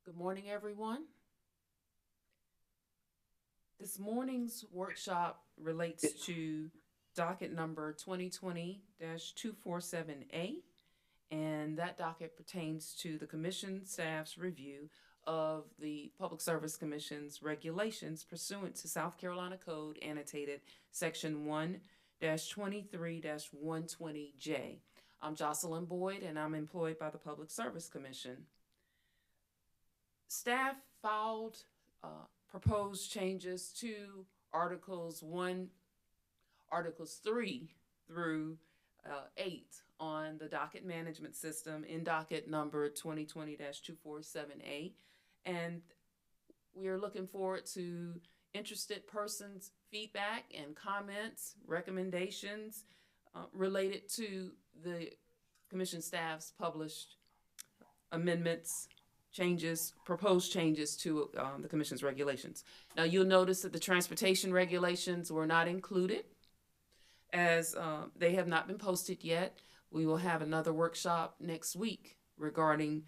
Good morning, everyone. This morning's workshop relates to docket number 2020 247A, and that docket pertains to the Commission staff's review of the Public Service Commission's regulations pursuant to South Carolina Code annotated Section 1 23 120J. I'm Jocelyn Boyd, and I'm employed by the Public Service Commission. Staff filed proposed changes to Articles 3 through 8 on the docket management system in docket number 2020 247A. And we are looking forward to interested persons' feedback and comments, recommendations related to the Commission staff's published amendments, proposed changes to the Commission's regulations. Now, you'll notice that the transportation regulations were not included as they have not been posted yet. We will have another workshop next week regarding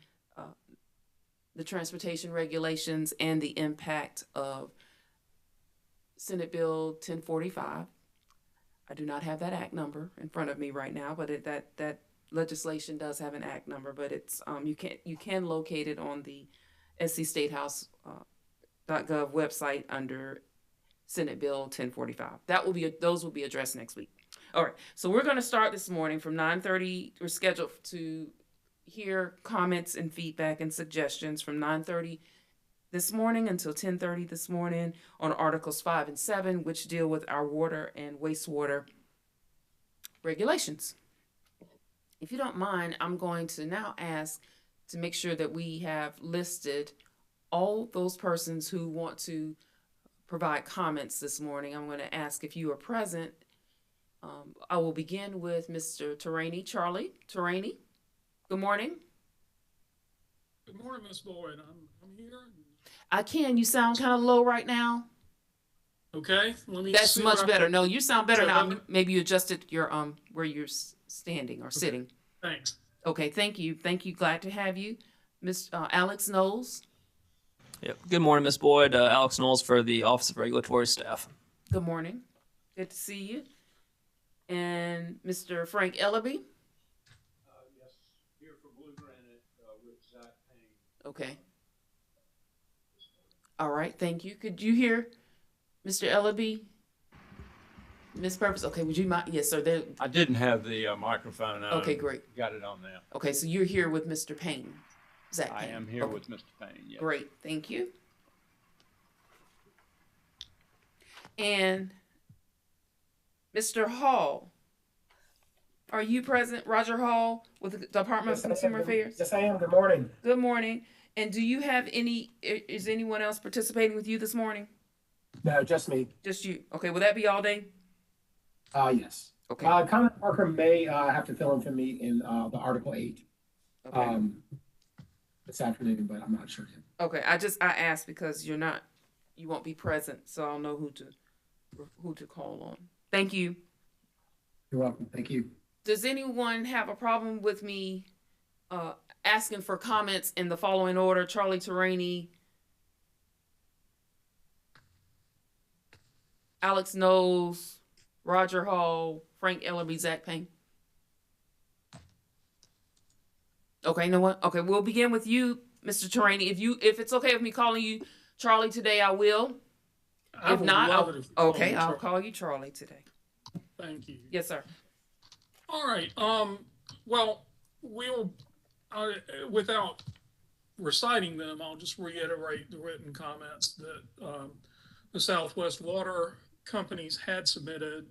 the transportation regulations and the impact of Senate Bill 1045. I do not have that act number in front of me right now, but that legislation does have an act number, but it's you can locate it on the scstatehouse.gov website under Senate Bill 1045. Those will be addressed next week. All right, so we're going to start this morning from 9:30. We're scheduled to hear comments and feedback and suggestions from 9:30 this morning until 10:30 this morning on Articles 5 and 7, which deal with our water and wastewater regulations. If you don't mind, I'm going to now ask to make sure that we have listed all those persons who want to provide comments this morning. I'm going to ask if you are present. I will begin with Mr. Tarani, Charlie Tarani. Good morning. Good morning, Miss Boyd. I'm here. I can. You sound kind of low right now. Okay, let me That's see much what I better. can. No, you sound better So now. let me- Maybe you adjusted your where you're standing or Okay, sitting. thanks. Okay, thank you. Thank you. Glad to have you. Miss Alex Knowles. Yep. Good morning, Miss Boyd. Alex Knowles for the Office of Regulatory Staff. Good morning. Good to see you. And Mr. Frank Ellaby. Yes, here for Blue Granite with Zach Payne. Okay. All right. Thank you. Could you hear Mr. Ellaby? Miss Purpose. Okay. Would you mind? Yes, sir. There. I didn't have the microphone on. Okay. Great. Got it on now. Okay. So you're here with Mr. Payne. Zach I Payne. am here Okay. with Mr. Payne. Yes. Great. Thank you. And Mr. Hall. Are you present, Roger Hall, with the Department of Consumer Affairs? Yes, I am. Good morning. Good morning. And do you have is anyone else participating with you this morning? No, just me. Just you. Okay, will that be all day? Yes. Okay. Conor Parker may have to fill in for me in the Article 8 Okay. this afternoon, but I'm not sure yet. Okay. I asked because you won't be present, so I'll know who to call on. Thank you. You're welcome. Thank you. Does anyone have a problem with me asking for comments in the following order? Charlie Taraney, Alex Knowles, Roger Hall, Frank Ellerby, Zach Payne. Okay, you know what? Okay, we'll begin with you, Mr. Taraney. If it's okay with me calling you Charlie today, I will. I If would not, love it if you called me I'll Charlie. call you Charlie today. Thank you. Yes, sir. All right. Well, we'll without reciting them, I'll just reiterate the written comments that the Southwest Water companies had submitted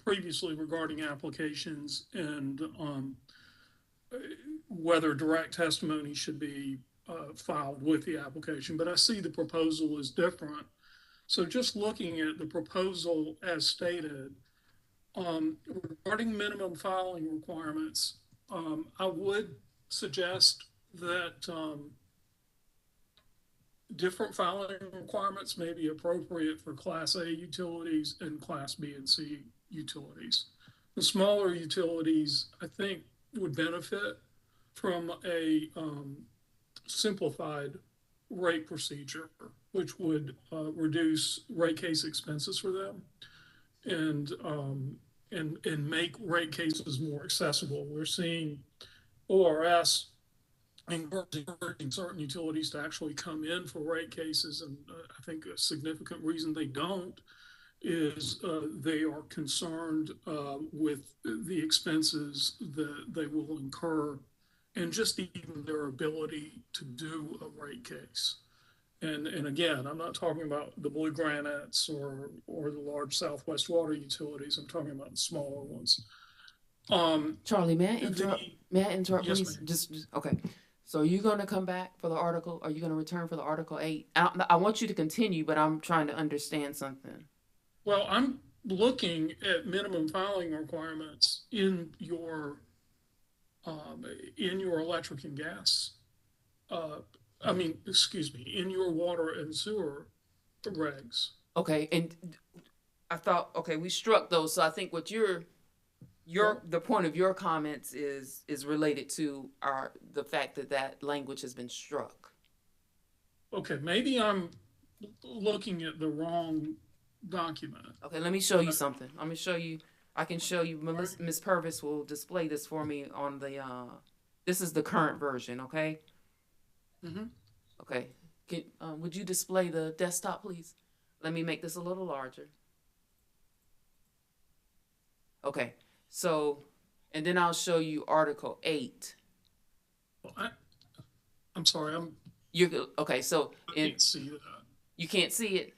previously regarding applications and whether direct testimony should be filed with the application. But I see the proposal is different. So just looking at the proposal as stated, regarding minimum filing requirements, I would suggest that different filing requirements may be appropriate for Class A utilities and Class B and C utilities. The smaller utilities, I think, would benefit from a simplified rate procedure, which would reduce rate case expenses for them and and make rate cases more accessible. We're seeing ORS encouraging certain utilities to actually come in for rate cases, and I think a significant reason they don't is they are concerned with the expenses that they will incur and just even their ability to do a rate case. And again, I'm not talking about the Blue Granites or the large Southwest water utilities. I'm talking about the smaller ones. Charlie, may I interrupt? May I interrupt, Yes, please? ma'am. Just okay. So are you going to come back for the article? Are you going to return for the Article 8? I want you to continue, but I'm trying to understand something. Well, I'm looking at minimum filing requirements in your electric and gas. Uh, excuse me, in your water and sewer regs. Okay, and I thought, okay, we struck those. So I think what the point of your comments is related to the fact that language has been struck. Okay, maybe I'm looking at the wrong document. Okay, let me show you something. I'm gonna show you. I can show you. Miss Purvis will display this for me on the. This is the current version. Okay. Mm-hmm. Okay. Would you display the desktop, please? Let me make this a little larger. Okay. So, and then I'll show you Article 8. Well, I'm sorry, You're okay. So, I can't see that. You can't see it.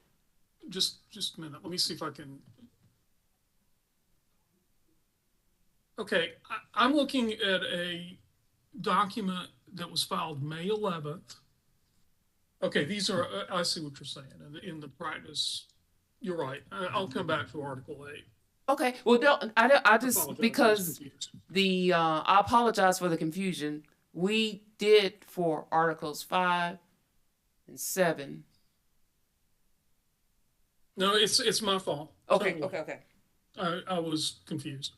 Just a minute. Let me see if I can. Okay, I'm looking at a document that was filed May 11th. Okay, these are, I see what you're saying. In the practice, you're right. I'll come back to Article 8. Okay. Well, I just Apologize, because I apologize for the confusion. We did for Articles 5 and 7. No, it's my fault. Okay. Totally. Okay. I was confused.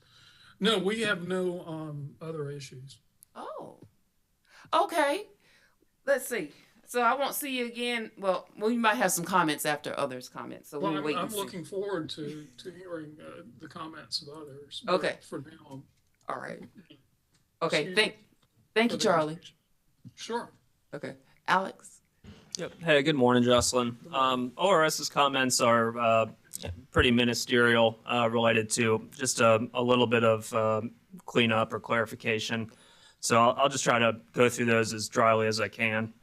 No, we have no other issues. Oh. Okay. Let's see. So I won't see you again. Well, we might have some comments after others' comments. So we'll wait. I'm looking forward to hearing the comments of others. Okay. For now. All right. Okay. Thank you, Charlie. Sure. Okay. Alex. Yep. Hey, good morning, Jocelyn. ORS's comments are pretty ministerial, related to just a little bit of cleanup or clarification. So I'll just try to go through those as dryly as I can.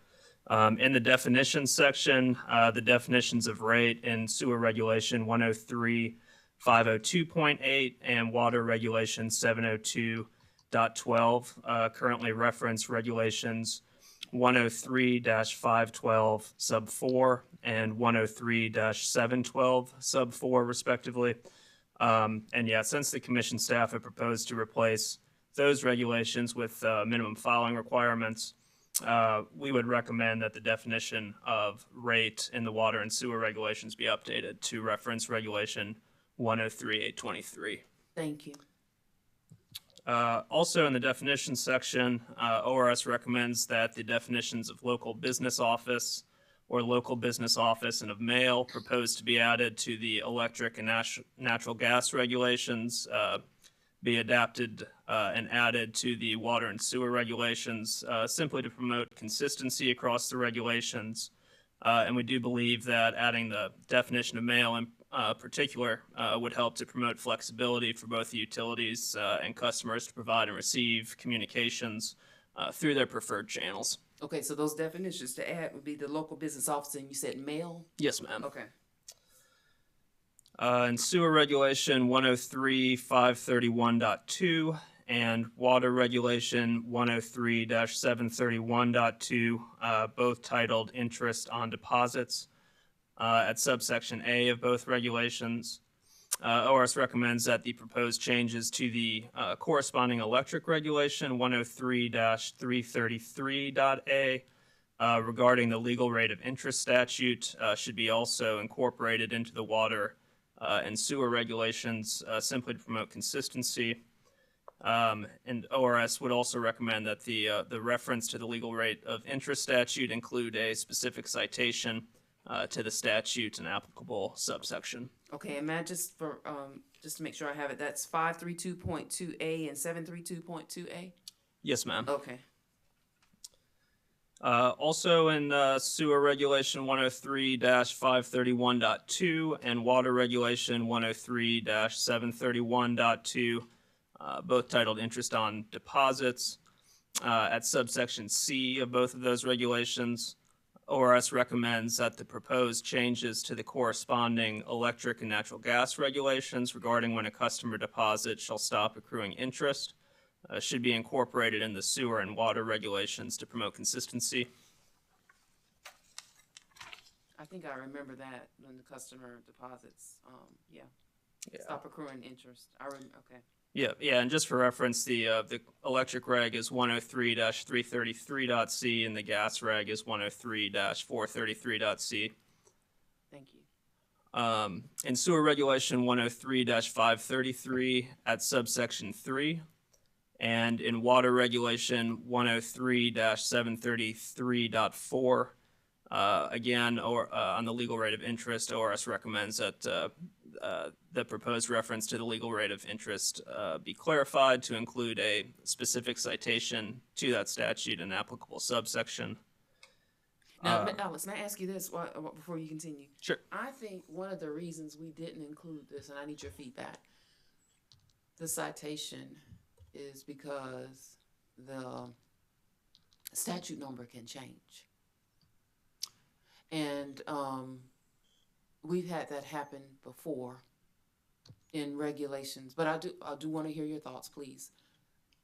In the definitions section, the definitions of rate in sewer regulation 103.502.8 and water regulation 702.12 currently reference regulations 103-512 sub 4 and 103-712 sub 4 respectively. And yeah, since the commission staff have proposed to replace those regulations with minimum filing requirements, we would recommend that the definition of rate in the water and sewer regulations be updated to reference regulation 103.823. Thank you. Also in the definitions section, ORS recommends that the definitions of local business office or local business office and of mail proposed to be added to the electric and natural gas regulations be adapted and added to the water and sewer regulations simply to promote consistency across the regulations. And we do believe that adding the definition of mail in particular would help to promote flexibility for both the utilities and customers to provide and receive communications through their preferred channels. Okay, so those definitions to add would be the local business office, and you said mail? Yes, ma'am. Okay. And sewer regulation 103.531.2 and water regulation 103-731.2, both titled interest on deposits. At subsection A of both regulations, ORS recommends that the proposed changes to the corresponding electric regulation 103-333.A regarding the legal rate of interest statute should be also incorporated into the water and sewer regulations simply to promote consistency. And ORS would also recommend that the reference to the legal rate of interest statute include a specific citation to the statute and applicable subsection. Okay, and Matt, just to make sure I have it, that's 532.2A and 732.2A? Yes, ma'am. Okay. Also in sewer regulation 103-531.2 and water regulation 103-731.2, both titled interest on deposits. At subsection C of both of those regulations, ORS recommends that the proposed changes to the corresponding electric and natural gas regulations regarding when a customer deposit shall stop accruing interest should be incorporated in the sewer and water regulations to promote consistency. I think I remember that when the customer deposits, stop accruing interest. Okay. Yeah, and just for reference, the electric reg is 103-333.c and the gas reg is 103-433.c. Thank you. In sewer regulation 103-533 at subsection 3, and in water regulation 103-733.4, again, on the legal rate of interest, ORS recommends that the proposed reference to the legal rate of interest be clarified to include a specific citation to that statute and applicable subsection. Now, Alex, may I ask you this before you continue? Sure. I think one of the reasons we didn't include this, and I need your feedback, the citation is because the statute number can change. And we've had that happen before in regulations, but I do want to hear your thoughts, please.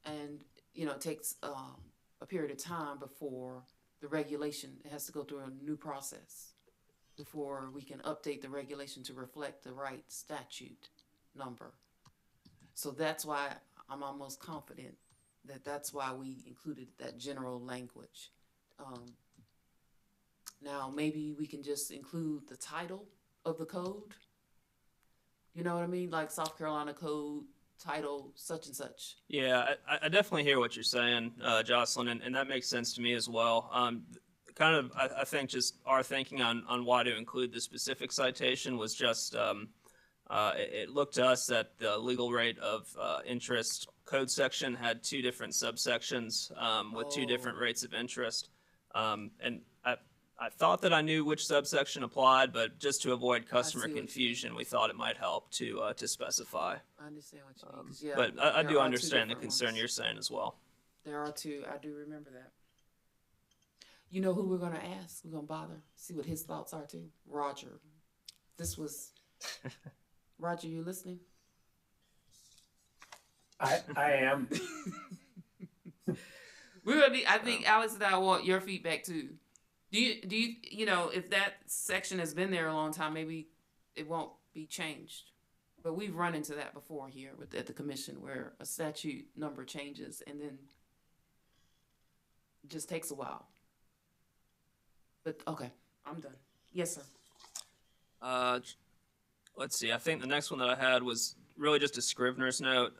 And, it takes a period of time before the regulation has to go through a new process before we can update the regulation to reflect the right statute number. So that's why I'm almost confident that that's why we included that general language. Now, maybe we can just include the title of the code. You know what I mean? Like South Carolina Code title such and such. Yeah, I definitely hear what you're saying, Jocelyn, and that makes sense to me as well. I think just our thinking on why to include the specific citation was just it looked to us that the legal rate of interest code section had two different subsections with two different rates of interest. And I thought that I knew which subsection applied, but just to avoid customer confusion, we thought it might help to specify. I understand what you mean. 'Cause, yeah, But I do there are two understand the different concern ones. you're saying as well. There are two. I do remember that. You know who we're going to ask? We're going to bother. See what his thoughts are too. Roger. This was... Roger, you listening? I am. I think Alex and I want your feedback too. Do you if that section has been there a long time, maybe it won't be changed. But we've run into that before here at the commission where a statute number changes and then it just takes a while. But okay, I'm done. Yes, sir. Let's see. I think the next one that I had was really just a Scrivener's note.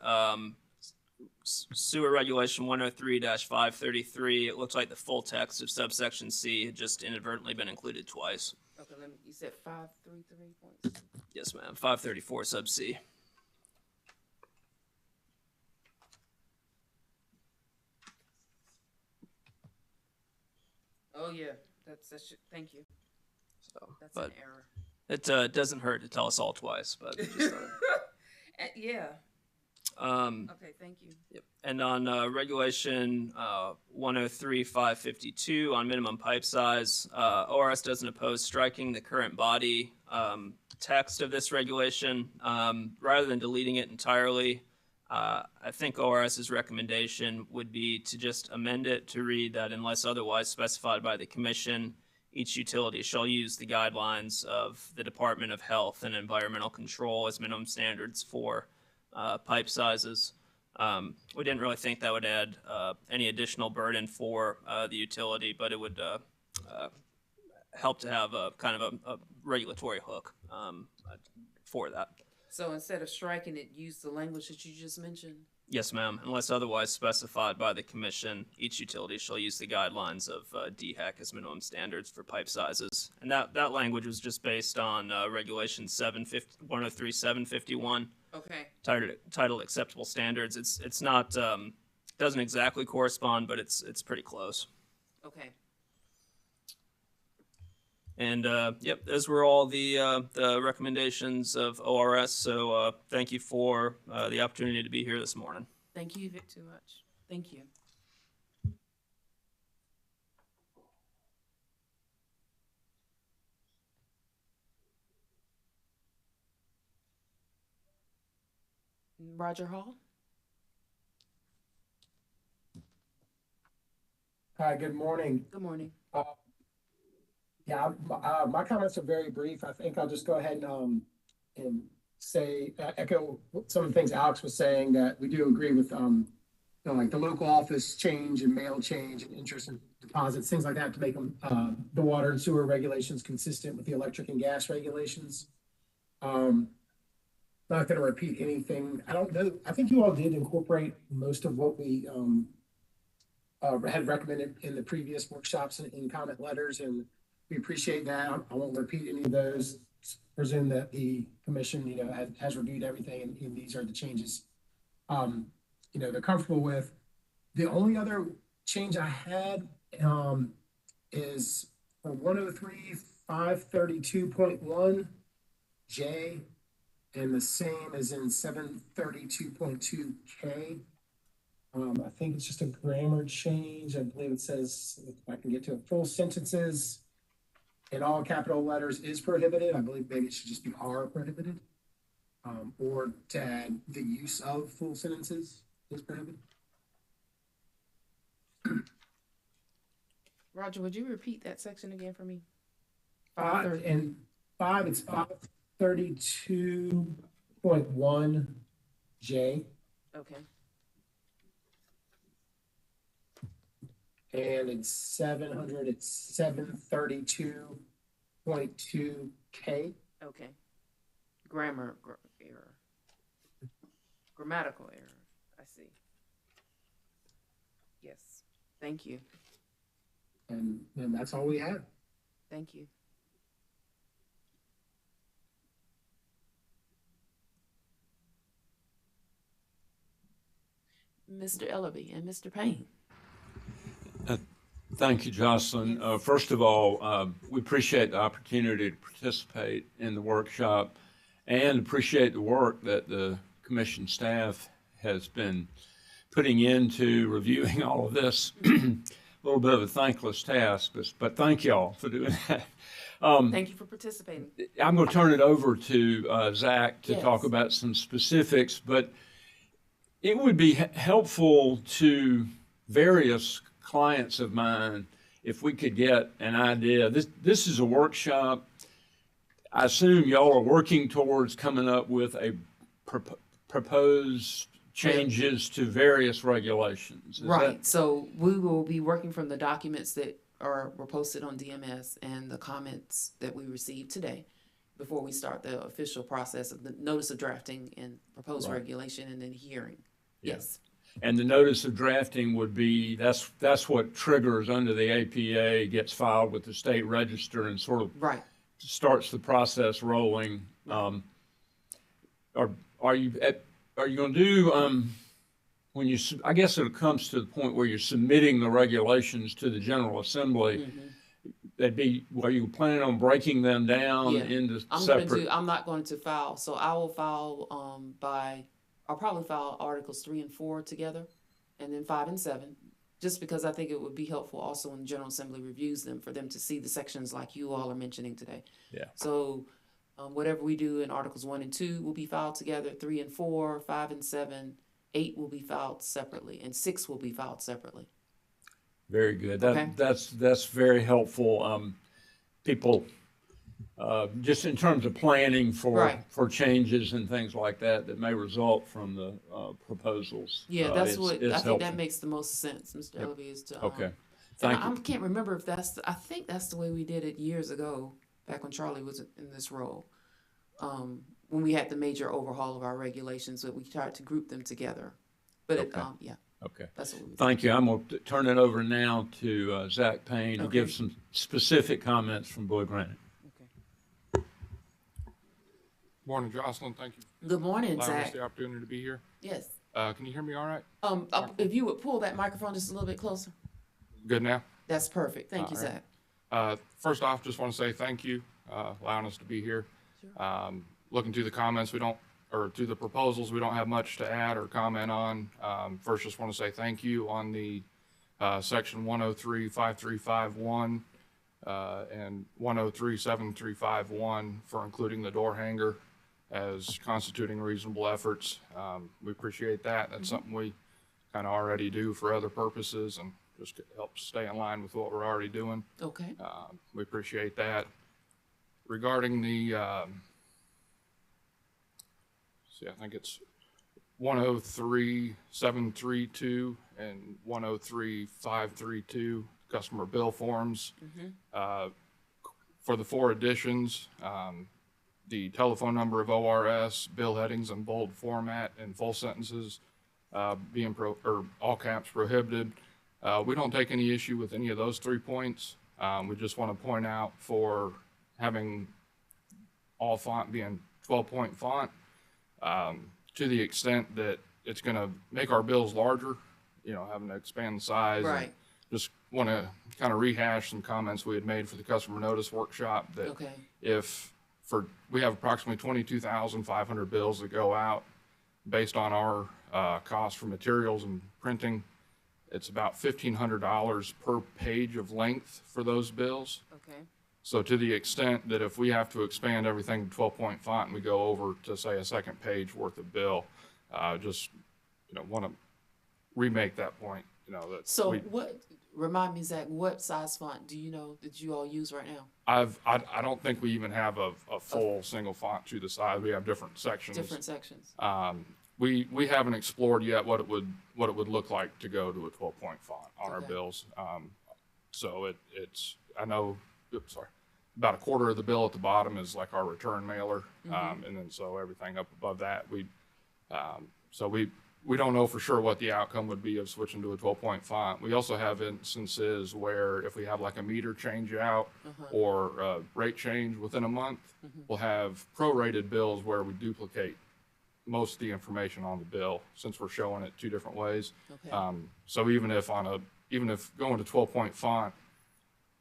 Sewer regulation 103-533. It looks like the full text of subsection C had just inadvertently been included twice. Okay, you said 533 points. Yes, ma'am. 534 sub C. Oh yeah, thank you. So, That's but an error. it doesn't hurt to tell us all twice, but just Yeah. um, Okay, thank you. Yep. And on regulation 103-552 on minimum pipe size, ORS doesn't oppose striking the current body text of this regulation rather than deleting it entirely. I think ORS's recommendation would be to just amend it to read that unless otherwise specified by the commission, each utility shall use the guidelines of the Department of Health and Environmental Control as minimum standards for pipe sizes. We didn't really think that would add any additional burden for the utility, but it would help to have a kind of a regulatory hook for that. So instead of striking it, use the language that you just mentioned. Yes, ma'am. Unless otherwise specified by the commission, each utility shall use the guidelines of DHEC as minimum standards for pipe sizes. And that language was just based on Regulation 103 751, Okay. titled Acceptable Standards. It's not doesn't exactly correspond, but it's pretty close. Okay. And yep, those were all the recommendations of ORS. So thank you for the opportunity to be here this morning. Thank you too much. Thank you. Roger Hall. Hi, good morning. Good morning. Yeah, my comments are very brief. I think I'll just go ahead and say, echo some of the things Alex was saying, that we do agree with, like the local office change and mail change and interest and deposits, things like that, to make them, the water and sewer regulations consistent with the electric and gas regulations. Not gonna repeat anything. I don't know. I think you all did incorporate most of what we, had recommended in the previous workshops and in comment letters, and we appreciate that. I won't repeat any of those. Presume that the commission, has reviewed everything, and these are the changes, they're comfortable with. The only other change I had, is for 103 532.1 J, and the same as in 732.2 K. I think it's just a grammar change. I believe it says, if I can get to it, full sentences in all capital letters is prohibited. I believe maybe it should just be are prohibited. Or to add the use of full sentences is prohibited. Roger, would you repeat that section again for me? 5 and 5, it's 532.1 J. Okay. And it's 732.2 K. Okay. Error. Grammatical error. I see. Yes. Thank you. And that's all we have. Thank you. Mr. Ellaby and Mr. Payne. Thank you, Jocelyn. First of all, we appreciate the opportunity to participate in the workshop and appreciate the work that the commission staff has been putting into reviewing all of this. A little bit of a thankless task, but thank y'all for doing that. Thank you for participating. I'm going to turn it over to Zach to Yes. talk about some specifics, but it would be helpful to various clients of mine if we could get an idea. This is a workshop. I assume y'all are working towards coming up with a proposed changes to various regulations. Is Right. So we will be working from the documents that were posted on DMS and the comments that we received today before we start the official process of the notice of drafting and proposed Right. regulation and then hearing. Yeah. Yes. And the notice of drafting would be, that's what triggers under the APA, gets filed with the state register and sort of Right. starts the process rolling. Are you going to do, when you, I guess it comes to the point where you're submitting the regulations to the General Assembly, are you planning on breaking them down Yeah. into I'm separate? not going to file. So I will file I'll probably file Articles 3 and 4 together, and then 5 and 7, just because I think it would be helpful also when the General Assembly reviews them for them to see the sections like you all are mentioning today. Yeah. So whatever we do in Articles 1 and 2 will be filed together, 3 and 4, 5 and 7, 8 will be filed separately, and 6 will be filed separately. Very good. Okay. That's very helpful. People, just in terms of planning Right. for changes and things like that may result from the proposals. Yeah, that's it's what I think helpful. that makes the most sense, Mr. Elvey, is to Okay. and Thank I you. can't remember if I think that's the way we did it years ago, back when Charlie was in this role. When we had the major overhaul of our regulations, that we tried to group them together. But Okay. yeah, Okay. that's what we. Thank you. I'm going to turn it over now to Zach Payne to give Okay. some specific comments from Blue Granite. Okay. Morning, Jocelyn. Thank you Good for morning, allowing us Zach. the opportunity to be here. Yes. Can you hear me all right? If you would pull that microphone just a little bit closer. Good now? That's perfect. Thank you, All right. Zach. First off, just want to say thank you, allowing us to be here. Looking through the comments, through the proposals, we don't have much to add or comment on. First, just want to say thank you on the section 103-5351 and 103-7351 for including the door hanger as constituting reasonable efforts. We appreciate that. That's something we kind of already do for other purposes and just helps stay in line with what we're already doing. Okay. We appreciate that. Regarding the, I think it's 103-732 and 103-532 customer bill forms. For the 4 additions, the telephone number of ORS, bill headings in bold format and full sentences being all caps prohibited. We don't take any issue with any of those 3 points. We just want to point out for having all font being 12-point font, to the extent that it's going to make our bills larger, having to expand the size. Right. Just want to kind of rehash some comments we had made for the customer notice workshop that Okay. we have approximately 22,500 bills that go out based on our cost for materials and printing. It's about $1,500 per page of length for those bills. Okay. So to the extent that if we have to expand everything to 12-point font and we go over to say a second page worth of bill, just, want to remake that point, that So remind me, Zach, what size font do you know that you all use right now? I don't think we even have a full single font to the side. We have different sections. Different sections. We haven't explored yet what it would look like to go to a 12-point font on our Okay. bills. So it's about a quarter of the bill at the bottom is like our return mailer, and then so everything up above that we don't know for sure what the outcome would be of switching to a 12-point font. We also have instances where if we have like a meter change out or a rate change within a month, we'll have prorated bills where we duplicate most of the information on the bill since we're showing it 2 different ways. Okay. So even if going to 12-point font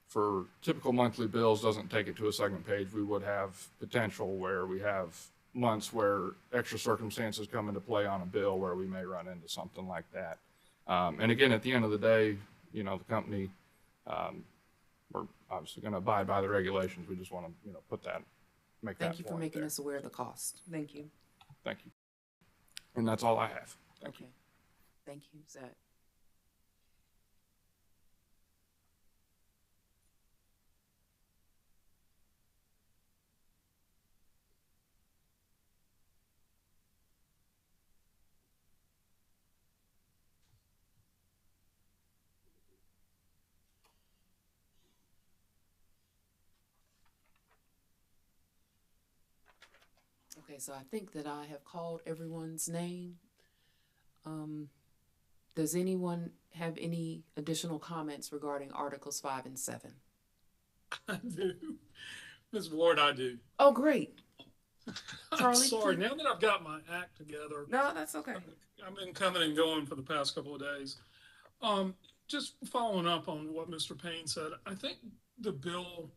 for typical monthly bills doesn't take it to a second page, we would have potential where we have months where extra circumstances come into play on a bill where we may run into something like that. And again, at the end of the day, the company, we're obviously going to abide by the regulations. We just want to, make that Thank you for point making there. us aware of the cost. Thank you. Thank you. And that's all I have. Thank you. Okay. Thank you, Zach. Okay, so I think that I have called everyone's name. Does anyone have any additional comments regarding Articles 5 and 7? I do. Ms. Ward, I do. Oh, great. I'm Charlie, sorry. please. Now that I've got my act together, No, that's okay. I've been coming and going for the past couple of days. Just following up on what Mr. Payne said, I think the bill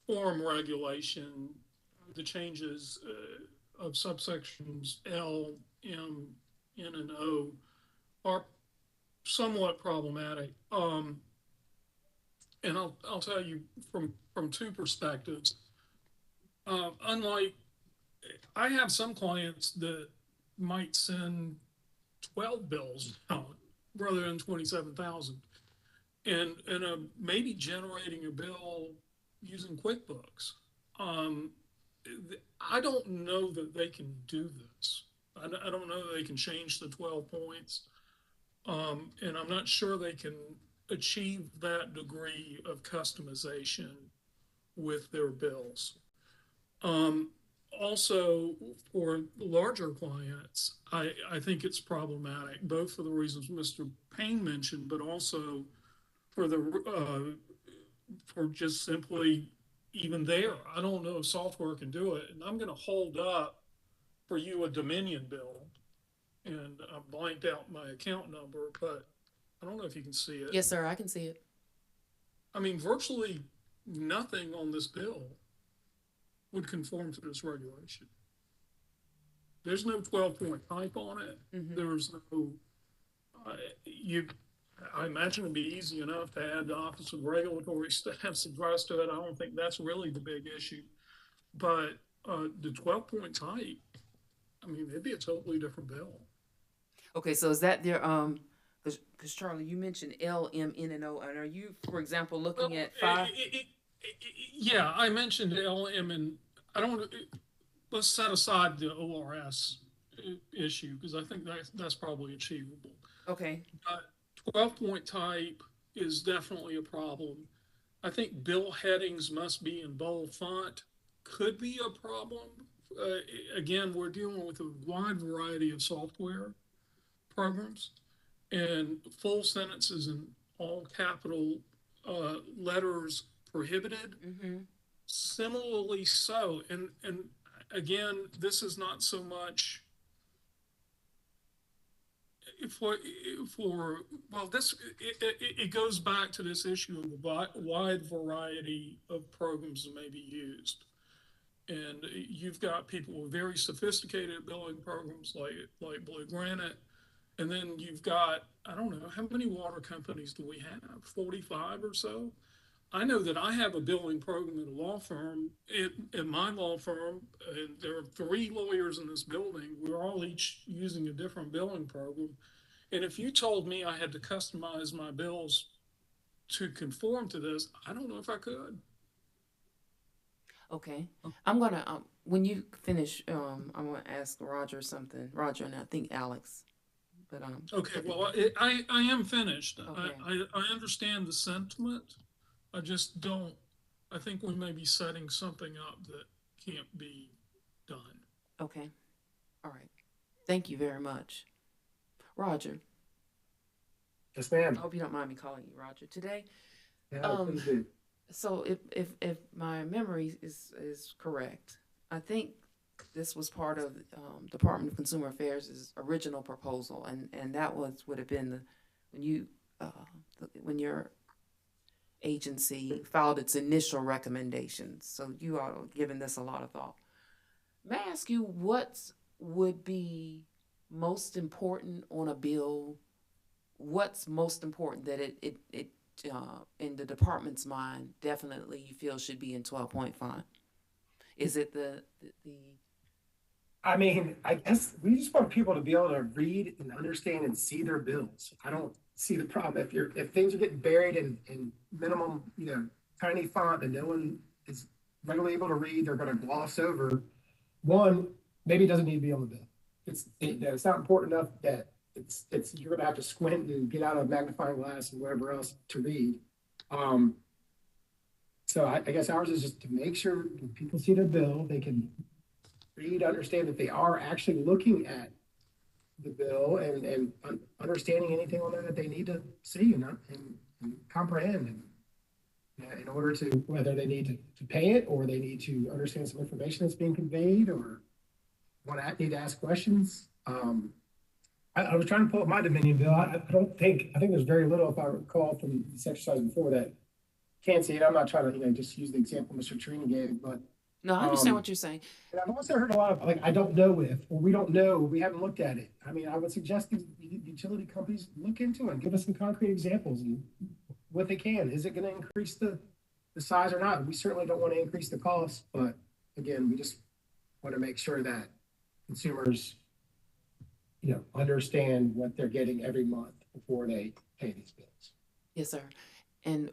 form regulation, the changes of subsections L, M, N, and O are somewhat problematic. And I'll tell you from 2 perspectives. Unlike, I have some clients that might send 12 bills out rather than 27,000, and maybe generating a bill using QuickBooks. I don't know that they can do this. I don't know that they can change the 12 points, and I'm not sure they can achieve that degree of customization with their bills. also for larger clients, I think it's problematic, both for the reasons Mr. Payne mentioned, but also for for just simply even there. I don't know if software can do it, and I'm going to hold up for you a Dominion bill, and I blanked out my account number, but I don't know if you can see it. Yes, sir, I can see it. I mean, virtually nothing on this bill would conform to this regulation. There's no 12-point type on it. There's no, you, I imagine it'd be easy enough to add the Office of Regulatory Staff's address to it. I don't think that's really the big issue. But the 12-point type, I mean, it'd be a totally different bill. Okay, so is that their, because Charlie, you mentioned L, M, N, and O, and are you, for example, looking at five? Yeah, I mentioned LM, and I don't, let's set aside the ORS issue, because I think that's probably achievable. Okay, 12-point type is definitely a problem. I think bill headings must be in bold font, could be a problem. Again, we're dealing with a wide variety of software programs, and full sentences in all capital letters prohibited. Similarly so, and again, this is not so much for well, this it goes back to this issue of the wide variety of programs that may be used. And you've got people with very sophisticated billing programs like Blue Granite, and then you've got, I don't know, how many water companies do we have? 45 or so? I know that I have a billing program at a law firm, in my law firm, and there are 3 lawyers in this building. We're all each using a different billing program. And if you told me I had to customize my bills to conform to this, I don't know if I could. okay. I'm gonna, when you finish, I'm gonna ask Roger something. Roger, and I think Alex, but, Okay, well, I am finished. Okay. I understand the sentiment. I just don't, I think we may be setting something up that can't be done. okay, all right. Thank you very much. Roger, Yes, I ma'am. hope you don't mind me calling you Roger today. Yeah, Um, please do. So if my memory is correct, I think this was part of Department of Consumer Affairs' original proposal, and that would have been when you when your agency filed its initial recommendations. So you are giving this a lot of thought. May I ask you what would be most important on a bill? What's most important that it in the department's mind definitely you feel should be in 12-point font? Is it the I mean, I guess we just want people to be able to read and understand and see their bills. I don't see the problem. If things are getting buried in minimum, tiny font that no one is readily able to read, they're gonna gloss over. One, maybe it doesn't need to be on the bill. It's not important enough that you're gonna have to squint and get out a magnifying glass and whatever else to read. So I guess ours is just to make sure when people see their bill, they can read, understand that they are actually looking at the bill and understanding anything on there that they need to see and comprehend. And in order to, whether they need to pay it or they need to understand some information that's being conveyed or need to ask questions. I was trying to pull up my Dominion bill. I think there's very little, if I recall from this exercise before, that can't see it. I'm not trying to, just use the example Mr. Trini gave, but no, I understand what you're saying. and I've also heard a lot of, like, I don't know if, or we don't know, we haven't looked at it. I mean, I would suggest the utility companies look into it and give us some concrete examples and what they can. Is it going to increase the size or not? We certainly don't want to increase the cost, but again, we just want to make sure that consumers, understand what they're getting every month before they pay these bills. Yes, sir. And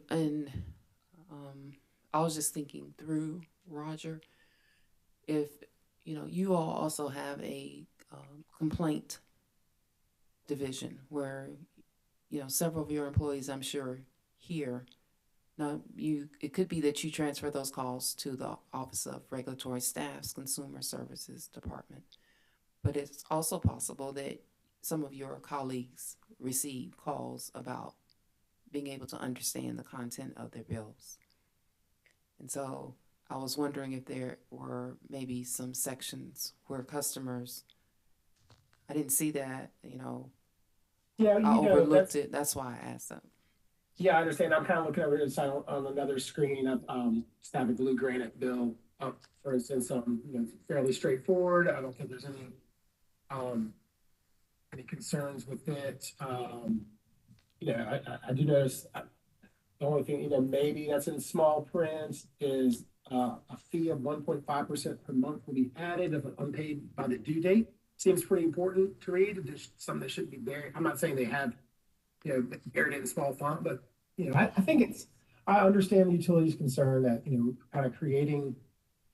I was just thinking through, Roger, if you all also have a complaint division where several of your employees, I'm sure, here Now, it could be that you transfer those calls to the Office of Regulatory Staff's Consumer Services Department. But it's also possible that some of your colleagues receive calls about being able to understand the content of their bills. And so I was wondering if there were maybe some sections where customers, I didn't see that, Yeah, I you know, overlooked that's, it. That's why I asked that. yeah, I understand. I'm kind of looking over here on another screen of, just have a blue granite bill up, for instance, fairly straightforward. I don't think there's um, any concerns with it. I do notice, the only thing, maybe that's in small print is, a fee of 1.5% per month will be added if unpaid by the due date. Seems pretty important to read. There's something that shouldn't be buried. I'm not saying they have, buried it in small font, but, I think I understand the utilities concern that, kind of creating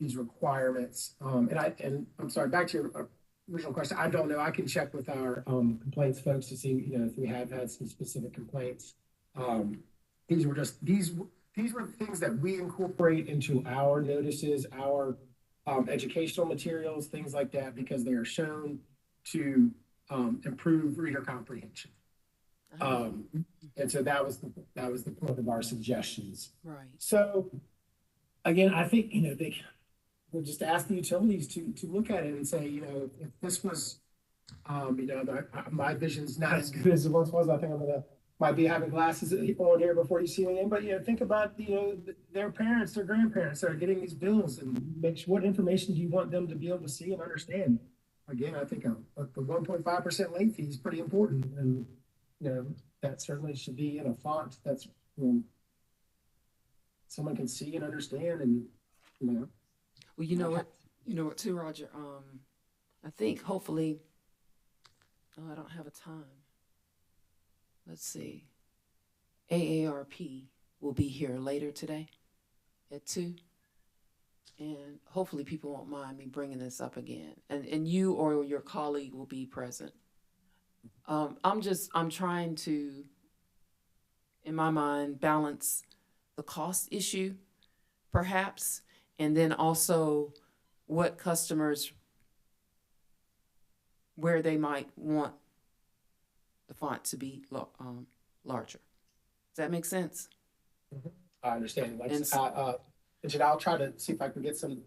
these requirements. And I'm sorry, back to your original question. I don't know. I can check with our, complaints folks to see, if we have had some specific complaints. These were things that we incorporate into our notices, our, educational materials, things like that, because they are shown to, improve reader comprehension. Um, and so that was the point of our suggestions. Right. So again, I think, we'll just ask the utilities to look at it and say, if this was, my vision's not as good as it once was. I think might be having glasses on here before you see me in, but, think about, their parents, their grandparents that are getting these bills, and what information do you want them to be able to see and understand? Again, I think the 1.5% late fee is pretty important, and, that certainly should be in a font that's, someone can see and understand, and, Well, you know what too, Roger. I think hopefully, oh, I don't have a time. Let's see. AARP will be here later today at 2. And hopefully people won't mind me bringing this up again. And you or your colleague will be present. I'm trying to, in my mind, balance the cost issue, perhaps, and then also what customers, where they might want the font to be larger. Does that make sense? I understand. And Richard, I'll try to see if I can get some,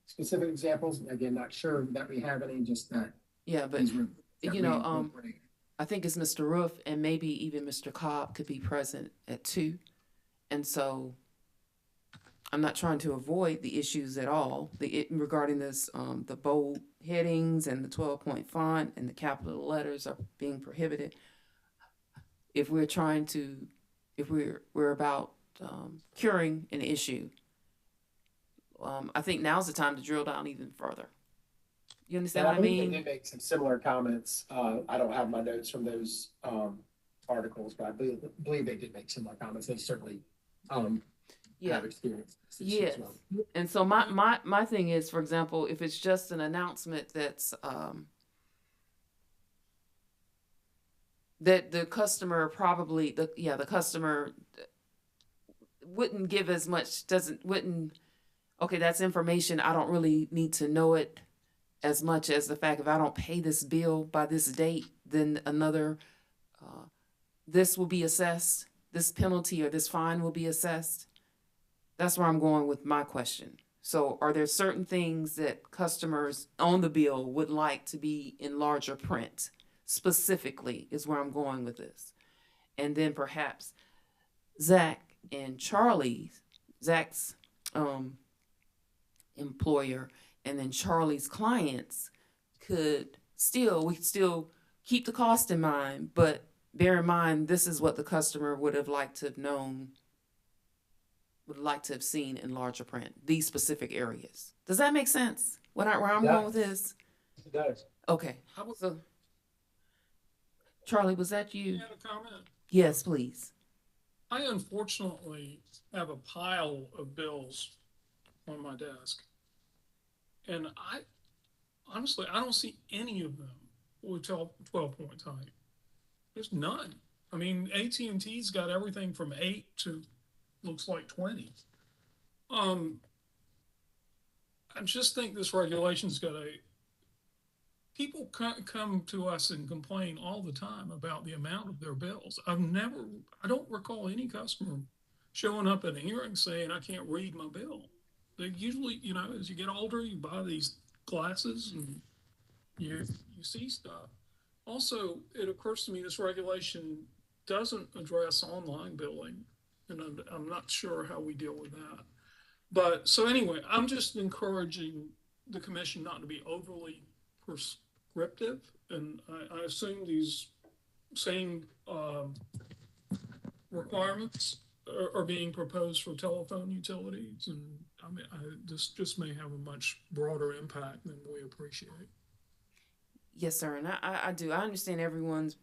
specific examples. Again, not sure that we have any, just that. Yeah, but these were- that we incorporate. I think it's Mr. Roof and maybe even Mr. Cobb could be present at 2. And so I'm not trying to avoid the issues at all regarding this, the bold headings and the 12-point font and the capital letters are being prohibited. If we're about curing an issue, I think now's the time to drill down even further. You understand what I believe mean? They did make some similar comments. I don't have my notes from those, articles, but I believe they did make similar comments. They certainly, have experience. Yes. And so my thing is, for example, if it's just an announcement that's that the customer probably the customer wouldn't give as much, okay, that's information, I don't really need to know it as much as the fact if I don't pay this bill by this date, then another this will be assessed, this penalty or this fine will be assessed. That's where I'm going with my question. So are there certain things that customers on the bill would like to be in larger print? Specifically is where I'm going with this. And then perhaps Zach and Zach's employer and then Charlie's clients we could still keep the cost in mind, but bear in mind, this is what the customer would have liked to have known, would like to have seen in larger print, these specific areas. Does that make sense? Where I'm going with this? It does. Okay. So, Charlie, was that you? You had a comment? Yes, please. I unfortunately have a pile of bills on my desk. And honestly, I don't see any of them with 12-point type. There's none. I mean, AT&T's got everything from 8 to looks like 20. Um, I just think this regulation's got a, people come to us and complain all the time about the amount of their bills. I don't recall any customer showing up at a hearing saying, I can't read my bill. They usually, as you get older, you buy these glasses and you see stuff. Also, it occurs to me this regulation doesn't address online billing, and I'm not sure how we deal with that. But so anyway, I'm just encouraging the commission not to be overly prescriptive, and I assume these same requirements are being proposed for telephone utilities, and I mean, this just may have a much broader impact than we appreciate. Yes, sir, and I do. I understand everyone's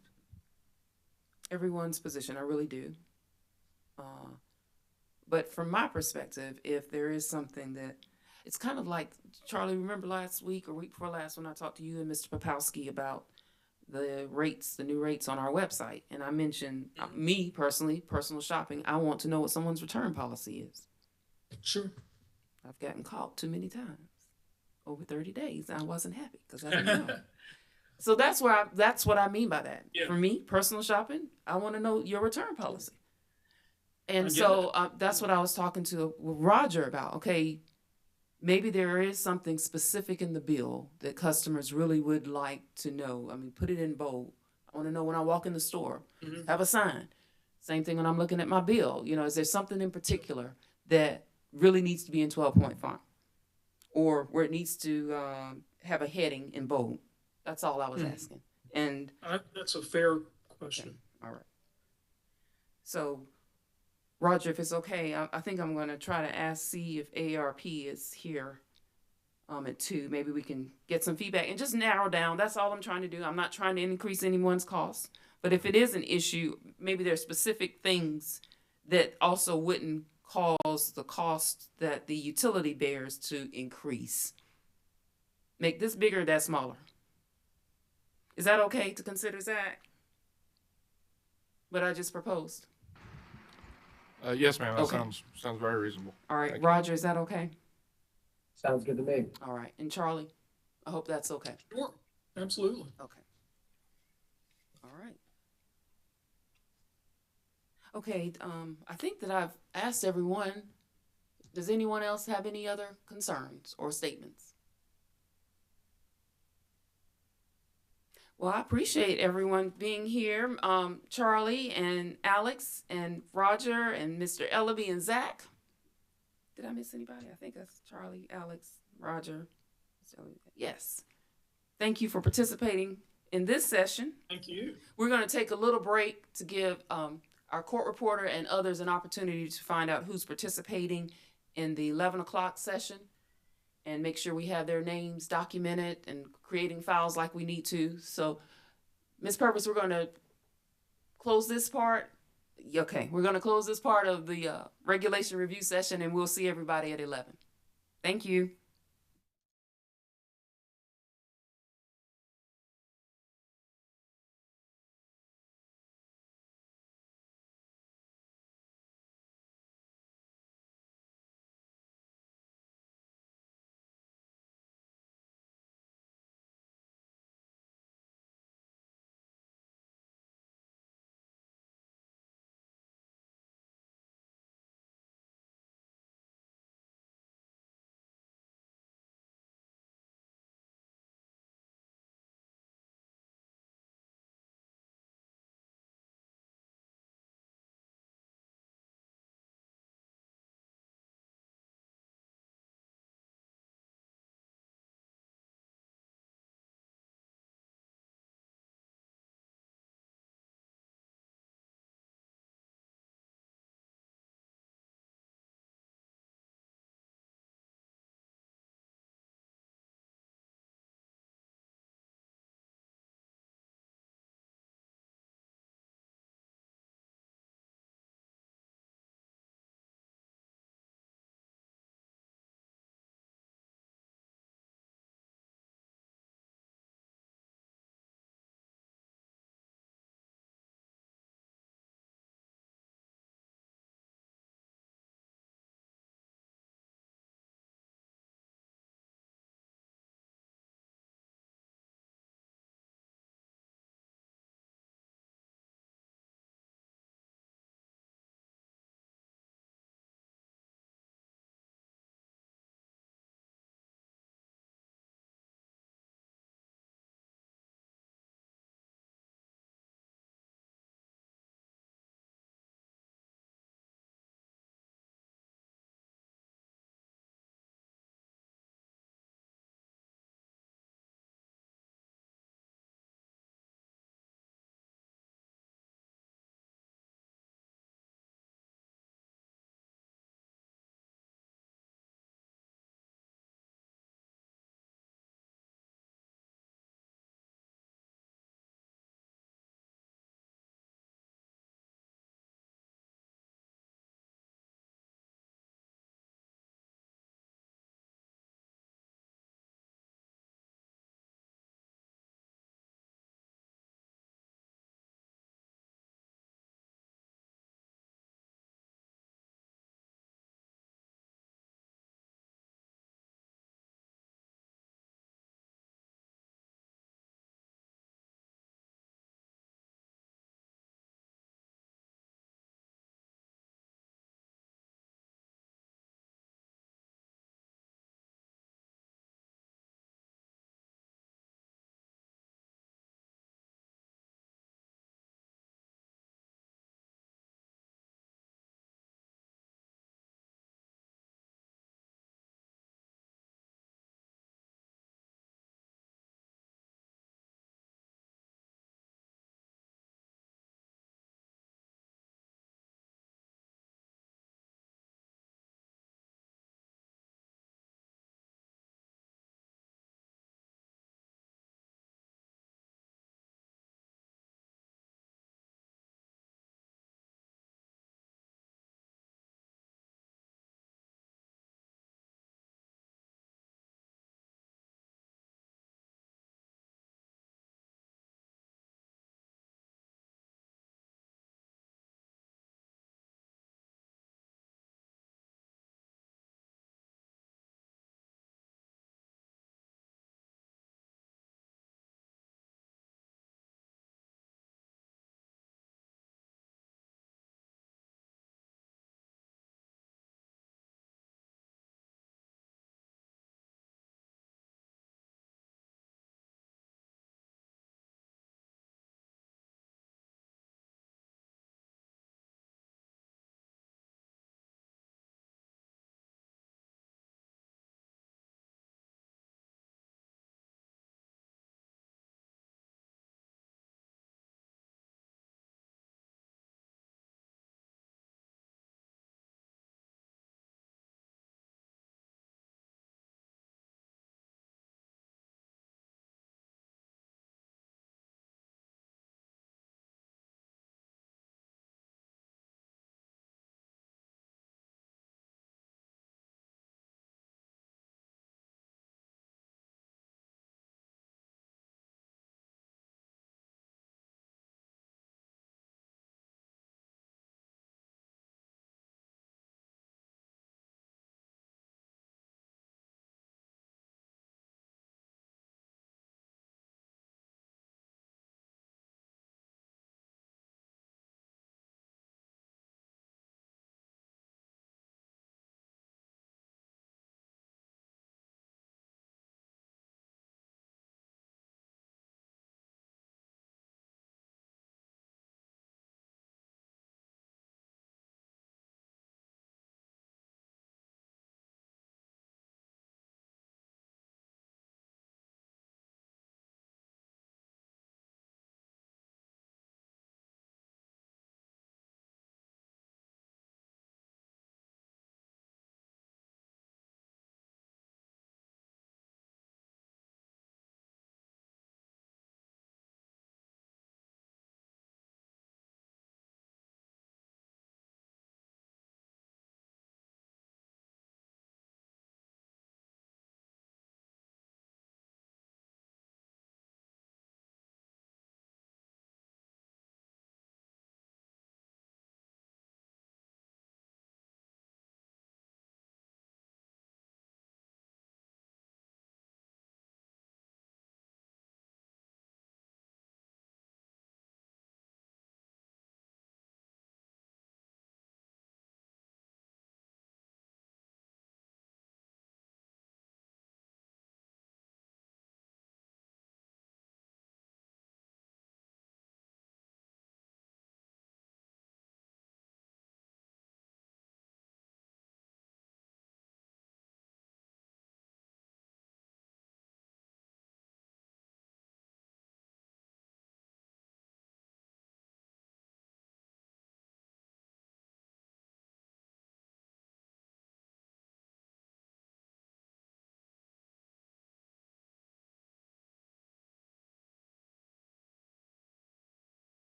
position. I really do. Uh, but from my perspective, if there is something that it's kind of like Charlie, remember last week or week before last when I talked to you and Mr. Popowski about the rates, the new rates on our website, and I mentioned me personally, personal shopping. I want to know what someone's return policy is. Sure. I've gotten caught too many times over 30 days. I wasn't happy because I didn't know. So that's what I mean by that. Yeah. For me, personal shopping, I want to know your return policy. And I get so that's what I was talking to Roger about. Okay, maybe there is something specific in the bill that customers really would like to know. I mean, put it in bold. I want to know when I walk in the store, have a sign. Same thing when I'm looking at my bill. Is there something in particular that really needs to be in 12-point font or where it needs to have a heading in bold? That's all I was asking. And that's a fair question. okay, all right. So, Roger, if it's okay, I think I'm going to try to see if ARP is here at 2. Maybe we can get some feedback and just narrow down. That's all I'm trying to do. I'm not trying to increase anyone's costs. But if it is an issue, maybe there's specific things that also wouldn't cause the cost that the utility bears to increase. Make this bigger, that smaller. Is that okay to consider, Zach? What I just proposed? Yes, ma'am. That Okay. sounds very reasonable. All right, Thank you. Roger, is that okay? Sounds good to me. All right, and Charlie, I hope that's okay. Sure, absolutely. Okay. All right. Okay, I think that I've asked everyone. Does anyone else have any other concerns or statements? Well, I appreciate everyone being here. Charlie and Alex and Roger and Mr. Ellaby and Zach. Did I miss anybody? I think that's Charlie, Alex, Roger. Yes. Thank you for participating in this session. Thank you. We're going to take a little break to give our court reporter and others an opportunity to find out who's participating in the 11 o'clock session and make sure we have their names documented and creating files like we need to. So, Ms. Purvis, we're going to close this part. Okay, we're going to close this part of the regulation review session, and we'll see everybody at 11. Thank you.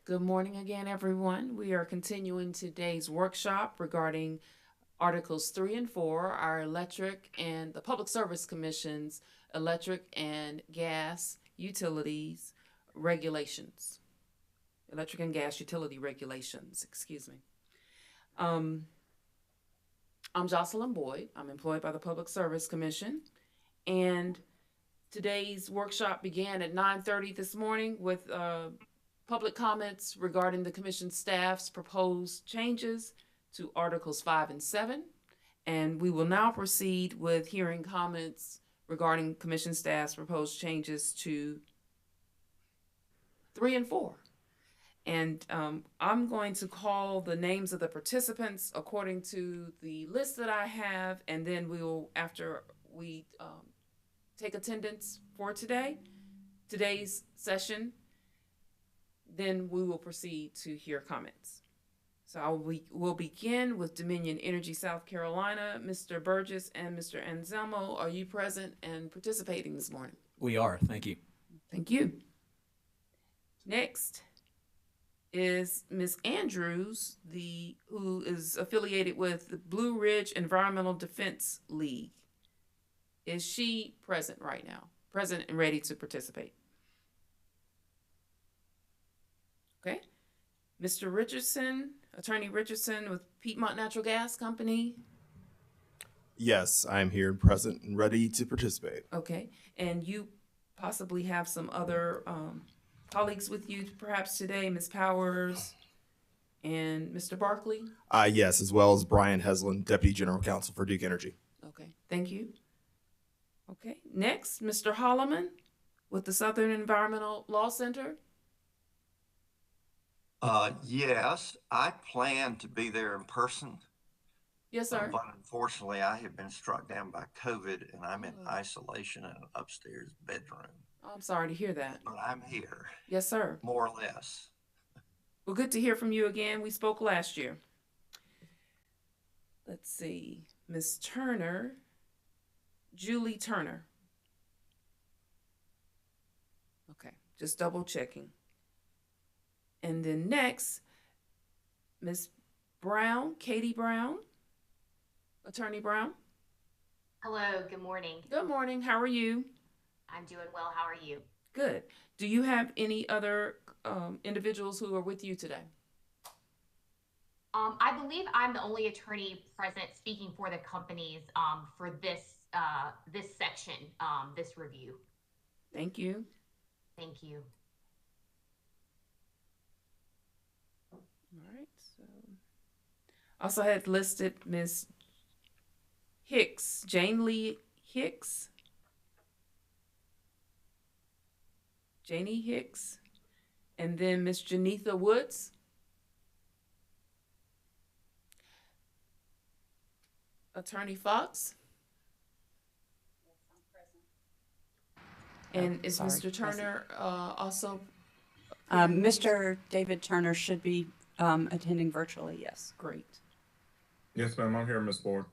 Good morning again, everyone. We are continuing today's workshop regarding Articles 3 and 4, our electric and the Public Service Commission's electric and gas utilities regulations. Electric and gas utility regulations, excuse me. I'm Jocelyn Boyd. I'm employed by the Public Service Commission, and today's workshop began at 9:30 this morning with public comments regarding the Commission staff's proposed changes to Articles 5 and 7. And we will now proceed with hearing comments regarding Commission staff's proposed changes to 3 and 4. And I'm going to call the names of the participants according to the list that I have, and then we will, after we take attendance for today's session, then we will proceed to hear comments. So we'll begin with Dominion Energy South Carolina. Mr. Burgess and Mr. Anselmo, are you present and participating this morning? We are, thank you. Thank you. Next is Ms. Andrews, who is affiliated with the Blue Ridge Environmental Defense League. Is she present right now? Present and ready to participate? Okay. Mr. Richardson, Attorney Richardson with Piedmont Natural Gas Company. Yes, I'm here, present, and ready to participate. Okay. And you possibly have some other colleagues with you perhaps today, Ms. Powers and Mr. Barkley? Yes, as well as Brian Heslin, Deputy General Counsel for Duke Energy. Okay, thank you. Okay, next, Mr. Holloman with the Southern Environmental Law Center. Yes, I plan to be there in person. Yes, sir. But unfortunately, I have been struck down by COVID and I'm in isolation in an upstairs bedroom. Oh, I'm sorry to hear that. But I'm here. Yes, sir. More or less. Well, good to hear from you again. We spoke last year. Let's see. Miss Turner, Julie Turner. Okay, just double checking. And then next, Miss Brown, Katie Brown, Attorney Brown. Hello, good morning. Good morning. How are you? I'm doing well. How are you? Good. Do you have any other individuals who are with you today? I believe I'm the only attorney present speaking for the companies for this section, this review. Thank you. Thank you. All right. So, also had listed Miss Hicks, Jane Lee Hicks. Janie Hicks, and then Miss Janitha Woods. Attorney Fox. Yes, I'm present. And is Mr. Turner also? Mr. David Turner should be attending virtually, yes. Great. Yes, ma'am, I'm here, Ms. Boyd.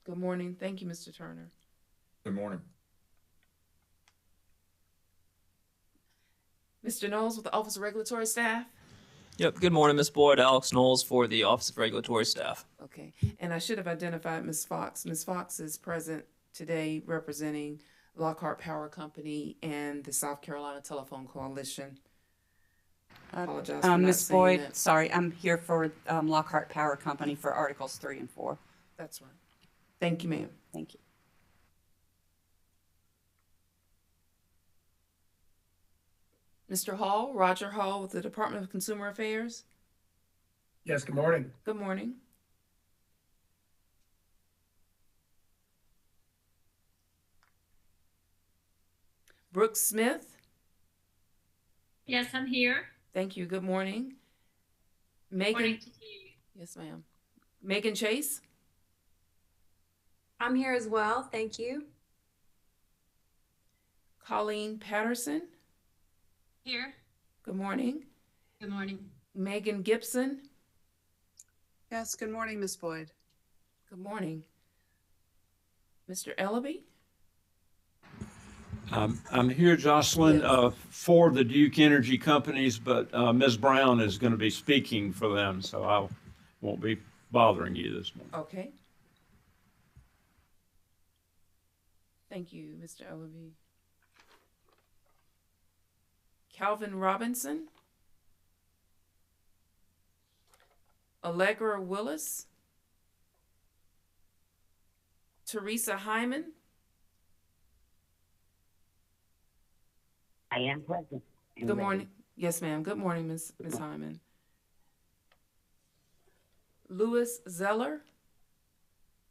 Good morning. Thank you, Mr. Turner. Good morning. Mr. Knowles with the Office of Regulatory Staff. Yep. Good morning, Ms. Boyd. Alex Knowles for the Office of Regulatory Staff. Okay. And I should have identified Ms. Fox. Ms. Fox is present today representing Lockhart Power Company and the South Carolina Telephone Coalition. Apologize for not Ms. saying Boyd, that. sorry, I'm here for Lockhart Power Company for Articles 3 and 4. That's right. Thank you, ma'am. Thank you. Mr. Hall, Roger Hall with the Department of Consumer Affairs. Yes, good morning. Good morning. Brooke Smith. Yes, I'm here. Thank you. Good morning. Megan. Morning to you. Yes, ma'am. Megan Chase. I'm here as well. Thank you. Colleen Patterson. Here. Good morning. Good morning. Megan Gibson. Yes, good morning, Ms. Boyd. Good morning. Mr. Ellaby. I'm here, Jocelyn, Yes. for the Duke Energy companies, but Ms. Brown is going to be speaking for them, so I won't be bothering you this morning. Okay. Thank you, Mr. Ellaby. Calvin Robinson. Allegra Willis. Teresa Hyman. I am present. and Good ready. morning. Yes, ma'am. Good morning, Ms. Hyman. Louis Zeller.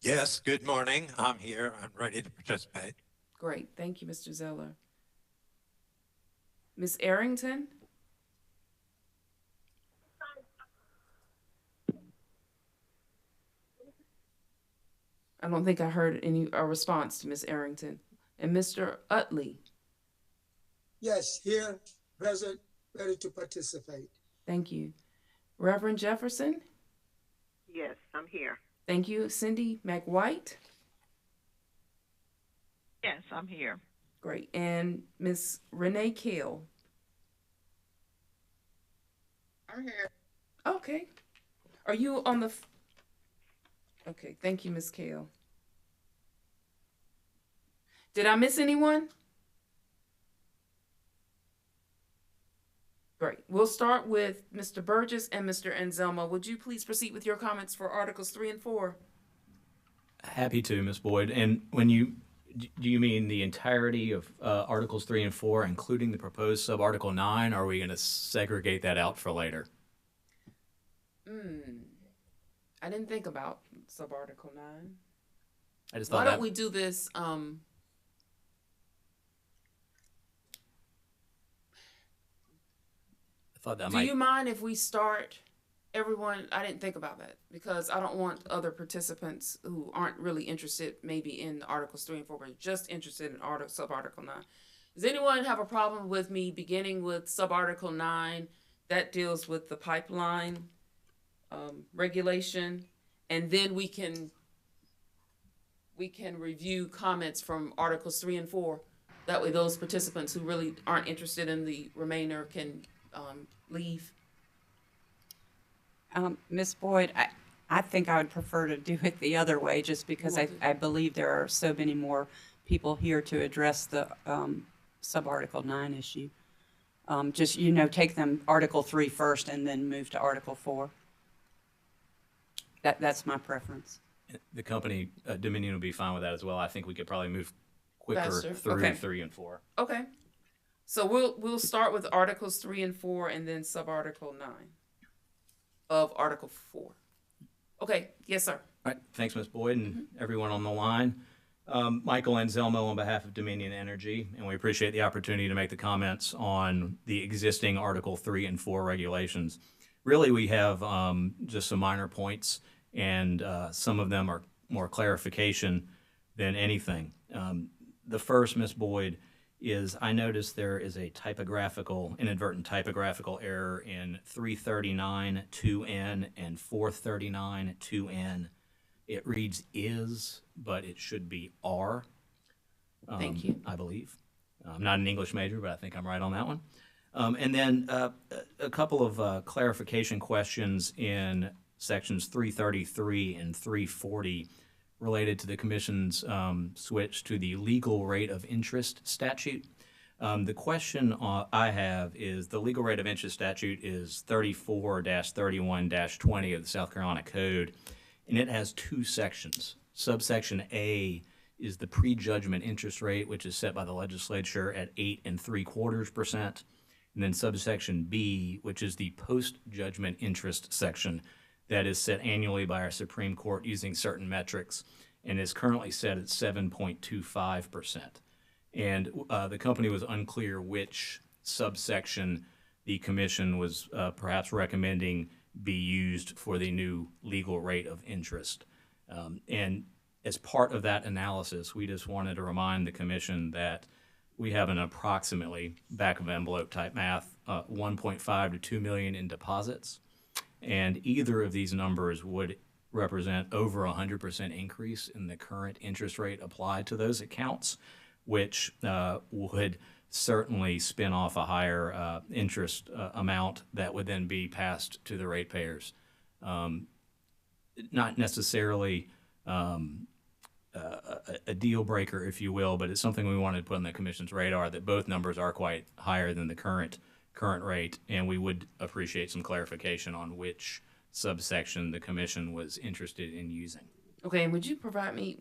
Yes, good morning. I'm here. I'm ready to participate. Great. Thank you, Mr. Zeller. Ms. Arrington. I don't think I heard a response to Ms. Arrington. And Mr. Utley. Yes, here, present, ready to participate. Thank you. Reverend Jefferson. Yes, I'm here. Thank you. Cindy McWhite. Yes, I'm here. Great. And Ms. Renee Kale. I'm here. Okay. Are you on the? Okay. Thank you, Ms. Kale. Did I miss anyone? Great. We'll start with Mr. Burgess and Mr. Anselmo. Would you please proceed with your comments for Articles 3 and 4? Happy to, Ms. Boyd. And do you mean the entirety of Articles 3 and 4, including the proposed sub-Article 9, or are we going to segregate that out for later? I didn't think about sub-Article 9. I just thought Why don't we do this? Do you mind if we start, everyone? I didn't think about that because I don't want other participants who aren't really interested maybe in Articles 3 and 4, but just interested in sub-Article 9. Does anyone have a problem with me beginning with sub-Article 9 that deals with the pipeline regulation, and then we can review comments from Articles 3 and 4. That way those participants who really aren't interested in the remainder can leave. Ms. Boyd, I think I would prefer to do it the other way, just because I believe there are so many more people here to address the sub-Article 9 issue. Just, take them Article 3 first and then move to Article 4. That's my preference. The company, Dominion, will be fine with that as well. I think we could probably move quicker Faster. through Okay. 3 and 4. Okay. So we'll start with Articles 3 and 4 and then sub-Article 9 of Article 4. Okay. Yes, sir. All right. Thanks, Ms. Boyd, and everyone on the line. Michael Anselmo on behalf of Dominion Energy, and we appreciate the opportunity to make the comments on the existing Article 3 and 4 regulations. Really, we have just some minor points, and some of them are more clarification than anything. The first, Ms. Boyd, is I noticed there is a inadvertent typographical error in 339-2N and 439-2N. It reads is, but it should be are. Thank you. I believe. I'm not an English major, but I think I'm right on that one. And then a couple of clarification questions in sections 333 and 340 related to the Commission's switch to the legal rate of interest statute. The question I have is the legal rate of interest statute is 34-31-20 of the South Carolina Code, and it has two sections. Subsection A is the prejudgment interest rate, which is set by the legislature at 8.75%. And then subsection B, which is the post-judgment interest section, that is set annually by our Supreme Court using certain metrics and is currently set at 7.25%. And the company was unclear which subsection the Commission was perhaps recommending be used for the new legal rate of interest. And as part of that analysis, we just wanted to remind the Commission that we have an approximately back of envelope type math, 1.5 to 2 million in deposits. And either of these numbers would represent over 100% increase in the current interest rate applied to those accounts. which would certainly spin off a higher interest amount that would then be passed to the ratepayers. Not necessarily a deal breaker, if you will, but it's something we wanted to put on the commission's radar, that both numbers are quite higher than the current rate, and we would appreciate some clarification on which subsection the commission was interested in using. Okay, and would you provide me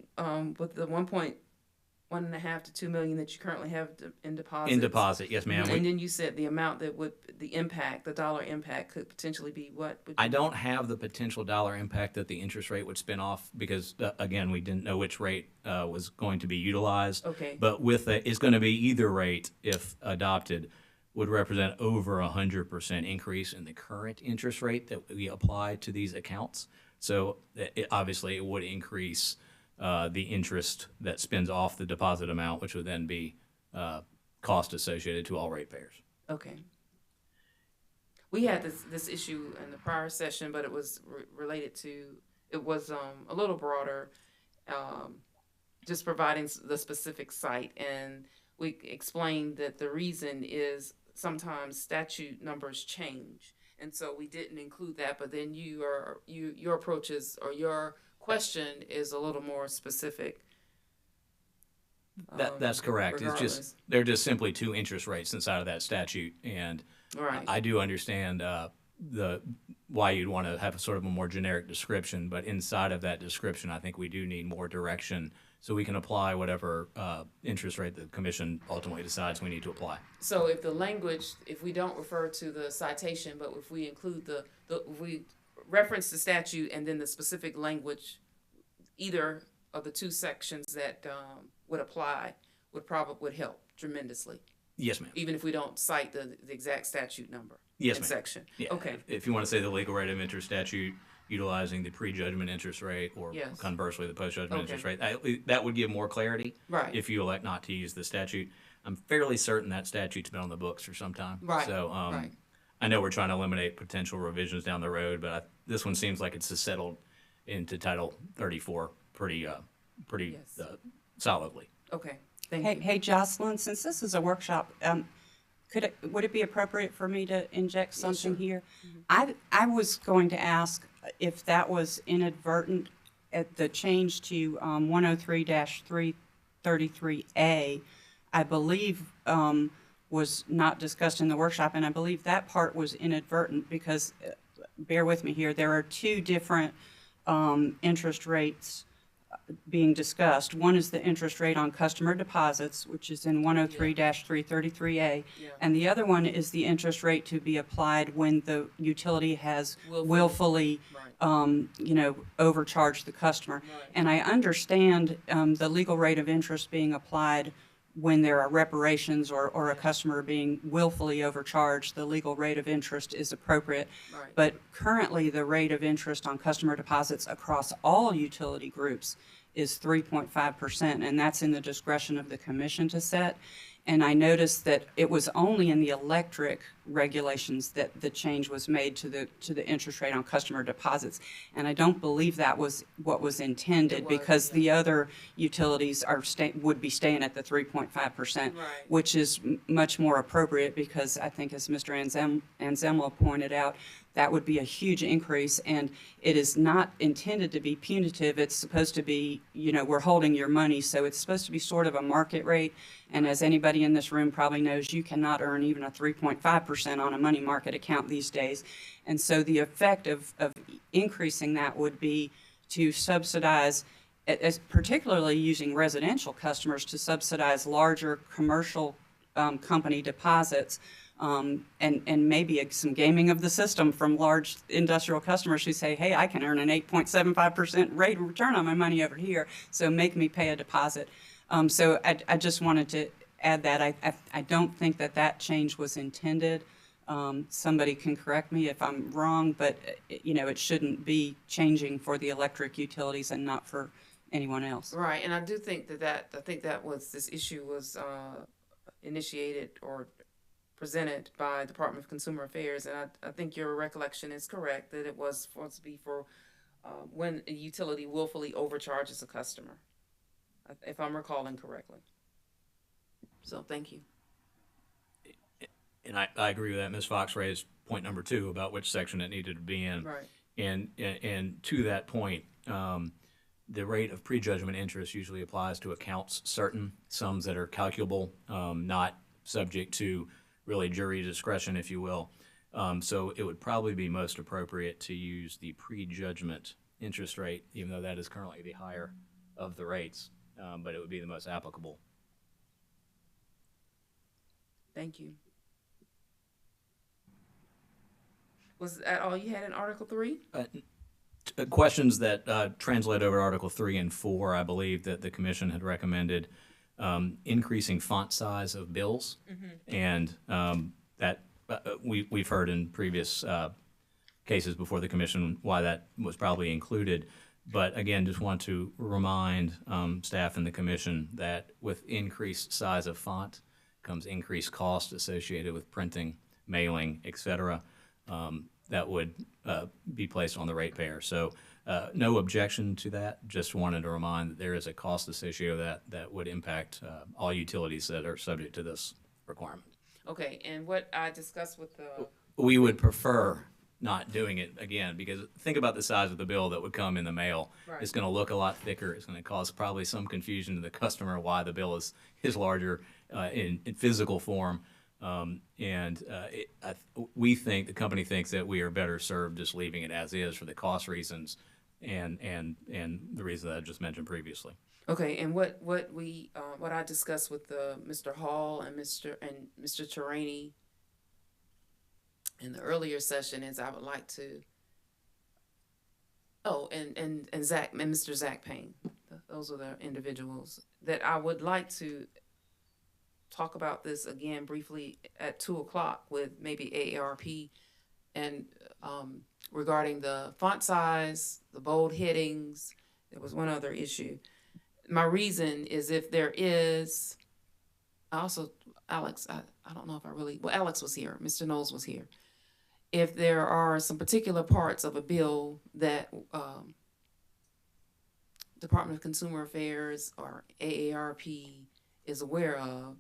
with the 1.5 to 2 million that you currently have in deposits? In deposit, yes, ma'am. And then you said the amount that would, the dollar impact could potentially be what? I don't have the potential dollar impact that the interest rate would spin off because, again, we didn't know which rate was going to be utilized. Okay. But it's going to be either rate, if adopted, would represent over 100% increase in the current interest rate that we apply to these accounts. So obviously it would increase the interest that spins off the deposit amount, which would then be cost associated to all ratepayers. Okay. We had this issue in the prior session, but it was related to, it was a little broader, just providing the specific site. And we explained that the reason is sometimes statute numbers change. And so we didn't include that, but then your approach is, or your question is a little more specific. That's correct. Regardless. It's just, they're just simply two interest rates inside of that statute. And right. I do understand why you'd want to have a sort of a more generic description, but inside of that description, I think we do need more direction so we can apply whatever interest rate the commission ultimately decides we need to apply. So if the language, if we don't refer to the citation, but if we include if we reference the statute and then the specific language, either of the two sections that would apply would help tremendously. Yes, ma'am. Even if we don't cite the exact statute number. Yes, and ma'am. Section. Yeah. Okay. If you want to say the legal rate of interest statute utilizing the prejudgment interest rate, or yes. conversely the postjudgment Okay. interest rate, that would give more clarity. Right. If you elect not to use the statute, I'm fairly certain that statute's been on the books for some time. Right. So right. I know we're trying to eliminate potential revisions down the road, but this one seems like it's settled into Title 34 pretty Yes. solidly. Okay. Thank you. Hey, Jocelyn, since this is a workshop, would it be appropriate for me to inject something here? I was going to ask if that was inadvertent at the change to 103-333A, I believe was not discussed in the workshop, and I believe that part was inadvertent because, bear with me here, there are two different interest rates being discussed. One is the interest rate on customer deposits, which is in 103-333A, and the other one is the interest rate to be applied when the utility has willfully overcharged the customer. Right. And I understand the legal rate of interest being applied when there are reparations or a customer being willfully overcharged, the legal rate of interest is appropriate. Right. But currently, the rate of interest on customer deposits across all utility groups is 3.5%, and that's in the discretion of the commission to set. And I noticed that it was only in the electric regulations that the change was made to the interest rate on customer deposits. And I don't believe that was what was intended, because the other utilities would be staying at the 3.5%, Right. which is much more appropriate, because I think, as Mr. Anzemla pointed out, that would be a huge increase, and it is not intended to be punitive. It's supposed to be, we're holding your money, so it's supposed to be sort of a market rate. And as anybody in this room probably knows, you cannot earn even a 3.5% on a money market account these days. And so the effect of increasing that would be to subsidize, particularly using residential customers, to subsidize larger commercial company deposits. And maybe some gaming of the system from large industrial customers who say, hey, I can earn an 8.75% rate of return on my money over here, so make me pay a deposit. So I just wanted to add that. I don't think that change was intended. Somebody can correct me if I'm wrong, but it shouldn't be changing for the electric utilities and not for anyone else. Right, and I do think this issue was initiated or presented by Department of Consumer Affairs, and I think your recollection is correct that it was supposed to be for when a utility willfully overcharges a customer, if I'm recalling correctly. So thank you. And I agree with that. Ms. Fox raised point number 2 about which section it needed to be in. Right. And to that point, the rate of prejudgment interest usually applies to accounts certain, sums that are calculable, not subject to really jury discretion, if you will. So it would probably be most appropriate to use the prejudgment interest rate, even though that is currently the higher of the rates, but it would be the most applicable. Thank you. Was that all you had in Article 3? Questions that translate over Article 3 and 4, I believe that the commission had recommended increasing font size of bills, and that we've heard in previous cases before the commission why that was probably included. But again, just want to remind staff and the commission that with increased size of font comes increased cost associated with printing, mailing, etc. That would be placed on the ratepayer. So no objection to that. Just wanted to remind that there is a cost associated with that would impact all utilities that are subject to this requirement. Okay, and what I discussed with the... We would prefer not doing it again, because think about the size of the bill that would come in the mail. Right. It's going to look a lot thicker. It's going to cause probably some confusion to the customer why the bill is larger in physical form. We think, the company thinks that we are better served just leaving it as is for the cost reasons and the reason that I just mentioned previously. Okay, and what I discussed with Mr. Hall and Mr. Tarani in the earlier session is I would like to. Oh, and Zach and Mr. Zach Payne, those are the individuals that I would like to talk about this again briefly at 2:00 with maybe AARP and regarding the font size, the bold headings. There was one other issue. My reason is if there is, Alex, I don't know if Alex was here, Mr. Knowles was here. If there are some particular parts of a bill that Department of Consumer Affairs or AARP is aware of,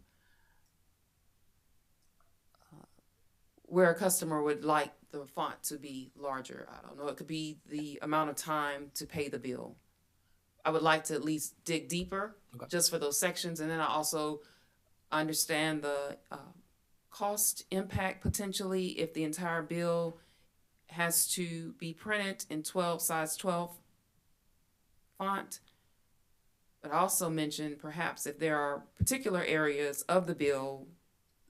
where a customer would like the font to be larger, I don't know, it could be the amount of time to pay the bill. I would like to at least dig deeper just for those sections. And then I also understand the cost impact potentially if the entire bill has to be printed in size 12 font. But I also mentioned perhaps if there are particular areas of the bill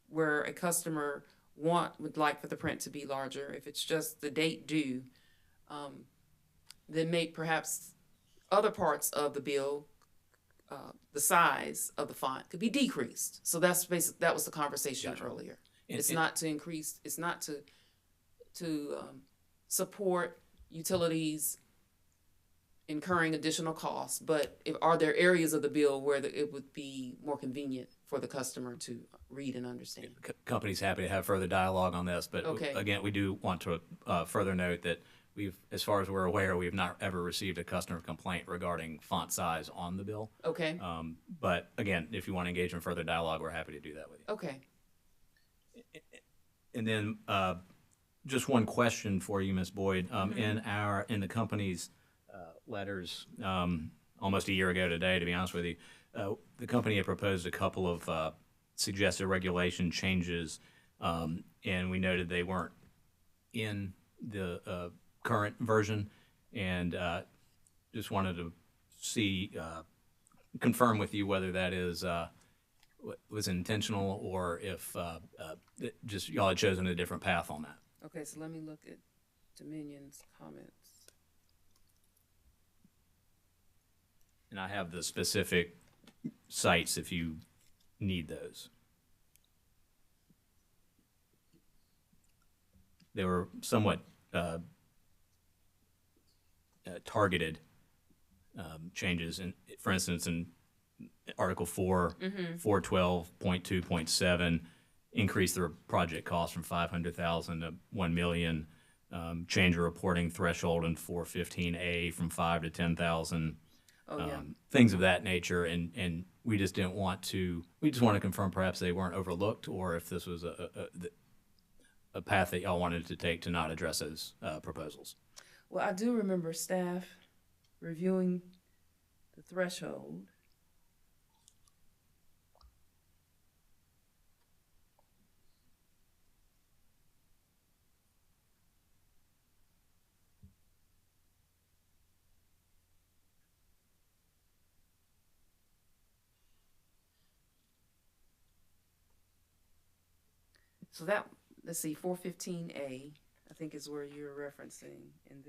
where a customer would like for the print to be larger, if it's just the date due, then perhaps other parts of the bill, the size of the font could be decreased. So that was the conversation earlier. It's not to increase. It's not to support utilities incurring additional costs. But are there areas of the bill where it would be more convenient for the customer to read and understand? Company's happy to have further dialogue on this, but okay. Again, we do want to further note that as far as we're aware, we've not ever received a customer complaint regarding font size on the bill. Okay. But again, if you want to engage in further dialogue, we're happy to do that with you. Okay. And then just one question for you, Ms. Boyd. In the company's letters almost a year ago today, to be honest with you, the company had proposed a couple of suggested regulation changes, and we noted they weren't in the current version, and just wanted to confirm with you whether that was intentional or if just y'all had chosen a different path on that. Okay, so let me look at Dominion's comments. And I have the specific sites if you need those. They were somewhat targeted changes. For instance, in Article 4, 412.2.7, increase the project cost from $500,000 to $1 million. Change the reporting threshold in 415A from $5,000 to $10,000. Things of that nature, and We just didn't want to. We just want to confirm perhaps they weren't overlooked, or if this was a path that y'all wanted to take to not address those proposals. Well, I do remember staff reviewing the threshold. So that, let's see, 415A, I think is where you're referencing, and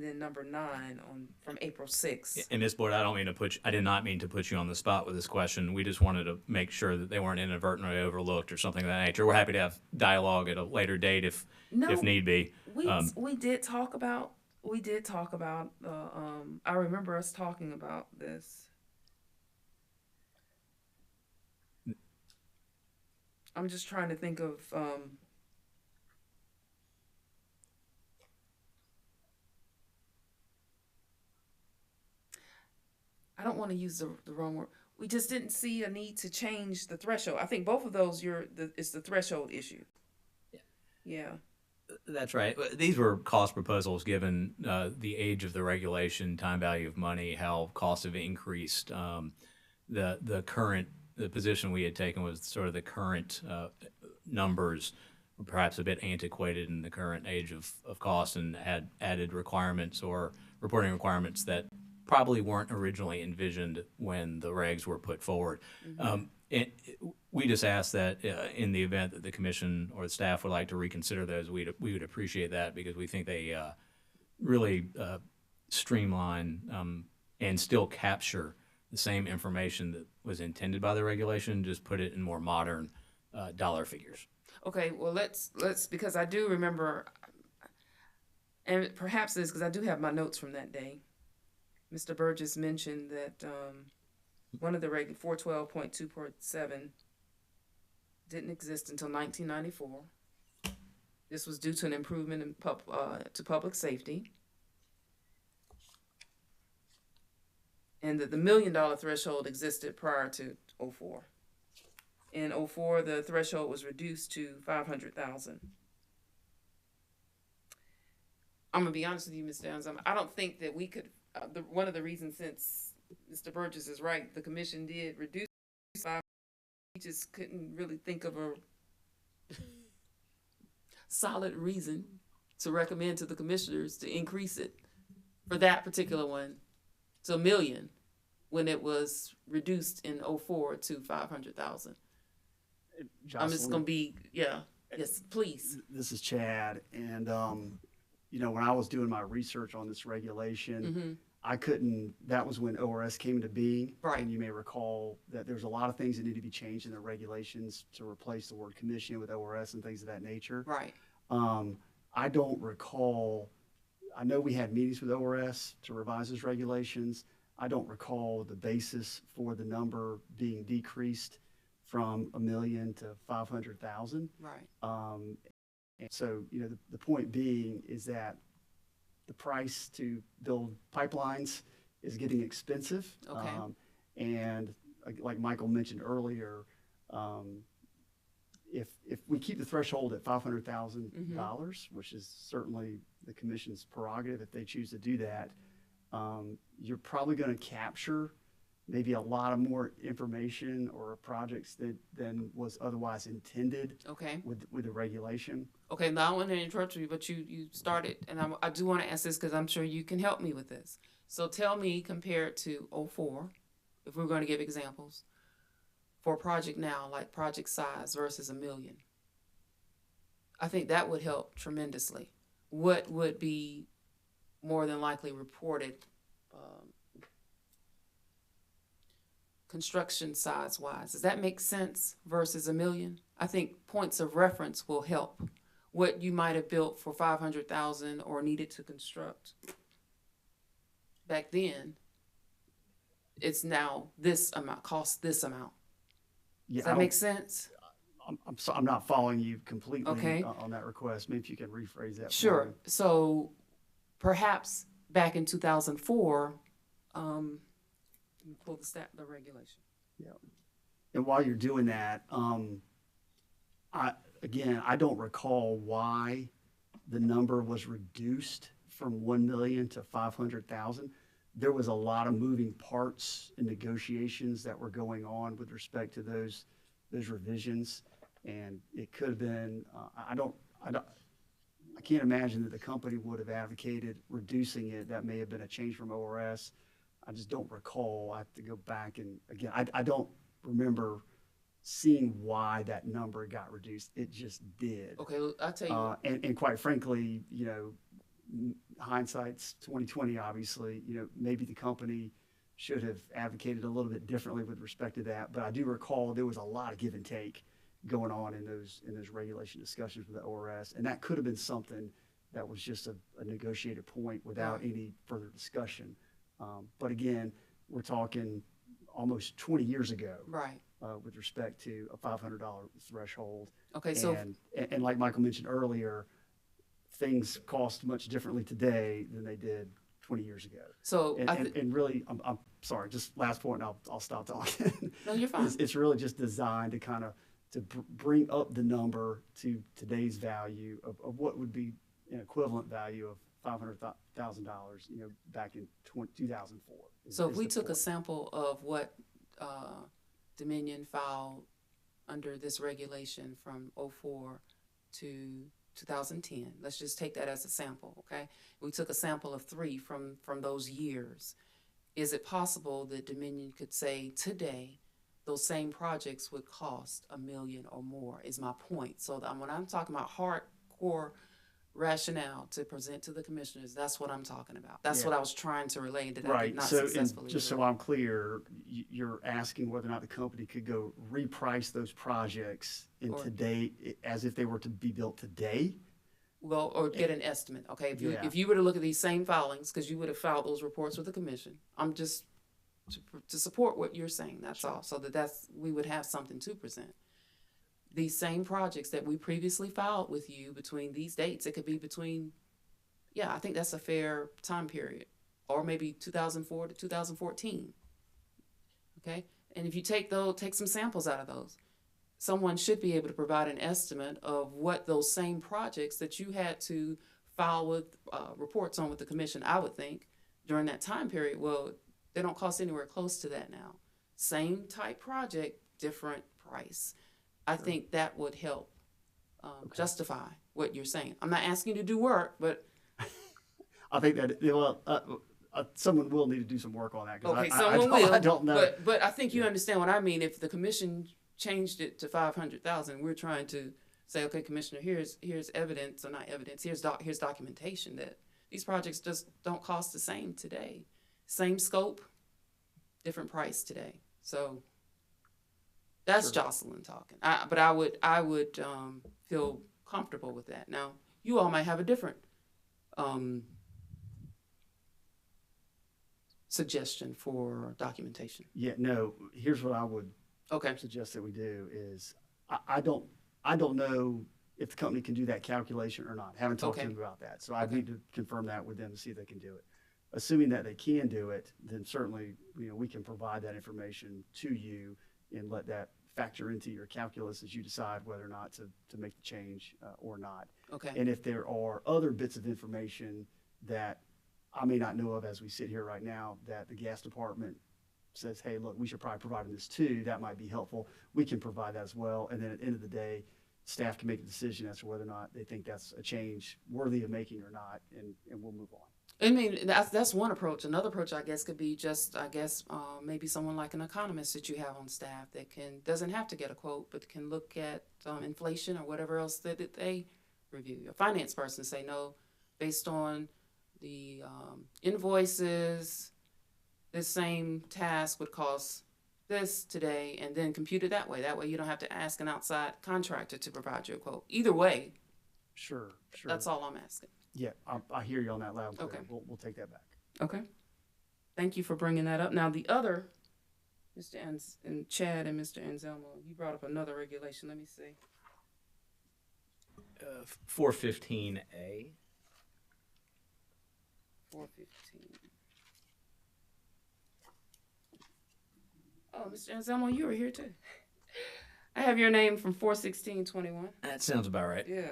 then number 9 from April 6th. And Ms. Boyd, I did not mean to put you on the spot with this question. We just wanted to make sure that they weren't inadvertently overlooked or something of that nature. We're happy to have dialogue at a later date if need be. We did talk about, I remember us talking about this. I'm just trying to think of, I don't want to use the wrong word. We just didn't see a need to change the threshold. I think both of those, it's the threshold issue. Yeah. That's right. These were cost proposals given the age of the regulation, time value of money, how costs have increased. The position we had taken was sort of the current numbers were perhaps a bit antiquated in the current age of cost, and had added requirements or reporting requirements that probably weren't originally envisioned when the regs were put forward. We just asked that in the event that the commission or the staff would like to reconsider those, we would appreciate that, because we think they really streamline and still capture the same information that was intended by the regulation, just put it in more modern dollar figures. Okay, well, let's because I do remember, and perhaps it's because I do have my notes from that day. Mr. Burgess mentioned that one of the 412.2.7 didn't exist until 1994. This was due to an improvement in to public safety. And that the $1 million threshold existed prior to 04. In 04, the threshold was reduced to 500,000. I'm gonna be honest with you, Ms. Downs. I don't think that we could. One of the reasons, since Mr. Burgess is right, the commission did reduce 5. We just couldn't really think of a solid reason to recommend to the commissioners to increase it for that particular one to $1 million when it was reduced in 04 to 500,000. I'm just gonna be, yes, please. This is Chad, and when I was doing my research on this regulation, I couldn't. That was when ORS came into being, right? And you may recall that there's a lot of things that need to be changed in the regulations to replace the word commission with ORS and things of that nature. Right. I don't recall. I know we had meetings with ORS to revise those regulations. I don't recall the basis for the number being decreased from $1 million to 500,000. Right. And so, the point being is that the price to build pipelines is getting expensive. Okay. And like Michael mentioned earlier, if we keep the threshold at $500,000, which is certainly the commission's prerogative if they choose to do that, you're probably going to capture maybe a lot of more information or projects than was otherwise intended. Okay. With the regulation. Okay, now I want to interrupt you, but you started, and I do want to ask this because I'm sure you can help me with this. So tell me, compared to 04, if we're going to give examples, for a project now, like project size versus $1 million. I think that would help tremendously. What would be more than likely reported construction size wise? Does that make sense versus $1 million? I think points of reference will help. What you might have built for 500,000 or needed to construct back then, it's now this amount, costs this amount. Does that make sense? I'm not following you completely Okay. on that request. Maybe if you can rephrase that. Sure. So perhaps back in 2004, Let me pull the regulation. Yeah. And while you're doing that, I don't recall why the number was reduced from 1 million to 500,000. There was a lot of moving parts and negotiations that were going on with respect to those revisions, and it could have been. I can't imagine that the company would have advocated reducing it. That may have been a change from ORS. I just don't recall. I have to go back and again, I don't remember seeing why that number got reduced. It just did. Okay, I'll tell you. And quite frankly, you know, hindsight's 2020. Obviously, you know, maybe the company should have advocated a little bit differently with respect to that. But I do recall there was a lot of give and take going on in those regulation discussions with the ORS, and that could have been something that was just a negotiated point without any further discussion. But again, we're talking almost 20 years ago, right? With respect to a $500 threshold. Okay, so and like Michael mentioned earlier, things cost much differently today than they did 20 years ago. So and really, I'm sorry. Just last point, and I'll stop talking. No, you're fine. It's really just designed to kind of bring up the number to today's value of what would be an equivalent value of $500,000, you know, back in 2004. So if we took a sample of what Dominion filed under this regulation from 04 to 2010, let's just take that as a sample, okay? We took a sample of 3 from those years. Is it possible that Dominion could say today those same projects would cost $1 million or more, is my point. So when I'm talking about hardcore rationale to present to the commissioners, that's what I'm talking about. That's what I was trying to relay that I did not successfully. Just so I'm clear, you're asking whether or not the company could go reprice those projects in today as if they were to be built today? Well, or get an estimate, okay? If you were to look at these same filings, because you would have filed those reports with the commission, I'm just to support what you're saying, that's all, so we would have something to present. These same projects that we previously filed with you between these dates, it could be between, I think that's a fair time period, or maybe 2004 to 2014, okay? And if you take some samples out of those, someone should be able to provide an estimate of what those same projects that you had to file with reports on with the commission, I would think, during that time period, well, they don't cost anywhere close to that now. Same type project, different price. I think that would help justify what you're saying. I'm not asking you to do work, but I think that someone will need to do some work on that. Okay, I don't know. But I think you understand what I mean. If the commission changed it to 500,000, we're trying to say, okay, commissioner, here's evidence, or not evidence. Here's documentation that these projects just don't cost the same today. Same scope, different price today. So that's Jocelyn talking. But I would feel comfortable with that. Now, you all might have a different suggestion for documentation. Yeah, no. Here's what I would suggest that we do is I don't know if the company can do that calculation or not. Haven't talked to them about that, so I need to confirm that with them to see if they can do it. Assuming that they can do it, then certainly we can provide that information to you and let that factor into your calculus as you decide whether or not to make the change or not. Okay. And if there are other bits of information that I may not know of as we sit here right now that the gas department says, hey, look, we should probably provide this too, that might be helpful. We can provide that as well. And then at the end of the day, staff can make a decision as to whether or not they think that's a change worthy of making or not, and we'll move on. I mean, that's one approach. Another approach, I guess, could be just, maybe someone like an economist that you have on staff that doesn't have to get a quote, but can look at inflation or whatever else that they review. A finance person say, no, based on the invoices, this same task would cost this today, and then compute it that way. That way you don't have to ask an outside contractor to provide you a quote. Either way. Sure. That's all I'm asking. Yeah, I hear you on that loud and clear. Okay. We'll take that back. Okay. Thank you for bringing that up. Now, the other, Mr. and Chad and Mr. Anselmo, you brought up another regulation. Let me see. 415A. 415. Oh, Mr. Anselmo, you were here too. I have your name from 4/16/21. That sounds about right. Yeah.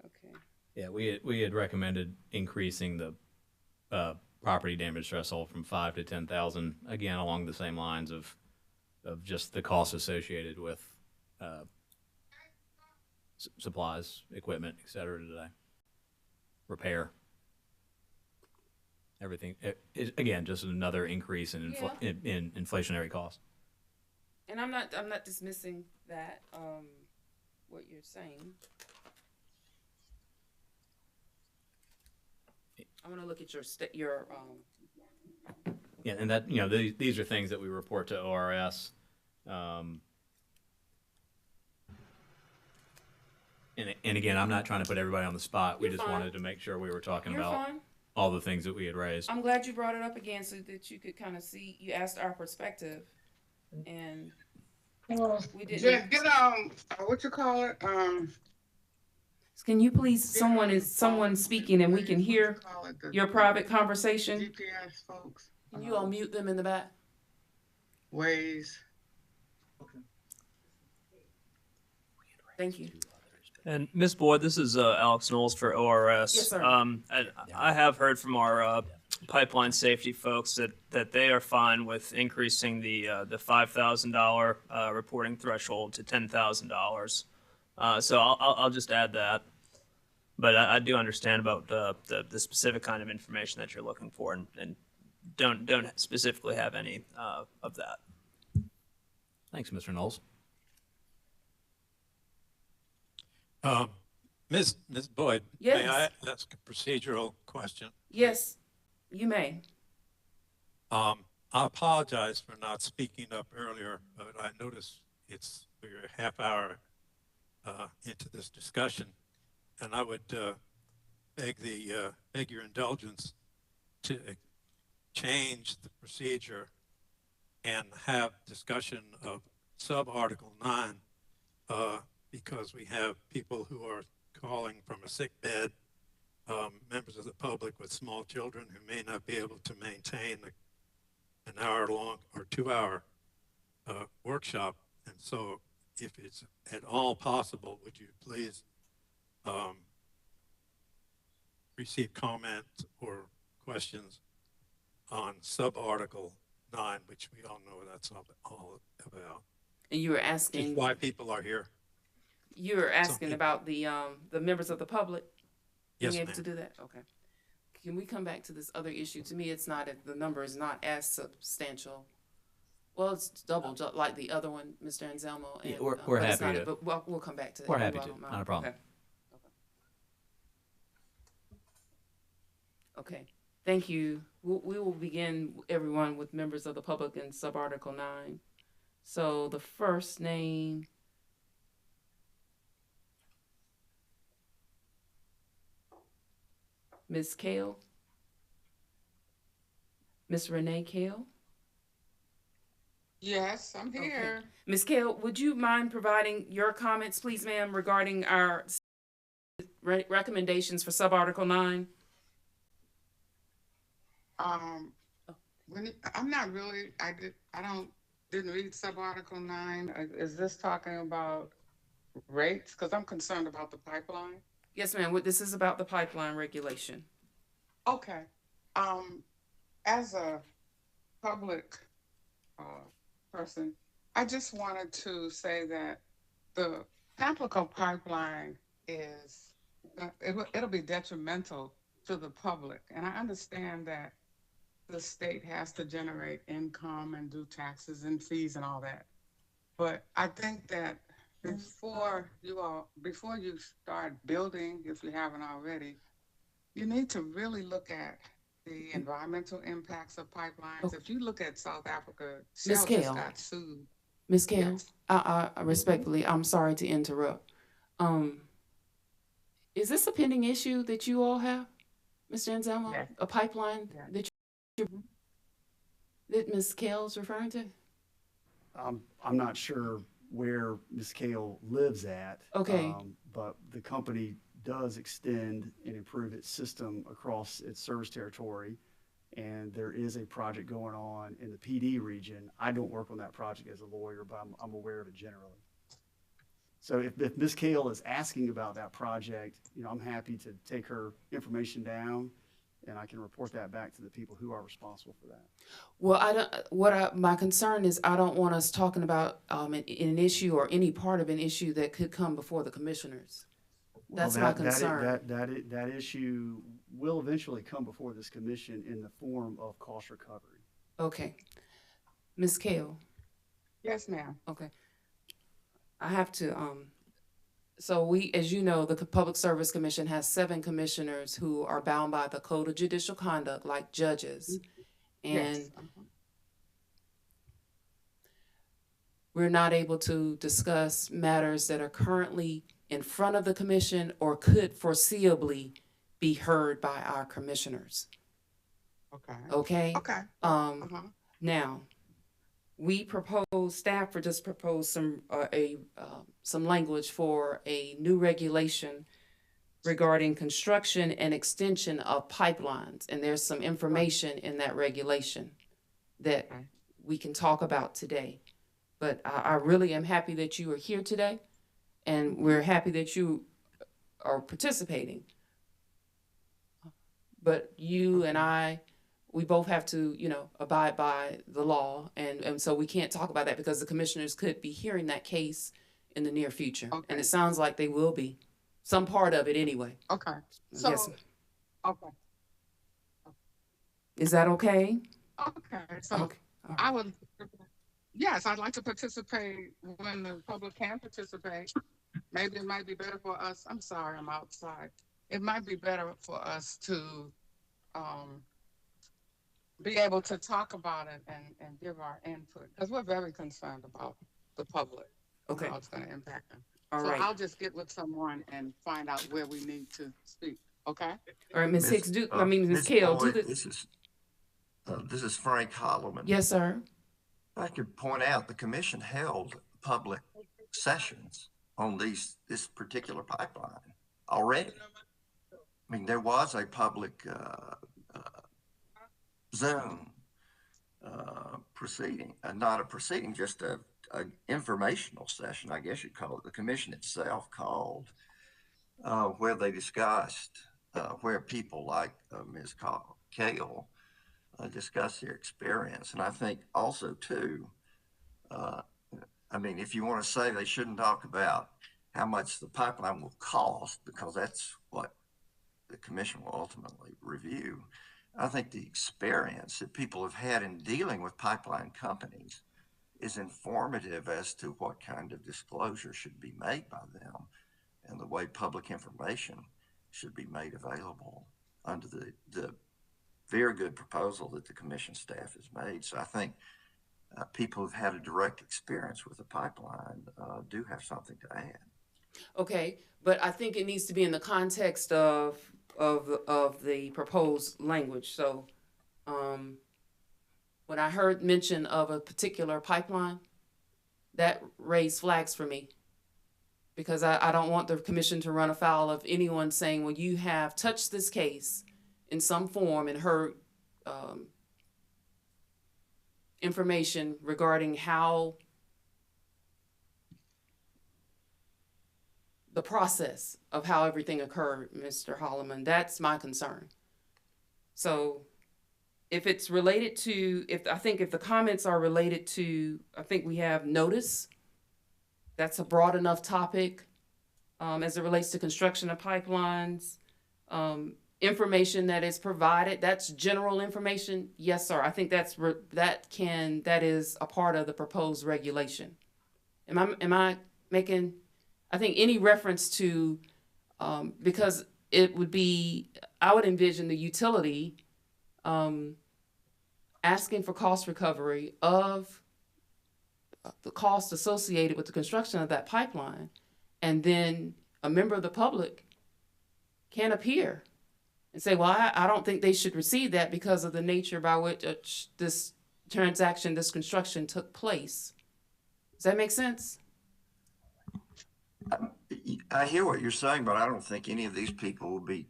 Okay. Yeah, we had recommended increasing the property damage threshold from 5 to 10,000, again along the same lines of just the costs associated with supplies, equipment, et cetera today. Repair. Everything. It is, again, just another increase in in inflationary costs. And I'm not dismissing that what you're saying. I want to look at your Yeah, and that, you know, these are things that we report to ORS. And again, I'm not trying to put everybody on the spot. We You're just fine. wanted to make sure we were talking You're about fine. all the things that we had raised. I'm glad you brought it up again so that you could kind of see. You asked our perspective, and we didn't. Just get what you call it? Can you please? Someone speaking, and we can hear your private conversation. GPS folks. Can you all mute them in the back? Ways. Thank you. And Ms. Boyd, this is Alex Knowles for ORS. Yes, sir. I have heard from our pipeline safety folks that they are fine with increasing the $5,000 reporting threshold to $10,000. So I'll just add that. But I do understand about the specific kind of information that you're looking for, and don't specifically have any of that. Thanks, Mr. Knowles. Ms. Boyd, Yes. may I ask a procedural question? Yes, you may. I apologize for not speaking up earlier, but I noticed we're a half hour into this discussion, and I would beg your indulgence to change the procedure and have discussion of sub-Article 9, because we have people who are calling from a sick bed, members of the public with small children who may not be able to maintain an hour-long or 2-hour workshop. And so if it's at all possible, would you please receive comments or questions on sub-Article 9, which we all know that's all about. And you were asking just why people are here. You were asking about the members of the public being Yes, able ma'am. to do that. Okay. Can we come back to this other issue? To me, it's not the number is not as substantial. Well, it's double like the other one, Mr. Anselmo. And, Yeah, we're but it's happy not- to. But we'll come back to that. We're if happy you all to. don't mind. Not a problem. Okay. Thank you. We will begin, everyone, with members of the public in sub-Article 9. So the first name. Ms. Kale. Ms. Renee Kale. Yes, I'm here. Okay. Ms. Kale, would you mind providing your comments, please, ma'am, regarding our recommendations for sub-Article 9? I'm not really. Didn't read sub-Article 9. Is this talking about rates? Because I'm concerned about the pipeline. Yes, ma'am. This is about the pipeline regulation. Okay. As a public person, I just wanted to say that the Pamplico pipeline is, it'll be detrimental to the public. And I understand that the state has to generate income and do taxes and fees and all that. But I think that before you start building, if you haven't already, you need to really look at the environmental impacts of pipelines. Okay. If you look at South Africa, Ms. Shell Kale. just got sued. Ms. Kale, Yes. I respectfully, I'm sorry to interrupt. Is this a pending issue that you all have, Mr. Anselmo? Yes. A pipeline Yes. that Ms. Kale's referring to? I'm not sure where Ms. Kale lives at. Okay. But the company does extend and improve its system across its service territory. and there is a project going on in the PD region. I don't work on that project as a lawyer, but I'm aware of it generally. So if Ms. Kale is asking about that project, I'm happy to take her information down, and I can report that back to the people who are responsible for that. Well, my concern is I don't want us talking about an issue or any part of an issue that could come before the commissioners. That's my concern. That issue will eventually come before this commission in the form of cost recovery. Okay. Ms. Kale. Yes, ma'am. Okay. I have to, so as you know, the Public Service Commission has 7 commissioners who are bound by the Code of Judicial Conduct, like judges. And Yes. we're not able to discuss matters that are currently in front of the commission or could foreseeably be heard by our commissioners. Okay. Okay? Okay. Now, staff just proposed some language for a new regulation regarding construction and extension of pipelines. And there's some information in that regulation that we can talk about today. But I really am happy that you are here today, and we're happy that you are participating. But you and I, we both have to, abide by the law. And so we can't talk about that because the commissioners could be hearing that case in the near future. Okay. And it sounds like they will be. Some part of it anyway. Okay. So, Yes. okay. Is that okay? Okay. So Okay. All right. I would, yes, I'd like to participate when the public can participate. Maybe it might be better for us. I'm sorry, I'm outside. It might be better for us to be able to talk about it and give our input, because we're very concerned about the public. Okay. How it's going to impact them. All So right. I'll just get with someone and find out where we need to speak. Okay. All right, Ms. Hicks, Ms. Ms. Kale, do Boyd, the. this is Frank Holloman. Yes, sir. I could point out the commission held public sessions on this particular pipeline already. I mean, there was a public Zoom proceeding, not a proceeding, just a informational session, I guess you'd call it. The commission itself called where they discussed where people like Ms. Kale discuss their experience. And I think also too, I mean, if you want to say they shouldn't talk about how much the pipeline will cost, because that's what the commission will ultimately review, I think the experience that people have had in dealing with pipeline companies is informative as to what kind of disclosure should be made by them and the way public information should be made available under the very good proposal that the commission staff has made. So I think people who've had a direct experience with the pipeline do have something to add. Okay, but I think it needs to be in the context of the proposed language. So, when I heard mention of a particular pipeline, that raised flags for me, because I don't want the commission to run afoul of anyone saying, well, you have touched this case in some form and heard information regarding how the process of how everything occurred, Mr. Holloman. That's my concern. So if it's related to, if the comments are related to, I think we have notice. That's a broad enough topic as it relates to construction of pipelines. Information that is provided, that's general information. Yes, sir. I think that is a part of the proposed regulation. Am I making, I think any reference to, because it would be, I would envision the utility asking for cost recovery of the cost associated with the construction of that pipeline, and then a member of the public can appear and say, well, I don't think they should receive that because of the nature by which this transaction, this construction took place. Does that make sense? I hear what you're saying, but I don't think any of these people will be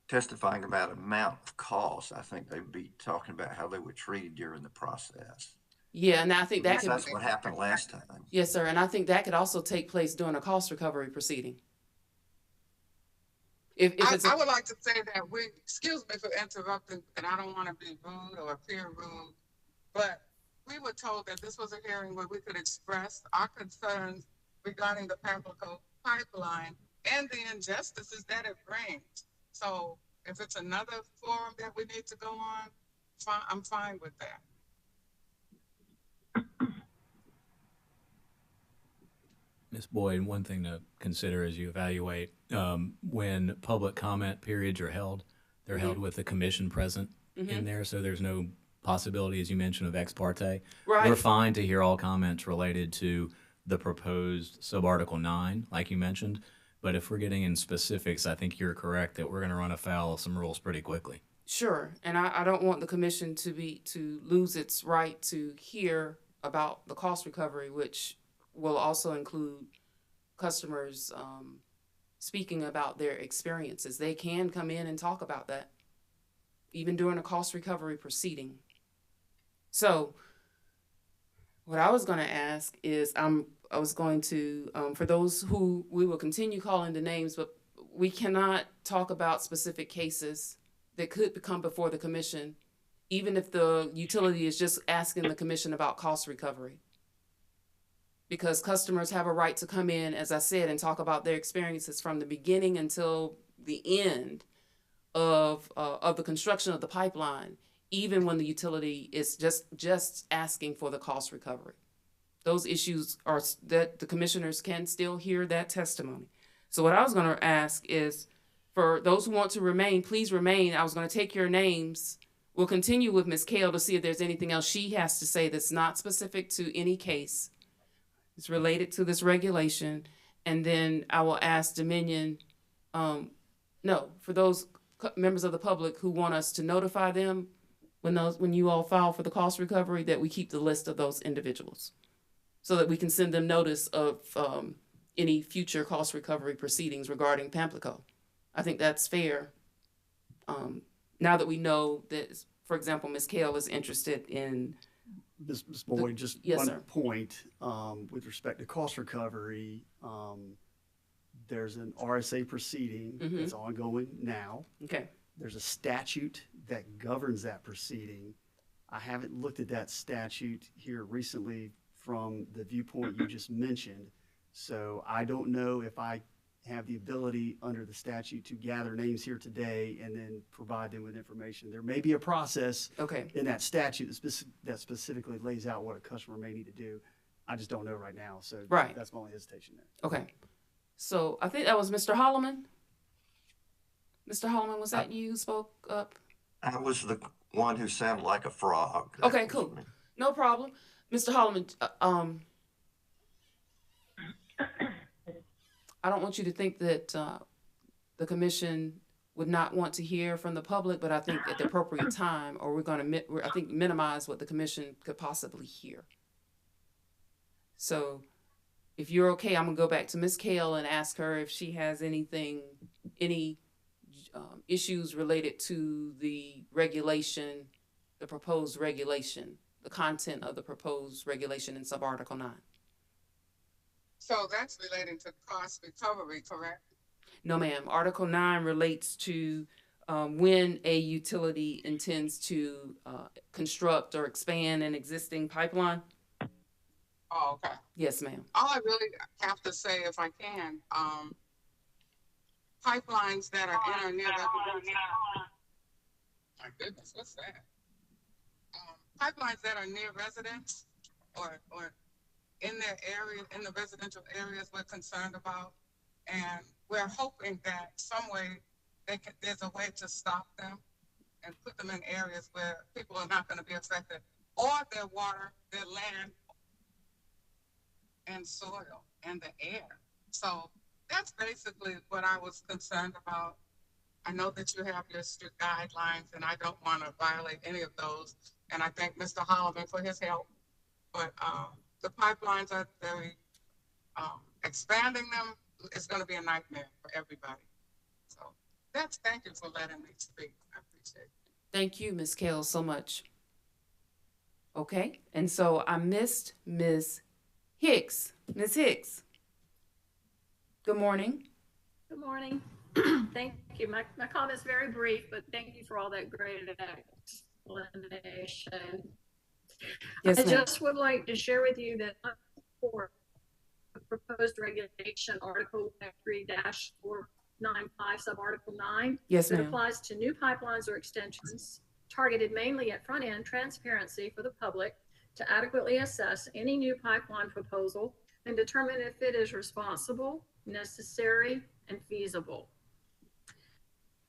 testifying about amount of cost, I think they'd be talking about how they were treated during the process. Yeah, and I think that could, That's what happened last time. yes, sir, and I think that could also take place during a cost recovery proceeding. If it's I would like to say that excuse me for interrupting, and I don't want to be rude or appear rude, but we were told that this was a hearing where we could express our concerns regarding the Pamplico pipeline and the injustices that it brings. So if it's another forum that we need to go on, I'm fine with that. Ms. Boyd, one thing to consider as you evaluate, when public comment periods are held, they're held with the commission present in there, so there's no possibility, as you mentioned, of ex parte. Right. We're fine to hear all comments related to the proposed sub-article 9, like you mentioned, but if we're getting in specifics, I think you're correct that we're going to run afoul of some rules pretty quickly. Sure, and I don't want the commission to lose its right to hear about the cost recovery, which will also include customers speaking about their experiences. They can come in and talk about that, even during a cost recovery proceeding. So what I was going to ask is, I was going to, for those who, we will continue calling the names, but we cannot talk about specific cases that could come before the commission, even if the utility is just asking the commission about cost recovery. Because customers have a right to come in, as I said, and talk about their experiences from the beginning until the end of the construction of the pipeline, even when the utility is just asking for the cost recovery. Those issues are that the commissioners can still hear that testimony. So what I was going to ask is, for those who want to remain, please remain. I was going to take your names. We'll continue with Ms. Kale to see if there's anything else she has to say that's not specific to any case. It's related to this regulation. And then I will ask Dominion, for those members of the public who want us to notify them when you all file for the cost recovery, that we keep the list of those individuals so that we can send them notice of any future cost recovery proceedings regarding Pamplico. I think that's fair. Now that we know that, for example, Ms. Kale is interested in. Ms. Boyd, just yes, one sir. point with respect to cost recovery. There's an RSA proceeding that's ongoing now. Okay. There's a statute that governs that proceeding. I haven't looked at that statute here recently from the viewpoint you just mentioned, so I don't know if I have the ability under the statute to gather names here today and then provide them with information. There may be a process in that statute that specifically lays out what a customer may need to do. I just don't know right now, so that's my only hesitation there. Okay. So I think that was Mr. Holloman. Mr. Holloman, was that you who spoke up? I was the one who sounded like a frog. Okay, cool. No problem. Mr. Holloman, I don't want you to think that the commission would not want to hear from the public, but I think at the appropriate time, or we're going to, minimize what the commission could possibly hear. So if you're okay, I'm going to go back to Ms. Kale and ask her if she has any issues related to the regulation, the proposed regulation, the content of the proposed regulation in sub-article 9. So that's relating to cost recovery, correct? No, ma'am. Article 9 relates to when a utility intends to construct or expand an existing pipeline. Oh, okay. Yes, ma'am. All I really have to say, if I can, pipelines that are in or near residential. My goodness, what's that? Pipelines that are near residents or in their area, in the residential areas we're concerned about. And we're hoping that some way there's a way to stop them and put them in areas where people are not going to be affected, or their water, their land, and soil, and the air. So that's basically what I was concerned about. I know that you have your strict guidelines, and I don't want to violate any of those. And I thank Mr. Holloman for his help. But the pipelines are very, expanding them is going to be a nightmare for everybody. So thank you for letting me speak. I appreciate it. Thank you, Ms. Kale, so much. Okay, and so I missed Ms. Hicks. Ms. Hicks, good morning. Good morning. Thank you. My comment's very brief, but thank you for all that great explanation. Yes, I ma'am. just would like to share with you that I'm for the proposed regulation Article 3-495, Subarticle 9, Yes, that ma'am. applies to new pipelines or extensions targeted mainly at front-end transparency for the public to adequately assess any new pipeline proposal and determine if it is responsible, necessary, and feasible.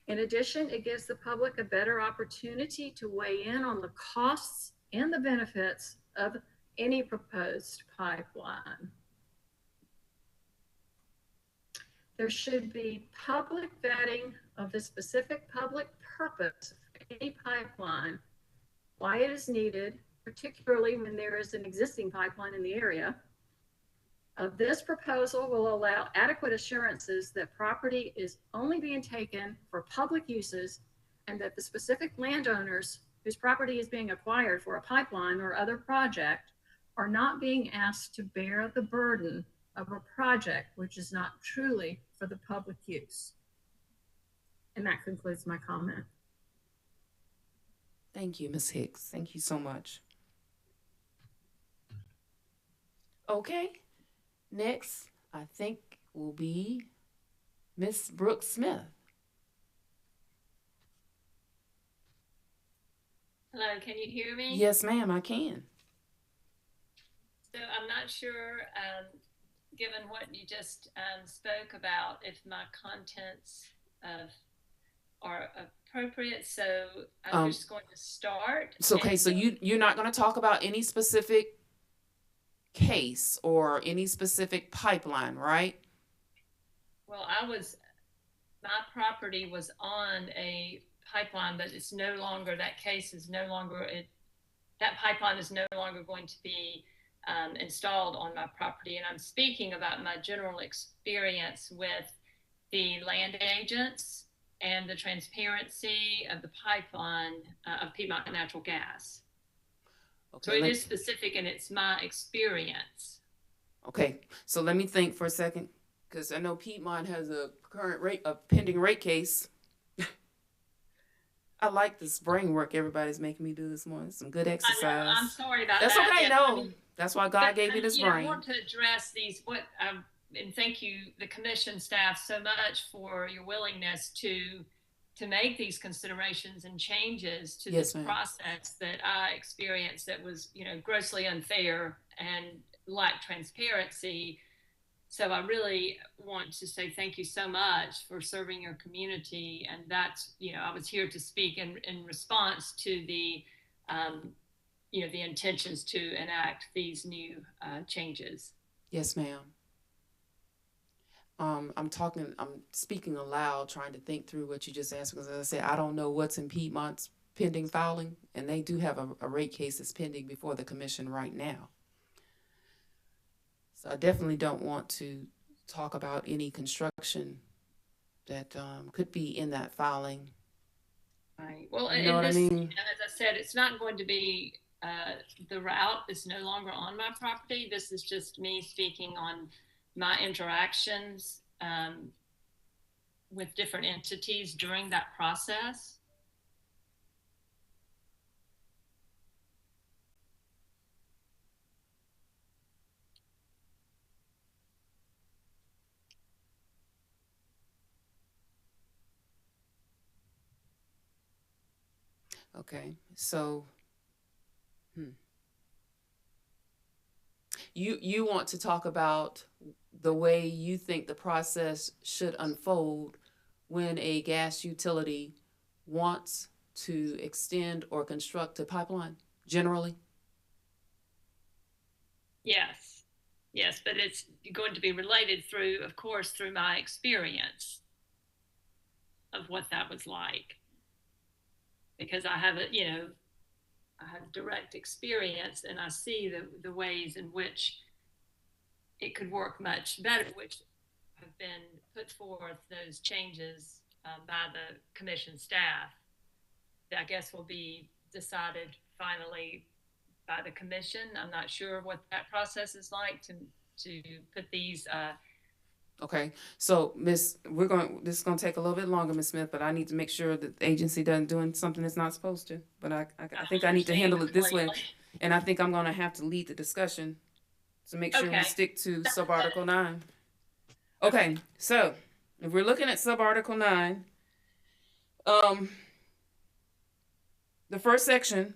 In addition, it gives the public a better opportunity to weigh in on the costs and the benefits of any proposed pipeline. There should be public vetting of the specific public purpose of any pipeline, why it is needed, particularly when there is an existing pipeline in the area. This proposal will allow adequate assurances that property is only being taken for public uses and that the specific landowners whose property is being acquired for a pipeline or other project are not being asked to bear the burden of a project which is not truly for the public use. And that concludes my comment. Thank you, Ms. Hicks. Thank you so much. Okay, next, I think will be Ms. Brooks Smith. Hello, can you hear me? Yes, ma'am, I can. So I'm not sure, given what you just spoke about, if my contents are appropriate. So I'm just going to start. So, okay, so you're not going to talk about any specific case or any specific pipeline, right? Well, my property was on a pipeline, but it's no longer, that case is no longer, that pipeline is no longer going to be installed on my property. And I'm speaking about my general experience with the land agents and the transparency of the pipeline of Piedmont Natural Gas. Okay, so it is specific and it's my experience. Okay, so let me think for a second, because I know Piedmont has a pending rate case. I like this brain work everybody's making me do this morning. Some good exercise. I know, I'm sorry about that. That's okay. No, that's why God gave me this brain. I want to address these. And thank you, the commission staff, so much for your willingness to make these considerations and changes to this process that I experienced that was, grossly unfair and lacked transparency. So I really want to say thank you so much for serving your community. And that's, I was here to speak in response to the, the intentions to enact these new changes. Yes, ma'am. I'm speaking aloud, trying to think through what you just asked, because as I said, I don't know what's in Piedmont's pending filing, and they do have a rate case that's pending before the commission right now. So I definitely don't want to talk about any construction that could be in that filing. Right. Well, you know what I mean? As I said, it's not going to be, the route is no longer on my property. This is just me speaking on my interactions with different entities during that process. Okay, so you want to talk about the way you think the process should unfold when a gas utility wants to extend or construct a pipeline, generally? Yes, but it's going to be related through, of course, through my experience of what that was like. Because I have I have direct experience and I see the ways in which it could work much better, which have been put forth, those changes by the commission staff, that I guess will be decided finally by the commission. I'm not sure what that process is like to put these. Okay, so this is gonna take a little bit longer, Ms. Smith, but I need to make sure that the agency doesn't doing something it's not supposed to. But I think I need to handle it this way, and I think I'm gonna have to lead the discussion to make sure we stick to subarticle 9. Okay, so if we're looking at subarticle 9, the first section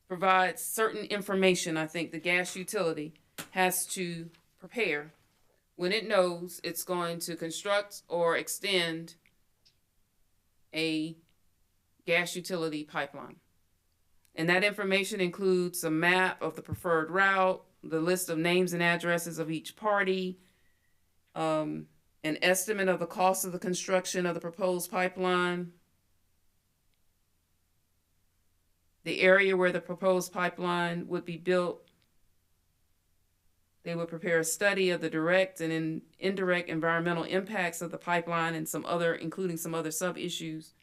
provides certain information I think the gas utility has to prepare when it knows it's going to construct or extend a gas utility pipeline. And that information includes a map of the preferred route, the list of names and addresses of each party, an estimate of the cost of the construction of the proposed pipeline, the area where the proposed pipeline would be built. They would prepare a study of the direct and indirect environmental impacts of the pipeline and including some other sub-issues.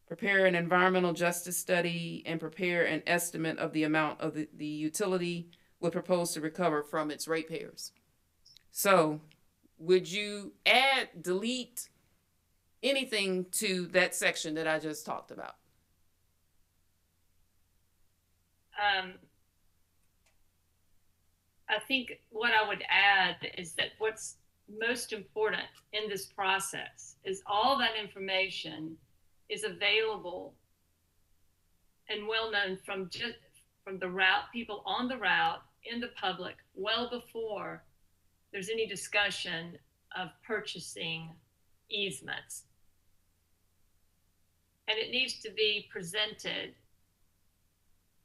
Prepare an environmental justice study and prepare an estimate of the amount of the utility would propose to recover from its ratepayers. So, would you delete anything to that section that I just talked about? I think what I would add is that what's most important in this process is all that information is available and well known from the route, people on the route, in the public, well before there's any discussion of purchasing easements. And it needs to be presented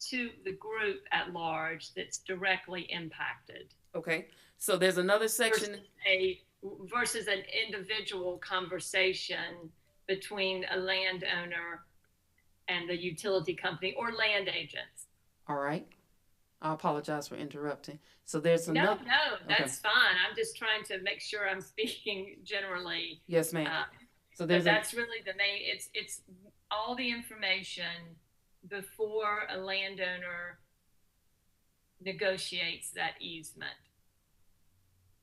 to the group at large that's directly impacted. Okay, so there's another section. Versus an individual conversation between a landowner and the utility company or land agents. All right. I apologize for interrupting. So there's another. No, that's fine. I'm just trying to make sure I'm speaking generally. Yes, ma'am. So that's really the main. It's all the information before a landowner negotiates that easement,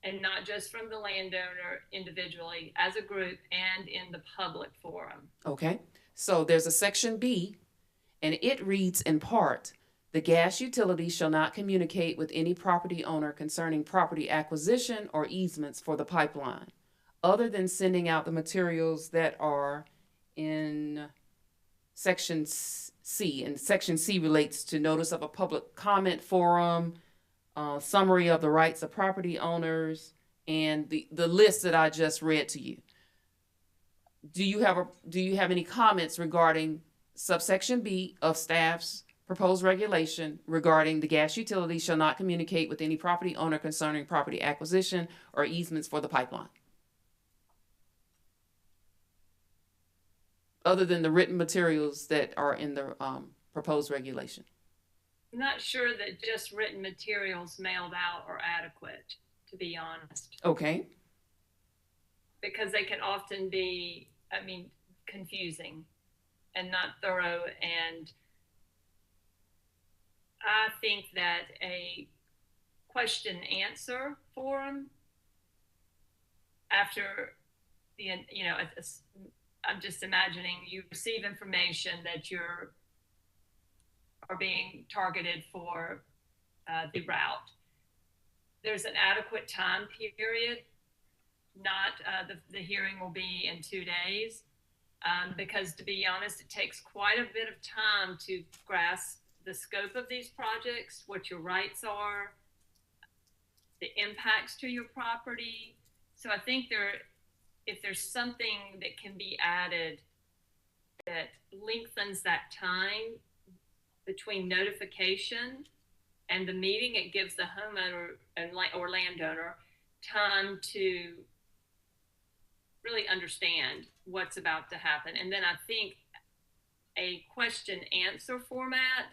and not just from the landowner individually, as a group and in the public forum. Okay, so there's a section B, and it reads in part, the gas utility shall not communicate with any property owner concerning property acquisition or easements for the pipeline, other than sending out the materials that are in section C. And section C relates to notice of a public comment forum, summary of the rights of property owners, and the list that I just read to you. Do you have any comments regarding subsection B of staff's proposed regulation regarding the gas utility shall not communicate with any property owner concerning property acquisition or easements for the pipeline? Other than the written materials that are in the proposed regulation. I'm not sure that just written materials mailed out are adequate, to be honest. Okay. Because they can often be, confusing and not thorough. And I think that a question answer forum after I'm just imagining you receive information that are being targeted for the route. There's an adequate time period. Not the hearing will be in 2 days, because to be honest, it takes quite a bit of time to grasp the scope of these projects, what your rights are, the impacts to your property. So I think if there's something that can be added that lengthens that time between notification and the meeting, it gives the homeowner or landowner time to really understand what's about to happen. And then I think a question answer format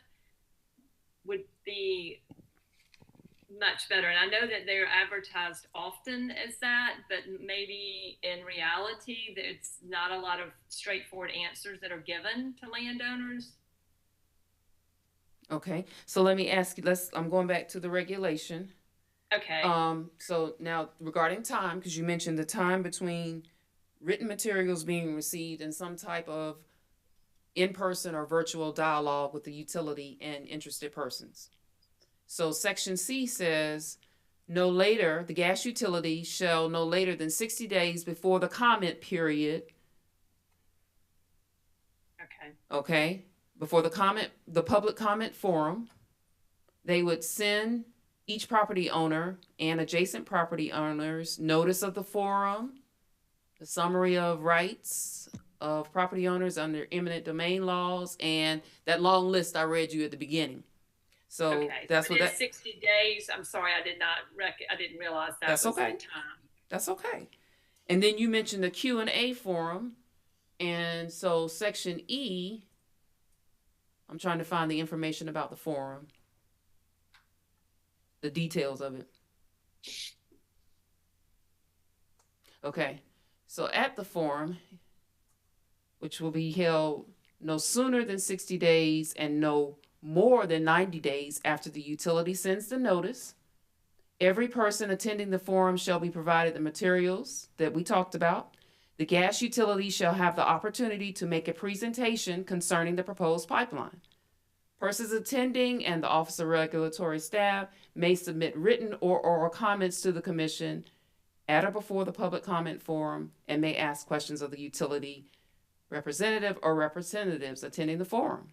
would be much better. And I know that they're advertised often as that, but maybe in reality, it's not a lot of straightforward answers that are given to landowners. Okay, so let me ask you, I'm going back to the regulation. Okay. So now regarding time, because you mentioned the time between written materials being received and some type of in-person or virtual dialogue with the utility and interested persons. So section C says, the gas utility shall no later than 60 days before the comment period. Okay. Before the public comment forum, they would send each property owner and adjacent property owners notice of the forum, the summary of rights of property owners under eminent domain laws, and that long list I read you at the beginning. So that's what that 60 days. I'm sorry, I didn't realize that that's was okay. the time. That's okay. And then you mentioned the Q&A forum, and so section E, I'm trying to find the information about the forum, the details of it. Okay, so at the forum, which will be held no sooner than 60 days and no more than 90 days after the utility sends the notice, every person attending the forum shall be provided the materials that we talked about. The gas utility shall have the opportunity to make a presentation concerning the proposed pipeline. Persons attending and the Office of Regulatory Staff may submit written or oral comments to the Commission at or before the public comment forum and may ask questions of the utility representative or representatives attending the forum.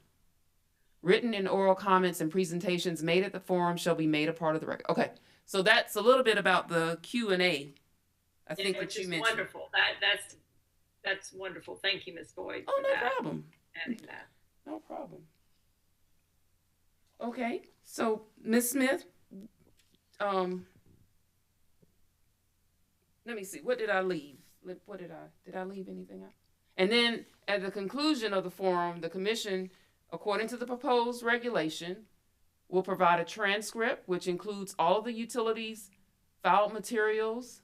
Written and oral comments and presentations made at the forum shall be made a part of the record. Okay, so that's a little bit about the Q&A. I think Which that you is mentioned. wonderful. That's wonderful. Thank you, Ms. Boyd. Oh, no problem. Adding that. No problem. Okay, so Ms. Smith, let me see. What did I leave? Did I leave anything out? And then at the conclusion of the forum, the Commission, according to the proposed regulation, will provide a transcript, which includes all of the utilities' filed materials,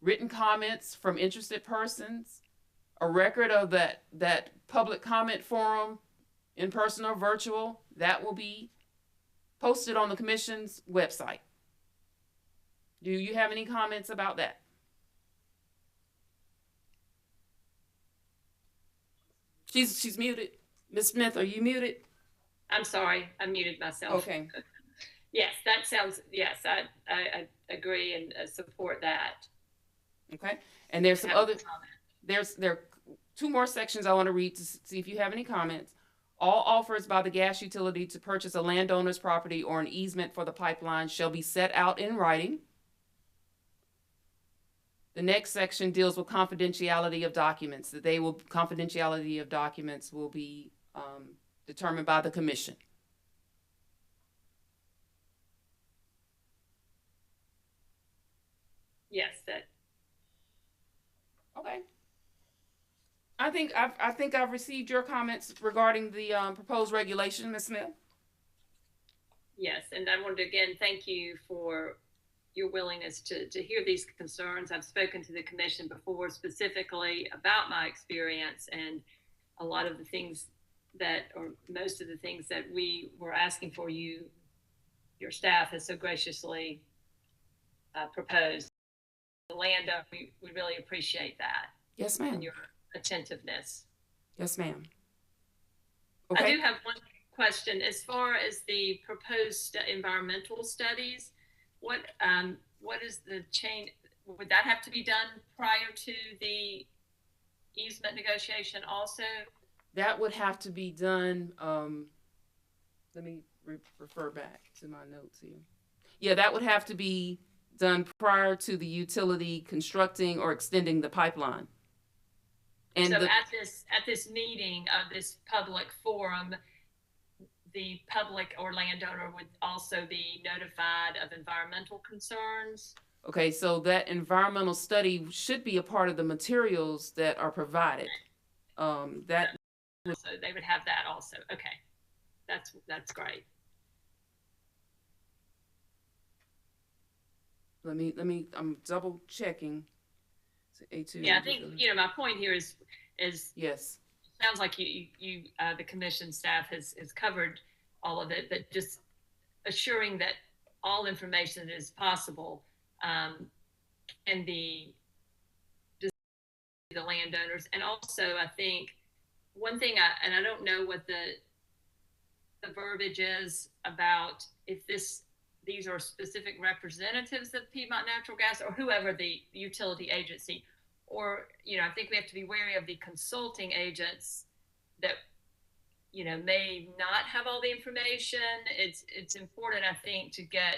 written comments from interested persons, a record of that public comment forum, in person or virtual, that will be posted on the Commission's website. Do you have any comments about that? She's muted. Ms. Smith, are you muted? I'm sorry, I muted myself. Okay. Yes, that sounds, yes, I agree and support that. Okay. And there's some other, there are two more sections I want to read to see if you have any comments. All offers by the gas utility to purchase a landowner's property or an easement for the pipeline shall be set out in writing. The next section deals with confidentiality of documents. Confidentiality of documents will be determined by the Commission. Yes, that. Okay. I think I've received your comments regarding the proposed regulation, Ms. Smith. Yes, and I wanted to again thank you for your willingness to hear these concerns. I've spoken to the Commission before specifically about my experience, and a lot of the things or most of the things that we were asking for your staff has so graciously proposed. The landowner, we really appreciate that. Yes, ma'am. And your attentiveness. Yes, ma'am. Okay. I do have one question. As far as the proposed environmental studies, what is the chain? Would that have to be done prior to the easement negotiation also? That would have to be done. Let me refer back to my notes here. Yeah, that would have to be done prior to the utility constructing or extending the pipeline. And so at this meeting of this public forum, the public or landowner would also be notified of environmental concerns. Okay, so that environmental study should be a part of the materials that are provided. So they would have that also. Okay, that's great. I'm double checking. So A2. Yeah, I think, my point here is yes. Sounds like the commission staff has covered all of it, but just assuring that all information is possible, and the landowners. And also, I think one thing, and I don't know what the verbiage is about if these are specific representatives of Piedmont Natural Gas or whoever the utility agency, or, I think we have to be wary of the consulting agents that, may not have all the information. It's important, I think, to get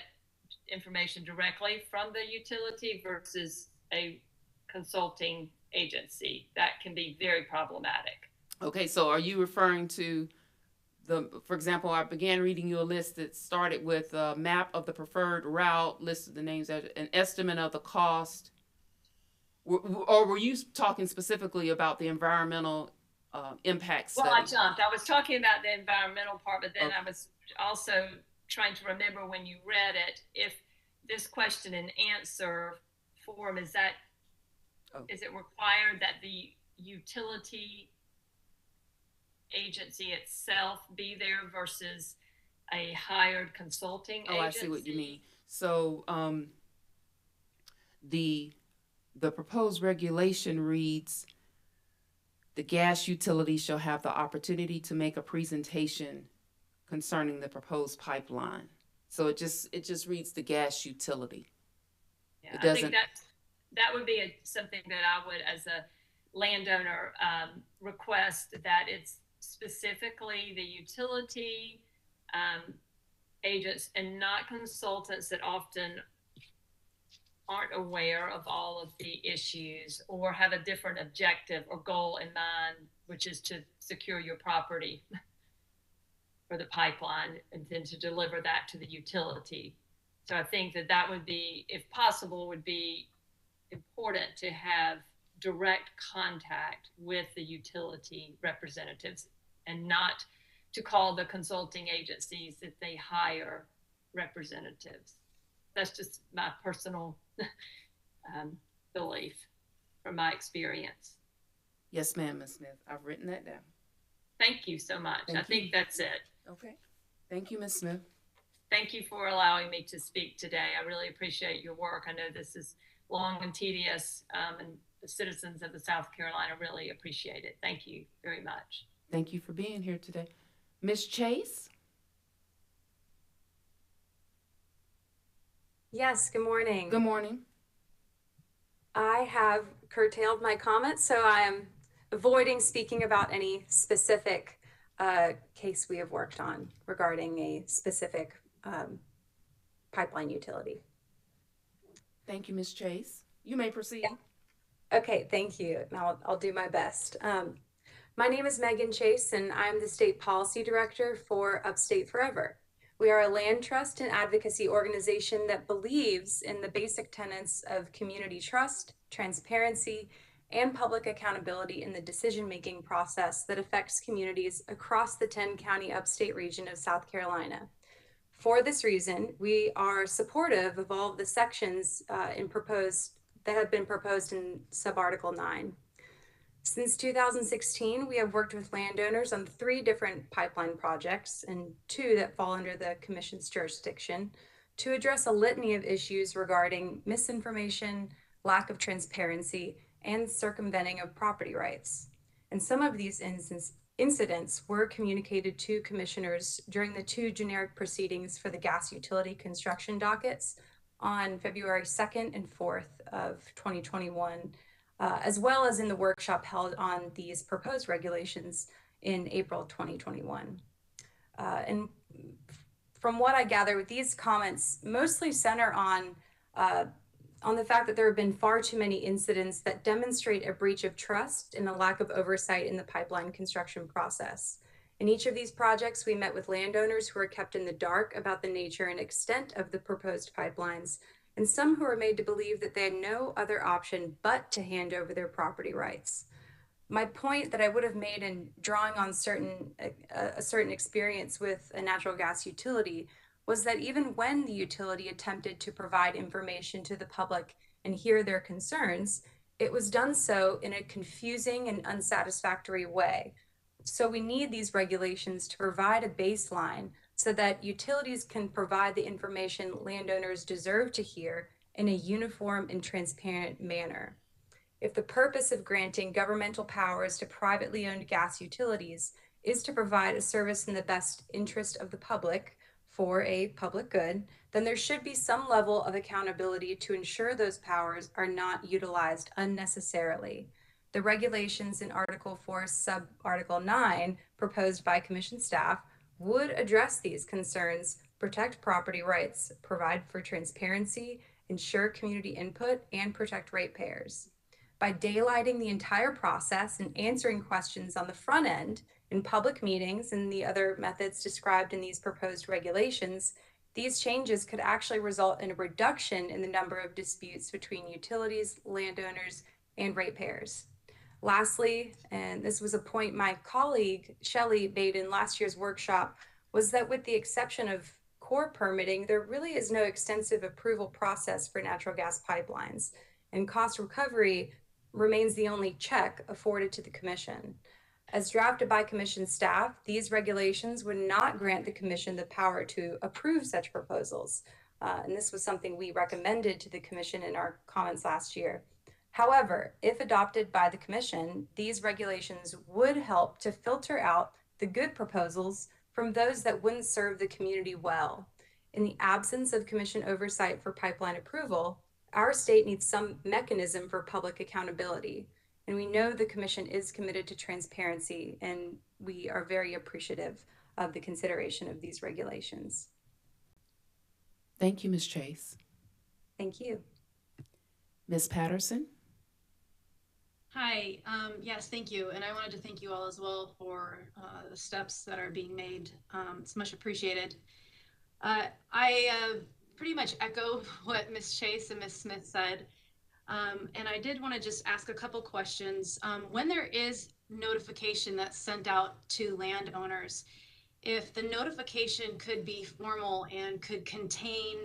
information directly from the utility versus a consulting agency. That can be very problematic. Okay, so are you referring to for example, I began reading you a list that started with a map of the preferred route, listed the names, an estimate of the cost, or were you talking specifically about the environmental impact study? Well, I jumped. I was talking about the environmental part, but then I was also trying to remember when you read it, if this question and answer form, is it required that the utility agency itself be there versus a hired consulting agency? I see what you mean. So the proposed regulation reads, the gas utility shall have the opportunity to make a presentation concerning the proposed pipeline. So it just reads the gas utility. Yeah, I think that would be something that I would, as a landowner, request that it's specifically the utility agents and not consultants that often aren't aware of all of the issues or have a different objective or goal in mind, which is to secure your property for the pipeline and then to deliver that to the utility. So I think that would be, if possible, would be important to have direct contact with the utility representatives and not to call the consulting agencies if they hire representatives. That's just my personal belief from my experience. Yes, ma'am, Ms. Smith. I've written that down. Thank you so much. I think that's it. Okay. Thank you, Ms. Smith. Thank you for allowing me to speak today. I really appreciate your work. I know this is long and tedious, and the citizens of the South Carolina really appreciate it. Thank you very much. Thank you for being here today. Ms. Chase? Yes, good morning. Good morning. I have curtailed my comments, so I am avoiding speaking about any specific case we have worked on regarding a specific pipeline utility. Thank you, Ms. Chase. You may proceed. Yeah. Okay, thank you. Now I'll do my best. My name is Megan Chase, and I'm the State Policy Director for Upstate Forever. We are a land trust and advocacy organization that believes in the basic tenets of community trust, transparency, and public accountability in the decision-making process that affects communities across the 10-county upstate region of South Carolina. For this reason, we are supportive of all of the sections that have been proposed in Subarticle 9. Since 2016, we have worked with landowners on 3 different pipeline projects and 2 that fall under the Commission's jurisdiction to address a litany of issues regarding misinformation, lack of transparency, and circumventing of property rights. And some of these incidents were communicated to commissioners during the 2 generic proceedings for the gas utility construction dockets on February 2nd and 4th of 2021. As well as in the workshop held on these proposed regulations in April 2021. And from what I gather, these comments mostly center on the fact that there have been far too many incidents that demonstrate a breach of trust and a lack of oversight in the pipeline construction process. In each of these projects, we met with landowners who were kept in the dark about the nature and extent of the proposed pipelines, and some who were made to believe that they had no other option but to hand over their property rights. My point that I would have made in drawing on a certain experience with a natural gas utility was that even when the utility attempted to provide information to the public and hear their concerns, it was done so in a confusing and unsatisfactory way. So we need these regulations to provide a baseline so that utilities can provide the information landowners deserve to hear in a uniform and transparent manner. If the purpose of granting governmental powers to privately owned gas utilities is to provide a service in the best interest of the public for a public good, then there should be some level of accountability to ensure those powers are not utilized unnecessarily. The regulations in Article 4, Sub-Article 9, proposed by Commission staff, would address these concerns, protect property rights, provide for transparency, ensure community input, and protect ratepayers. By daylighting the entire process and answering questions on the front end in public meetings and the other methods described in these proposed regulations, these changes could actually result in a reduction in the number of disputes between utilities, landowners, and ratepayers. Lastly, and this was a point my colleague Shelley made in last year's workshop, was that with the exception of core permitting, there really is no extensive approval process for natural gas pipelines, and cost recovery remains the only check afforded to the Commission. As drafted by Commission staff, these regulations would not grant the Commission the power to approve such proposals. And this was something we recommended to the Commission in our comments last year. However, if adopted by the Commission, these regulations would help to filter out the good proposals from those that wouldn't serve the community well. In the absence of Commission oversight for pipeline approval, our state needs some mechanism for public accountability. And we know the Commission is committed to transparency, and we are very appreciative of the consideration of these regulations. Thank you, Ms. Chase. Thank you. Ms. Patterson? Hi, yes, thank you. And I wanted to thank you all as well for the steps that are being made. It's much appreciated. I pretty much echo what Ms. Chase and Ms. Smith said. And I did want to just ask a couple questions. When there is notification that's sent out to landowners, if the notification could be formal and could contain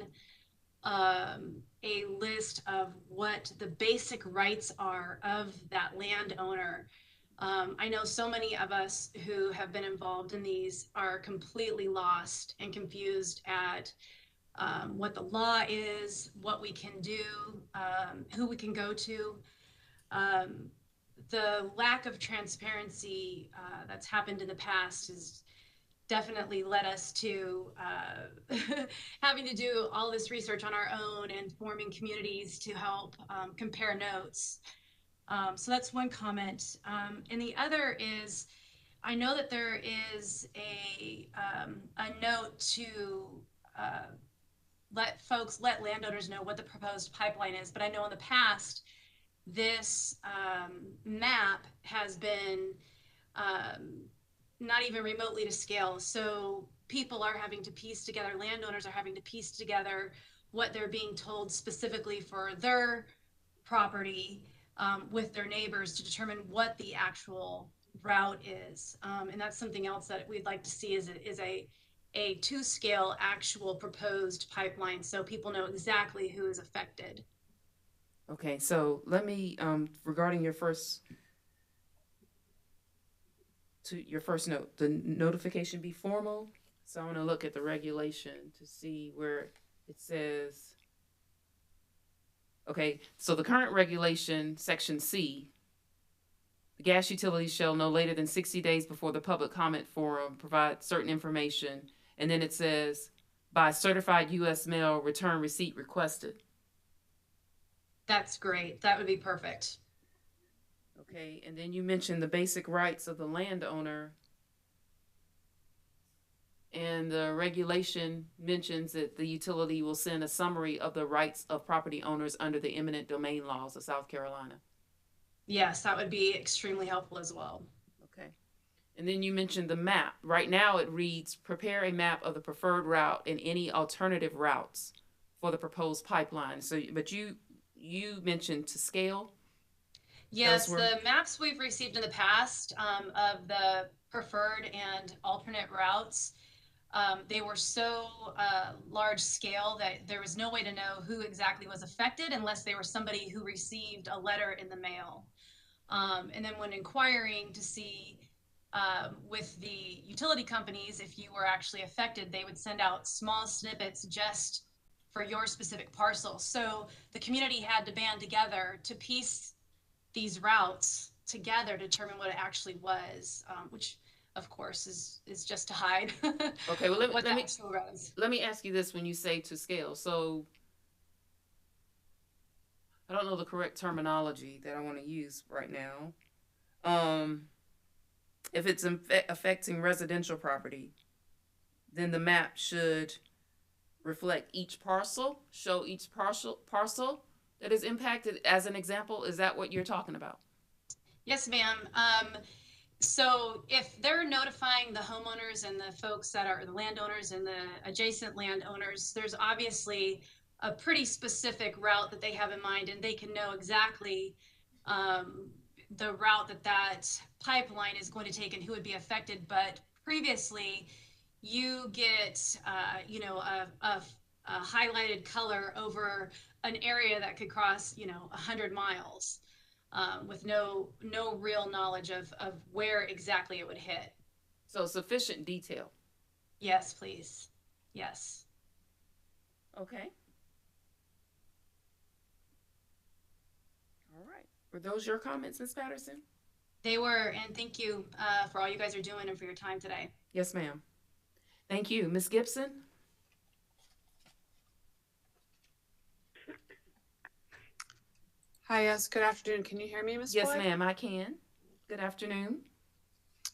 a list of what the basic rights are of that landowner. I know so many of us who have been involved in these are completely lost and confused at what the law is, what we can do, who we can go to. The lack of transparency that's happened in the past is definitely led us to having to do all this research on our own and forming communities to help compare notes. So that's one comment. And the other is, I know that there is a note to let landowners know what the proposed pipeline is, but I know in the past, this map has been not even remotely to scale. So people are having to piece together, landowners are having to piece together what they're being told specifically for their property with their neighbors to determine what the actual route is. And that's something else that we'd like to see is a to-scale actual proposed pipeline so people know exactly who is affected. Okay, so let me, regarding your first note, the notification be formal. So I want to look at the regulation to see where it says, okay, so the current regulation, section C, the gas utilities shall no later than 60 days before the public comment forum provide certain information. And then it says, by certified U.S. mail, return receipt requested. That's great. That would be perfect. Okay, and then you mentioned the basic rights of the landowner. And the regulation mentions that the utility will send a summary of the rights of property owners under the eminent domain laws of South Carolina. Yes, that would be extremely helpful as well. Okay. And then you mentioned the map. Right now it reads, prepare a map of the preferred route and any alternative routes for the proposed pipeline. So, but you mentioned to scale. Yes, the maps we've received in the past of the preferred and alternate routes They were so large scale that there was no way to know who exactly was affected unless they were somebody who received a letter in the mail. And then when inquiring to see with the utility companies, if you were actually affected, they would send out small snippets just for your specific parcel. So the community had to band together to piece these routes together to determine what it actually was, which of course is just to hide Okay, well what the actual route is. let me ask you this: when you say to scale, so I don't know the correct terminology that I want to use right now. If it's affecting residential property, then the map should reflect each parcel, show each parcel that is impacted as an example. Is that what you're talking about? Yes, ma'am. So if they're notifying the homeowners and the folks that are the landowners and the adjacent landowners, there's obviously a pretty specific route that they have in mind, and they can know exactly the route that pipeline is going to take and who would be affected. But previously, you get a highlighted color over an area that could cross 100 miles with no real knowledge of where exactly it would hit. So sufficient detail. Yes, please. Yes. Okay. All right. Were those your comments, Ms. Patterson? They were, and thank you for all you guys are doing and for your time today. Yes, ma'am. Thank you. Ms. Gibson? Hi, yes, good afternoon. Can you hear me, Ms. Yes, Boyd? ma'am, I can. Good afternoon.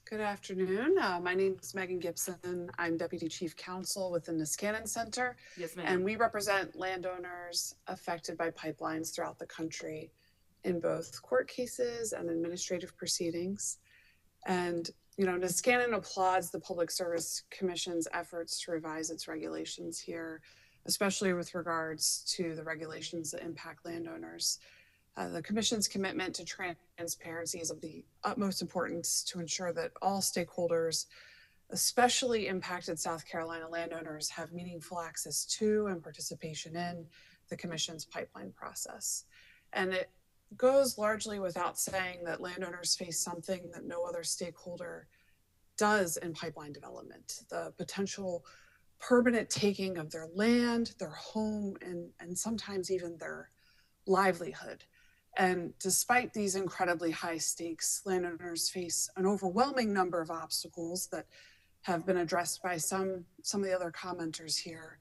Good afternoon. My name is Megan Gibson. I'm Deputy Chief Counsel within the Niskanen Center. Yes, ma'am. And we represent landowners affected by pipelines throughout the country in both court cases and administrative proceedings. And, Niskanen applauds the Public Service Commission's efforts to revise its regulations here, especially with regards to the regulations that impact landowners. The Commission's commitment to transparency is of the utmost importance to ensure that all stakeholders, especially impacted South Carolina landowners, have meaningful access to and participation in the Commission's pipeline process. And it goes largely without saying that landowners face something that no other stakeholder does in pipeline development: the potential permanent taking of their land, their home, and sometimes even their livelihood. And despite these incredibly high stakes, landowners face an overwhelming number of obstacles that have been addressed by some of the other commenters here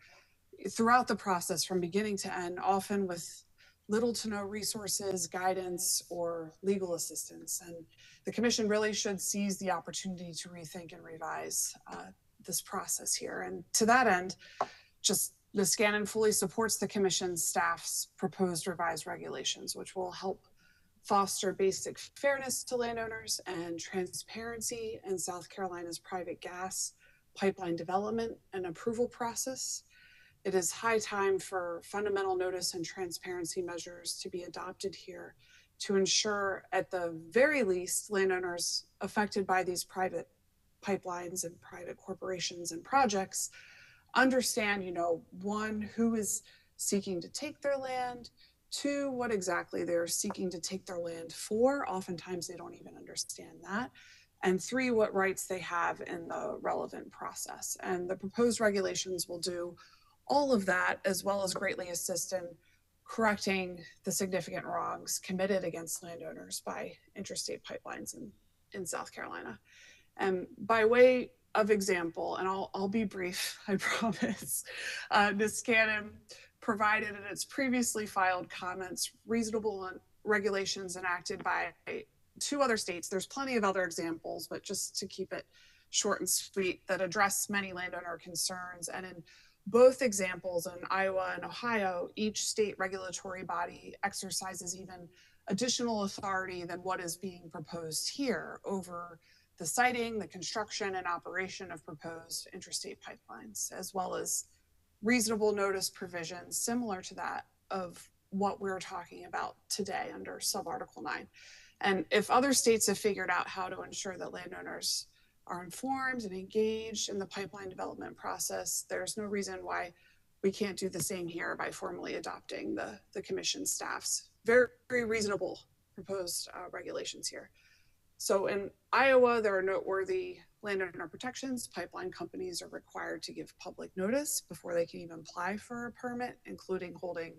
throughout the process from beginning to end, often with little to no resources, guidance, or legal assistance. And the Commission really should seize the opportunity to rethink and revise this process here. And to that end, Niskanen fully supports the Commission's staff's proposed revised regulations, which will help foster basic fairness to landowners and transparency in South Carolina's private gas pipeline development and approval process. It is high time for fundamental notice and transparency measures to be adopted here to ensure, at the very least, landowners affected by these private pipelines and private corporations and projects understand, one, who is seeking to take their land, two, what exactly they're seeking to take their land for. Oftentimes they don't even understand that. And three, what rights they have in the relevant process. And the proposed regulations will do all of that, as well as greatly assist in correcting the significant wrongs committed against landowners by interstate pipelines in South Carolina. And by way of example, and I'll be brief, I promise, Niskanen provided in its previously filed comments reasonable regulations enacted by 2 other states. There's plenty of other examples, but just to keep it short and sweet, that address many landowner concerns. And in both examples, in Iowa and Ohio, each state regulatory body exercises even additional authority than what is being proposed here over the siting, the construction, and operation of proposed interstate pipelines, as well as reasonable notice provisions similar to that of what we're talking about today under Subarticle 9. And if other states have figured out how to ensure that landowners are informed and engaged in the pipeline development process. There's no reason why we can't do the same here by formally adopting the commission staff's very, very reasonable proposed regulations here. So in Iowa, there are noteworthy landowner protections. Pipeline companies are required to give public notice before they can even apply for a permit, including holding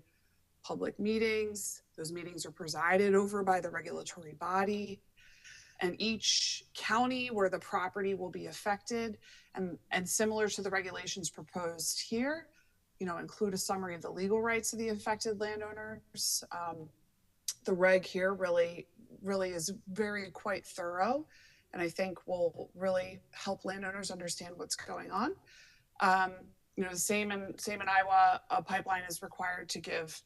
public meetings. Those meetings are presided over by the regulatory body. And each county where the property will be affected, and similar to the regulations proposed here, include a summary of the legal rights of the affected landowners. The reg here really is very quite thorough, and I think will really help landowners understand what's going on. Same in Iowa, a pipeline is required to give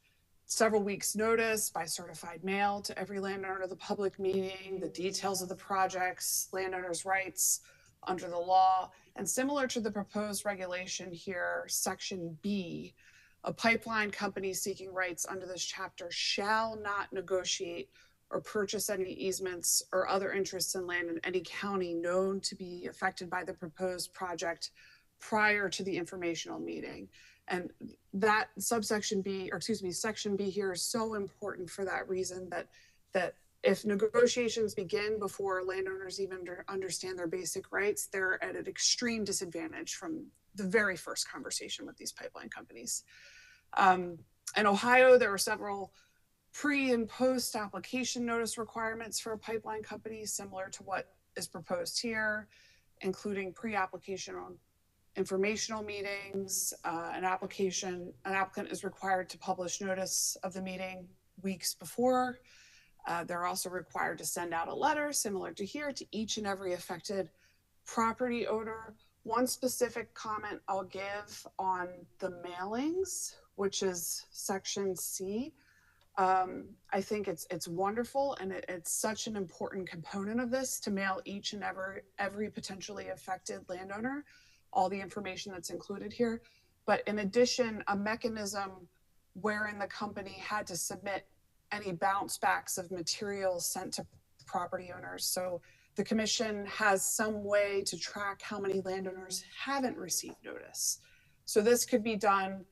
several weeks notice by certified mail to every landowner of the public meeting, the details of the projects, landowners' rights under the law. And similar to the proposed regulation here, Section B, a pipeline company seeking rights under this chapter shall not negotiate or purchase any easements or other interests in land in any county known to be affected by the proposed project prior to the informational meeting. And that Section B here is so important for that reason, that if negotiations begin before landowners even understand their basic rights, they're at an extreme disadvantage from the very first conversation with these pipeline companies. In Ohio, there are several pre and post application notice requirements for a pipeline company, similar to what is proposed here, including pre-application on informational meetings. An applicant is required to publish notice of the meeting weeks before. They're also required to send out a letter similar to here to each and every affected property owner. One specific comment I'll give on the mailings, which is Section C. I think it's wonderful, and it's such an important component of this to mail each and every potentially affected landowner all the information that's included here. But in addition, a mechanism wherein the company had to submit any bounce backs of materials sent to property owners. So the commission has some way to track how many landowners haven't received notice. So this could be done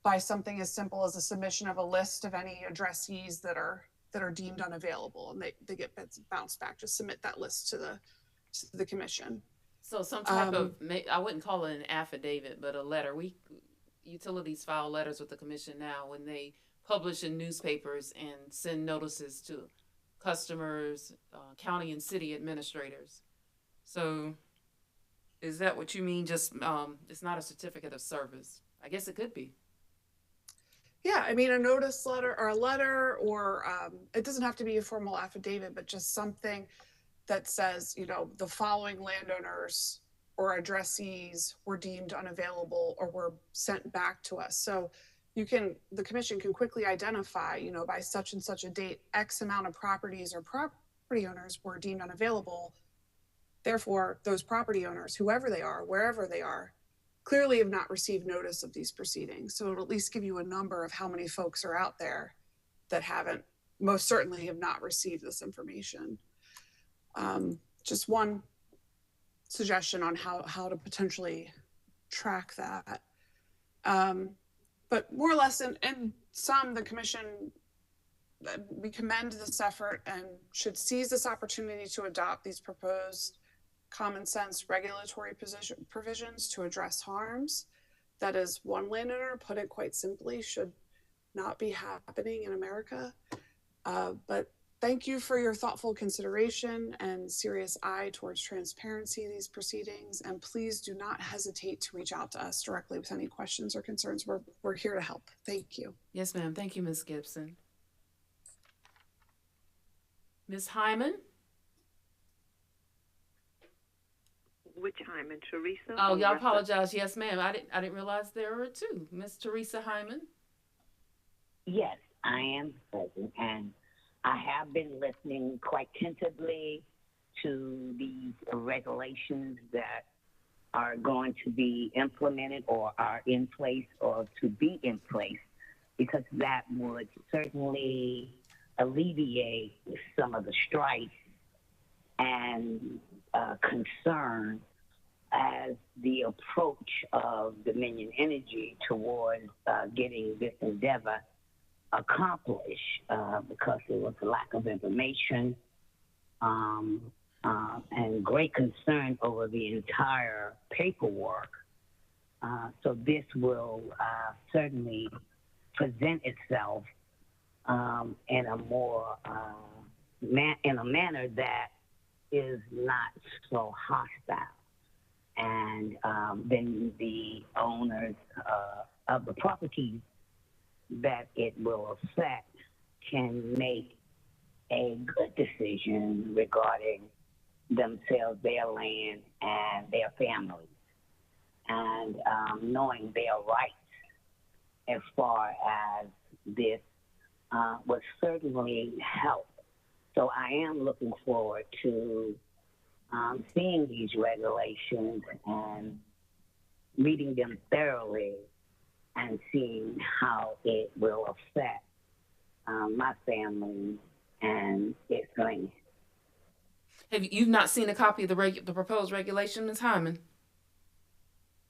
by something as simple as a submission of a list of any addressees that are deemed unavailable, and they get bounced back. Just submit that list to the commission. So some type of, I wouldn't call it an affidavit, but a letter. Utilities file letters with the commission now when they publish in newspapers and send notices to customers, county and city administrators. So is that what you mean? Just, it's not a certificate of service. I guess it could be. Yeah, I mean, a notice letter or a letter, or it doesn't have to be a formal affidavit, but just something that says, the following landowners or addressees were deemed unavailable or were sent back to us. So the commission can quickly identify, by such and such a date, X amount of properties or property owners were deemed unavailable. Therefore, those property owners, whoever they are, wherever they are, clearly have not received notice of these proceedings. So it'll at least give you a number of how many folks are out there that most certainly have not received this information. Just one suggestion on how to potentially track that. But more or less in sum, the commission, we commend this effort and should seize this opportunity to adopt these proposed common sense regulatory provisions to address harms that, as one landowner put it quite simply, should not be happening in America. But thank you for your thoughtful consideration and serious eye towards transparency in these proceedings. And please do not hesitate to reach out to us directly with any questions or concerns. We're here to help. Thank you. Yes, ma'am. Thank you, Ms. Gibson. Ms. Hyman? Which Hyman? Teresa? Oh, y'all apologize. Yes, ma'am. I didn't realize there were two. Miss Teresa Hyman? Yes, I am present, and I have been listening quite attentively to these regulations that are going to be implemented or are in place or to be in place, because that would certainly alleviate some of the strife and concern as the approach of Dominion Energy towards getting this endeavor accomplished because there was a lack of information and great concern over the entire paperwork. So this will certainly present itself in a more in a manner that is not so hostile. And then the owners of the properties that it will affect can make a good decision regarding themselves, their land, and their families. And knowing their rights as far as this would certainly help. So I am looking forward to seeing these regulations and reading them thoroughly and seeing how it will affect my family and its land. You've not seen a copy of the proposed regulation, Ms. Hyman?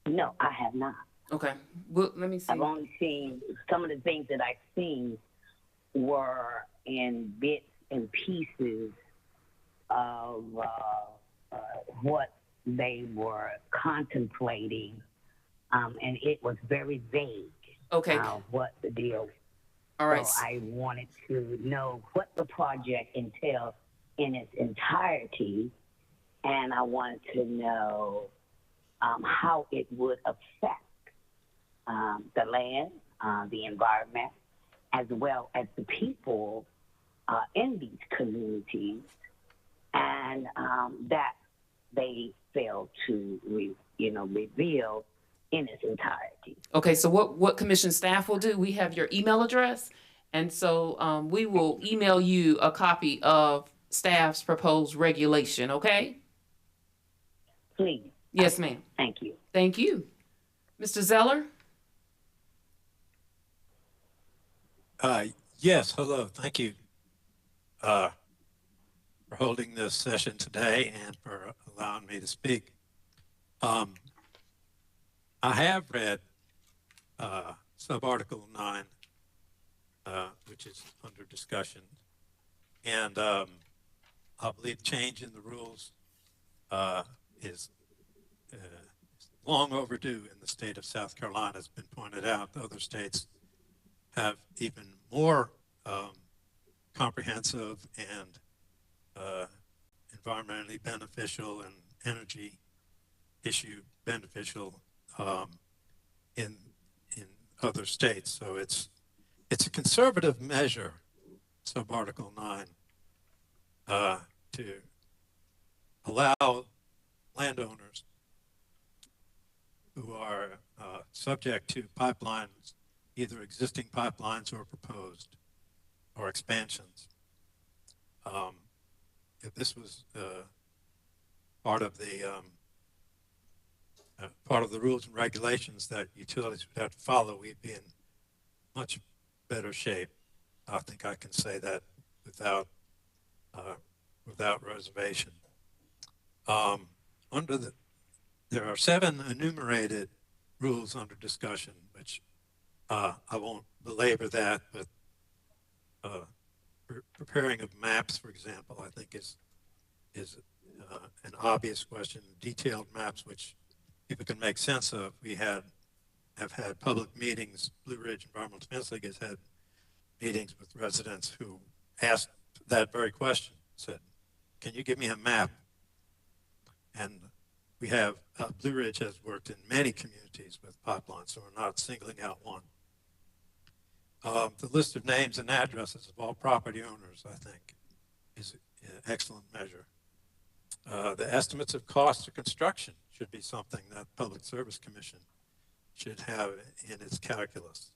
No, I have not. Okay. Well, let me see. I've only seen some of the things that I've seen were in bits and pieces of what they were contemplating, and it was very vague. Okay. What the deal was. All right. So I wanted to know what the project entails in its entirety, and I wanted to know how it would affect the land, the environment, as well as the people in these communities, and that they failed to reveal in its entirety. Okay, so what commission staff will do, we have your email address, and so we will email you a copy of staff's proposed regulation, okay? Please. Yes, ma'am. Thank you. Thank you. Mr. Zeller? Yes, hello. Thank you for holding this session today and for allowing me to speak. I have read sub-article 9, which is under discussion, and I believe change in the rules is long overdue in the state of South Carolina. It's been pointed out. Other states have even more comprehensive and environmentally beneficial and energy issue beneficial in other states. So it's a conservative measure, sub-article 9, to allow landowners who are subject to pipelines, either existing pipelines or proposed, or expansions. If this was part of the rules and regulations that utilities would have to follow, we'd be in much better shape. I think I can say that without reservation. There are 7 enumerated rules under discussion, which I won't belabor that, but preparing of maps, for example, I think is an obvious question. Detailed maps, which people can make sense of. We have had public meetings. Blue Ridge Environmental Defense League has had meetings with residents who asked that very question. Said, "Can you give me a map?" And we have Blue Ridge has worked in many communities with pipelines, so we're not singling out one. The list of names and addresses of all property owners, I think, is an excellent measure. The estimates of cost of construction should be something that the Public Service Commission should have in its calculus.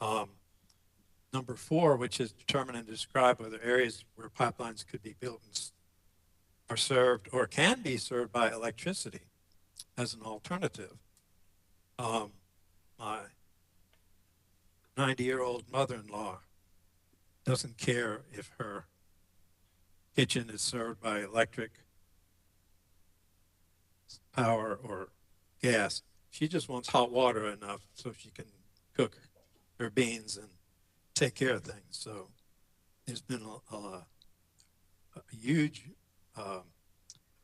Number 4, which is determine and describe whether areas where pipelines could be built and are served or can be served by electricity as an alternative. My 90-year-old mother-in-law doesn't care if her kitchen is served by electric power or gas. She just wants hot water enough so she can cook her beans and take care of things. So there's been a huge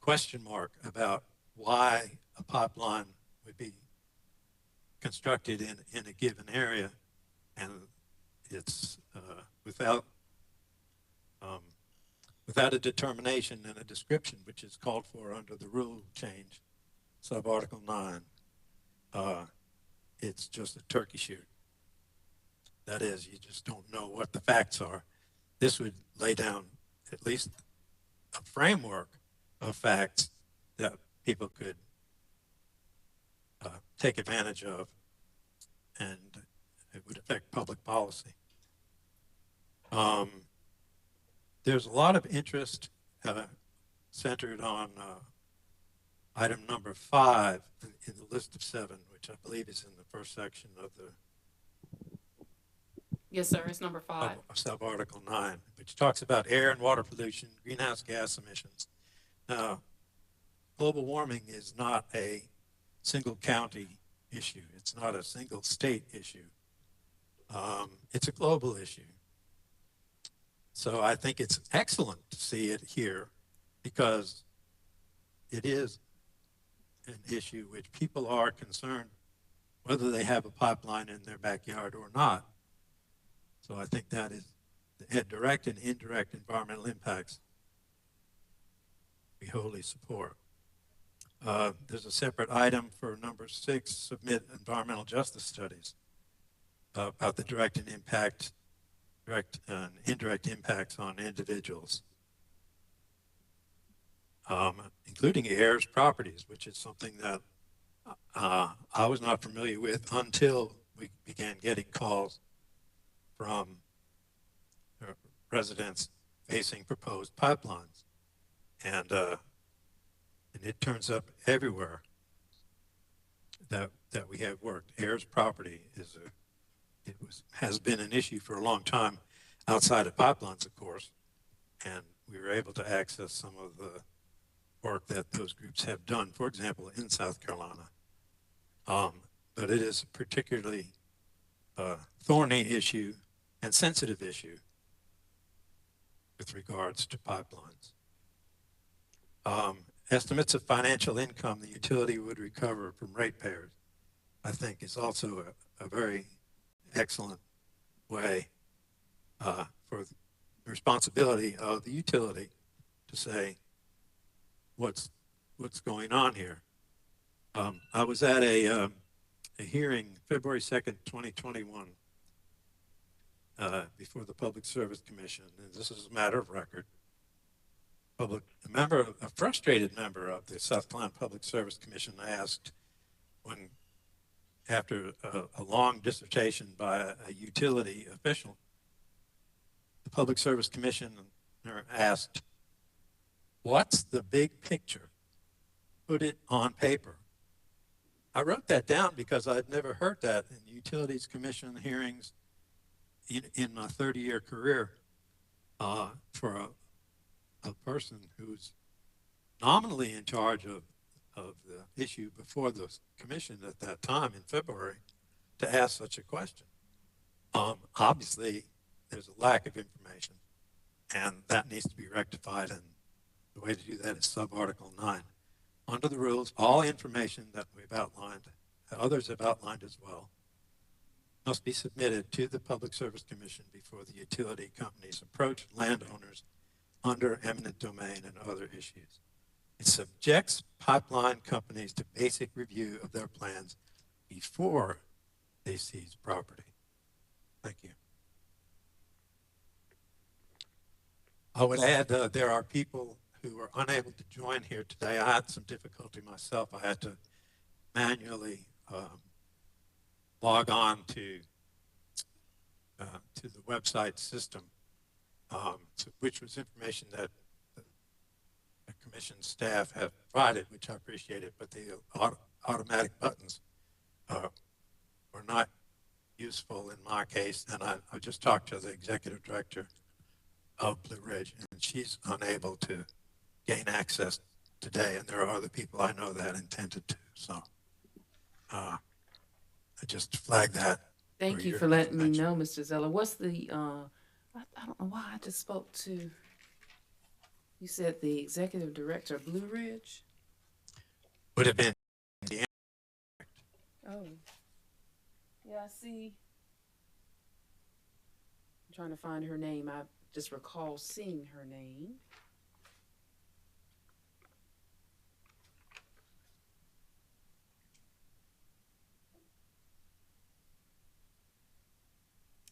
question mark about why a pipeline would be constructed in a given area, and it's without a determination and a description, which is called for under the rule change, sub-article 9. It's just a turkey shoot. That is, you just don't know what the facts are. This would lay down at least a framework of facts that people could take advantage of, and it would affect public policy. There's a lot of interest centered on item number 5 in the list of 7, which I believe is in the first section of the Yes, sir. It's number 5. Of sub-article 9, which talks about air and water pollution, greenhouse gas emissions. Now, global warming is not a single county issue. It's not a single state issue. It's a global issue. So I think it's excellent to see it here because it is an issue which people are concerned whether they have a pipeline in their backyard or not. So I think that is the direct and indirect environmental impacts we wholly support. There's a separate item for number 6, submit environmental justice studies about the direct and indirect impacts on individuals, including heirs' properties, which is something that I was not familiar with until we began getting calls from residents facing proposed pipelines. And it turns up everywhere that we have worked. Heirs' property has been an issue for a long time outside of pipelines, of course, and we were able to access some of the work that those groups have done, for example, in South Carolina. But it is a particularly thorny issue and sensitive issue with regards to pipelines. Estimates of financial income the utility would recover from ratepayers, I think, is also a very excellent way for the responsibility of the utility to say what's going on here. I was at a hearing February 2nd, 2021 before the Public Service Commission, and this is a matter of record. A frustrated member of the South Carolina Public Service Commission asked, after a long dissertation by a utility official, the Public Service Commissioner asked, "What's the big picture? Put it on paper." I wrote that down because I'd never heard that in Utilities Commission hearings in my 30-year career for a person who's nominally in charge of the issue before the commission at that time in February to ask such a question. Obviously, there's a lack of information, and that needs to be rectified, and the way to do that is sub-article 9. Under the rules, all information that we've outlined, others have outlined as well, must be submitted to the Public Service Commission before the utility companies approach landowners under eminent domain and other issues. It subjects pipeline companies to basic review of their plans before they seize property. Thank you. I would add there are people who are unable to join here today. I had some difficulty myself. I had to manually log on to the website system, which was information that the commission staff have provided, which I appreciated, but the automatic buttons were not useful in my case. And I just talked to the executive director of Blue Ridge, and she's unable to gain access today, and there are other people I know that intended to. So I just flag that. Thank you your for letting me know, Mr. Zeller. What's the, I don't know why I just spoke to, you said the executive director of Blue Ridge? Would have been the Oh. Yeah, I see. I'm trying to find her name. I just recall seeing her name.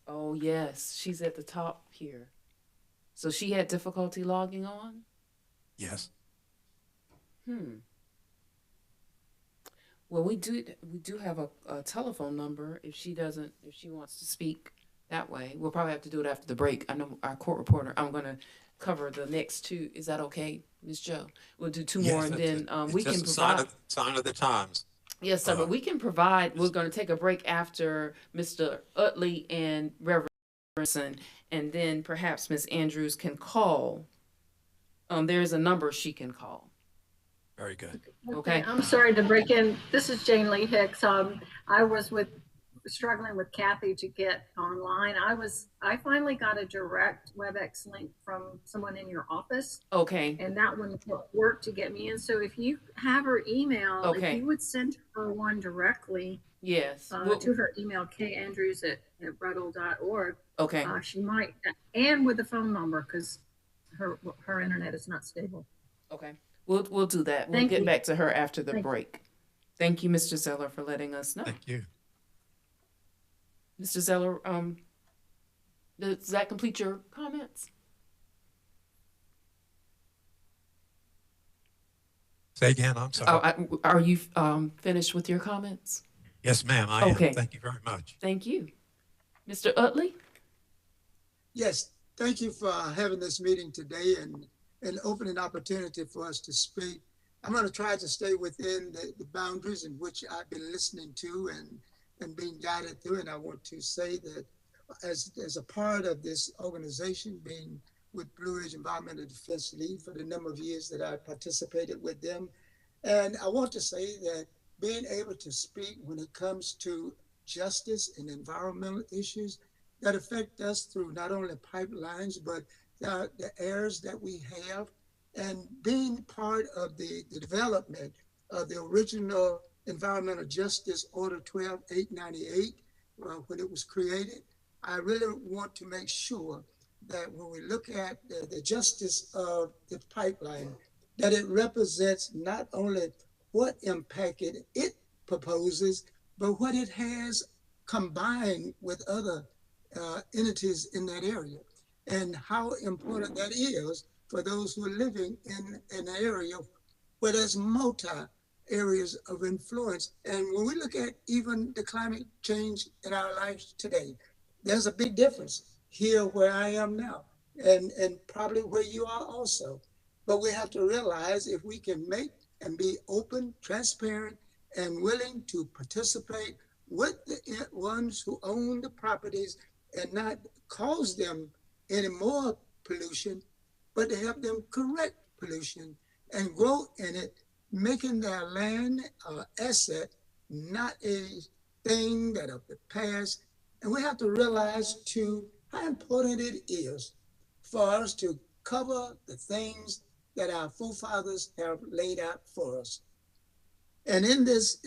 Oh, yes, she's at the top here. So she had difficulty logging on? Yes. Well, we do have a telephone number if she wants to speak that way. We'll probably have to do it after the break. I know our court reporter, I'm gonna cover the next two. Is that okay, Ms. Joe? We'll do two more and then we can provide. Sign of the times. Yes, sir, but we can provide, we're gonna take a break after Mr. Utley and Reverend Robinson, and then perhaps Ms. Andrews can call. There is a number she can call. Very good. Okay. I'm sorry to break in. This is Jane Lee Hicks. I was struggling with Kathy to get online. I finally got a direct WebEx link from someone in your office. Okay. And that one worked to get me in. So if you have her email, okay, if you would send her one directly. Yes. To her email, kandrews@brettle.org. Okay. She might, and with the phone number, because her internet is not stable. Okay. We'll do that. We'll get back to her after the break. Thank you, Mr. Zeller, for letting us know. Thank you. Mr. Zeller, does that complete your comments? Say again, I'm sorry. Are you finished with your comments? Yes, ma'am, I Okay. am. Thank you very much. Thank you. Mr. Utley? Yes, thank you for having this meeting today and an opening opportunity for us to speak. I'm going to try to stay within the boundaries in which I've been listening to and being guided through. And I want to say that as a part of this organization, being with Blue Ridge Environmental Defense League for the number of years that I participated with them. And I want to say that being able to speak when it comes to justice and environmental issues that affect us through not only pipelines, but the errors that we have, and being part of the development of the original Environmental Justice Order 12898 when it was created. I really want to make sure that when we look at the justice of the pipeline, that it represents not only what impact it proposes, but what it has combined with other entities in that area, and how important that is for those who are living in an area where there's multi areas of influence. And when we look at even the climate change in our lives today, there's a big difference here where I am now and probably where you are also. But we have to realize if we can make and be open, transparent, and willing to participate with the ones who own the properties and not cause them any more pollution, but to help them correct pollution and grow in it, making their land an asset, not a thing that of the past. And we have to realize too how important it is for us to cover the things that our forefathers have laid out for us. And in this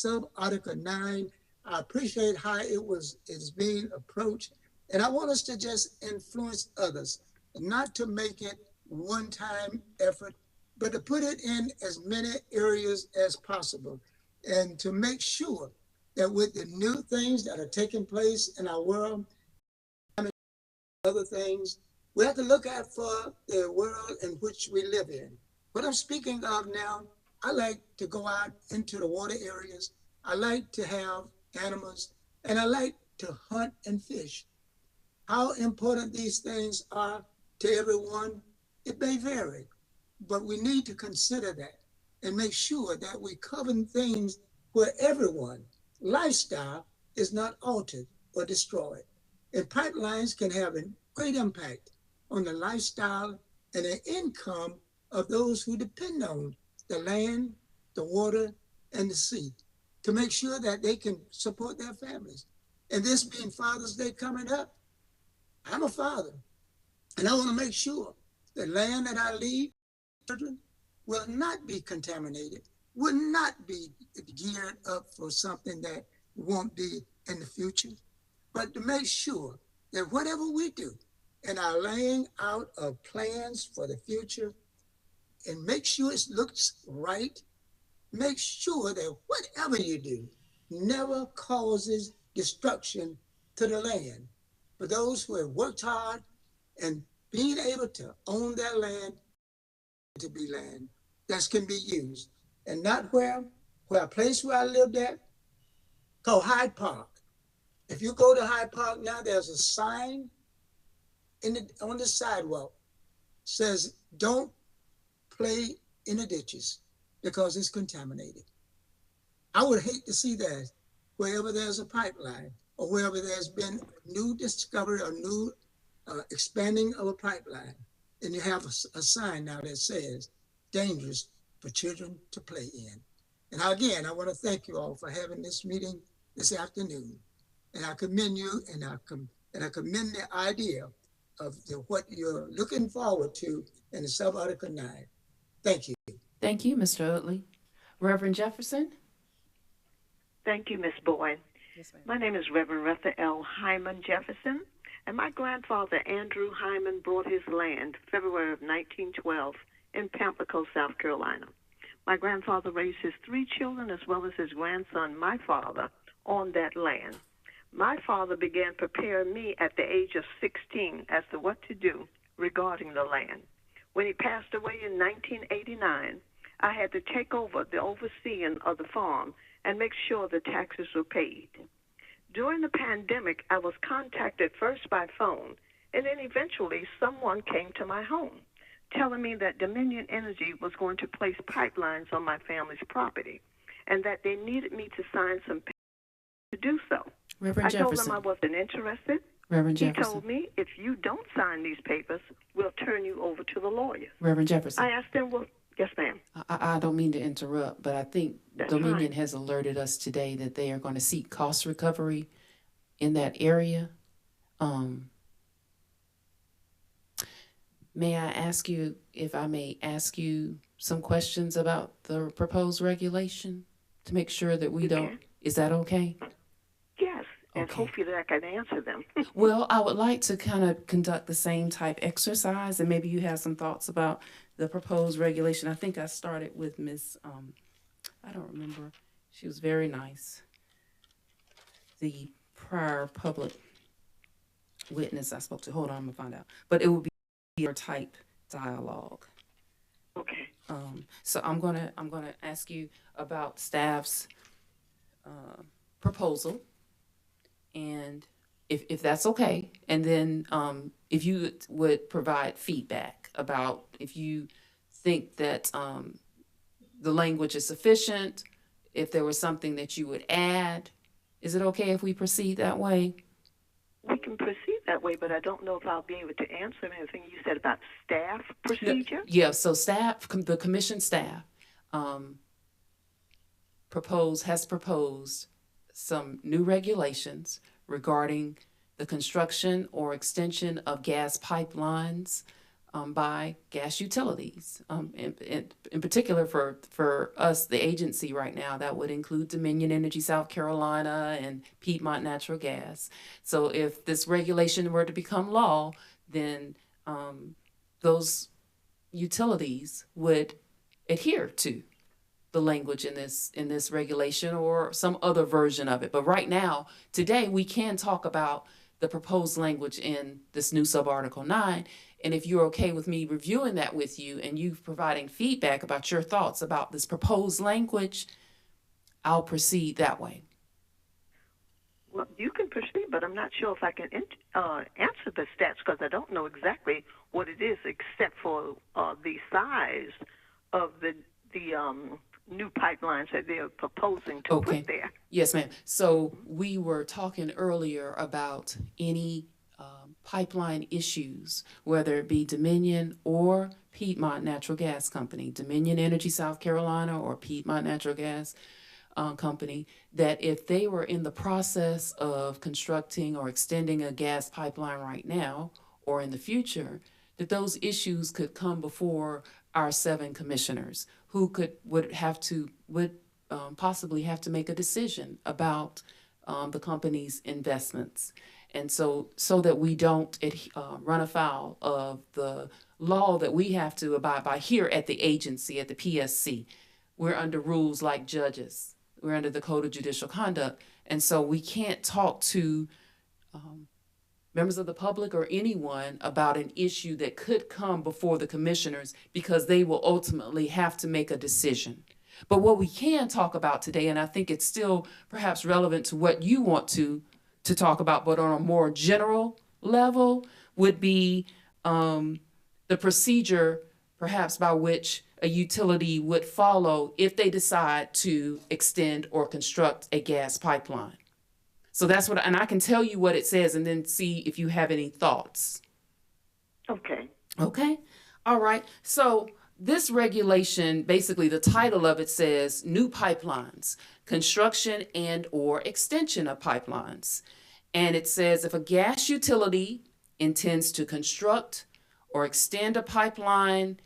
sub-Article 9, I appreciate how it's being approached. And I want us to just influence others, not to make it one-time effort, but to put it in as many areas as possible, and to make sure that with the new things that are taking place in our world, other things, we have to look out for the world in which we live in. What I'm speaking of now, I like to go out into the water areas. I like to have animals, and I like to hunt and fish. How important these things are to everyone, it may vary, but we need to consider that and make sure that we cover things where everyone lifestyle is not altered or destroyed. And pipelines can have a great impact on the lifestyle and the income of those who depend on the land, the water, and the sea to make sure that they can support their families. And this being Father's Day coming up, I'm a father, and I want to make sure the land that I leave children will not be contaminated, will not be geared up for something that won't be in the future, but to make sure that whatever we do in our laying out of plans for the future, and make sure it looks right, make sure that whatever you do never causes destruction to the land. For those who have worked hard and being able to own their land, to be land that can be used, and not where a place where I lived at called Hyde Park. If you go to Hyde Park now, there's a sign on the sidewalk says, "Don't play in the ditches because it's contaminated." I would hate to see that wherever there's a pipeline or wherever there's been new discovery or new expanding of a pipeline, and you have a sign now that says dangerous for children to play in. And again, I want to thank you all for having this meeting this afternoon. And I commend you, and I commend the idea of what you're looking forward to in the sub-article 9. Thank you. Thank you, Mr. Utley. Reverend Jefferson? Thank you, Ms. Boyd. Yes, ma'am. My name is Reverend Ruther L. Hyman Jefferson, and my grandfather, Andrew Hyman, bought his land February of 1912 in Pamplico, South Carolina. My grandfather raised his 3 children as well as his grandson, my father, on that land. My father began preparing me at the age of 16 as to what to do regarding the land. When he passed away in 1989, I had to take over the overseeing of the farm and make sure the taxes were paid. During the pandemic, I was contacted first by phone, and then eventually someone came to my home telling me that Dominion Energy was going to place pipelines on my family's property and that they needed me to sign some papers to do so. Reverend I told Jefferson. them I wasn't interested. Reverend He Jefferson. told me, if you don't sign these papers, we'll turn you over to the lawyers. Reverend Jefferson. I asked him, well, yes, ma'am. I don't mean to interrupt, but I think That's Dominion fine. has alerted us today that they are going to seek cost recovery in that area. May I ask you, if I may ask you some questions about the proposed regulation to make sure that we don't, is that okay? Yes, and Okay. hopefully I can answer them. Well, I would like to kind of conduct the same type exercise, and maybe you have some thoughts about the proposed regulation. I think I started with Miss, I don't remember. She was very nice. The prior public witness I spoke to. Hold on, I'm gonna find out. But it would be your type dialogue. Okay. So I'm gonna ask you about staff's proposal, and if that's okay, and then if you would provide feedback about if you think that the language is sufficient, if there was something that you would add. Is it okay if we proceed that way? We can proceed that way, but I don't know if I'll be able to answer anything you said about staff procedure. Yeah, so staff, the commission staff has proposed some new regulations regarding the construction or extension of gas pipelines by gas utilities. In particular for us, the agency right now, that would include Dominion Energy South Carolina and Piedmont Natural Gas. So if this regulation were to become law, then those utilities would adhere to the language in this regulation or some other version of it. But right now, today, we can talk about the proposed language in this new subarticle 9. And if you're okay with me reviewing that with you and you providing feedback about your thoughts about this proposed language, I'll proceed that way. Well, you can proceed, but I'm not sure if I can answer the stats because I don't know exactly what it is, except for the size of the new pipelines that they're proposing to put there. Yes, ma'am. So we were talking earlier about any pipeline issues, whether it be Dominion or Piedmont Natural Gas Company, Dominion Energy South Carolina or Piedmont Natural Gas Company, that if they were in the process of constructing or extending a gas pipeline right now or in the future, that those issues could come before our 7 commissioners who would possibly have to make a decision about the company's investments. And so that we don't run afoul of the law that we have to abide by here at the agency, at the PSC. We're under rules like judges. We're under the Code of Judicial Conduct. And so we can't talk to members of the public or anyone about an issue that could come before the commissioners, because they will ultimately have to make a decision. But what we can talk about today, and I think it's still perhaps relevant to what you want to talk about, but on a more general level, would be the procedure perhaps by which a utility would follow if they decide to extend or construct a gas pipeline. So that's what, and I can tell you what it says and then see if you have any thoughts. Okay. Okay. All right. So this regulation, basically the title of it says new pipelines, construction and or extension of pipelines. And it says if a gas utility intends to construct or extend a pipeline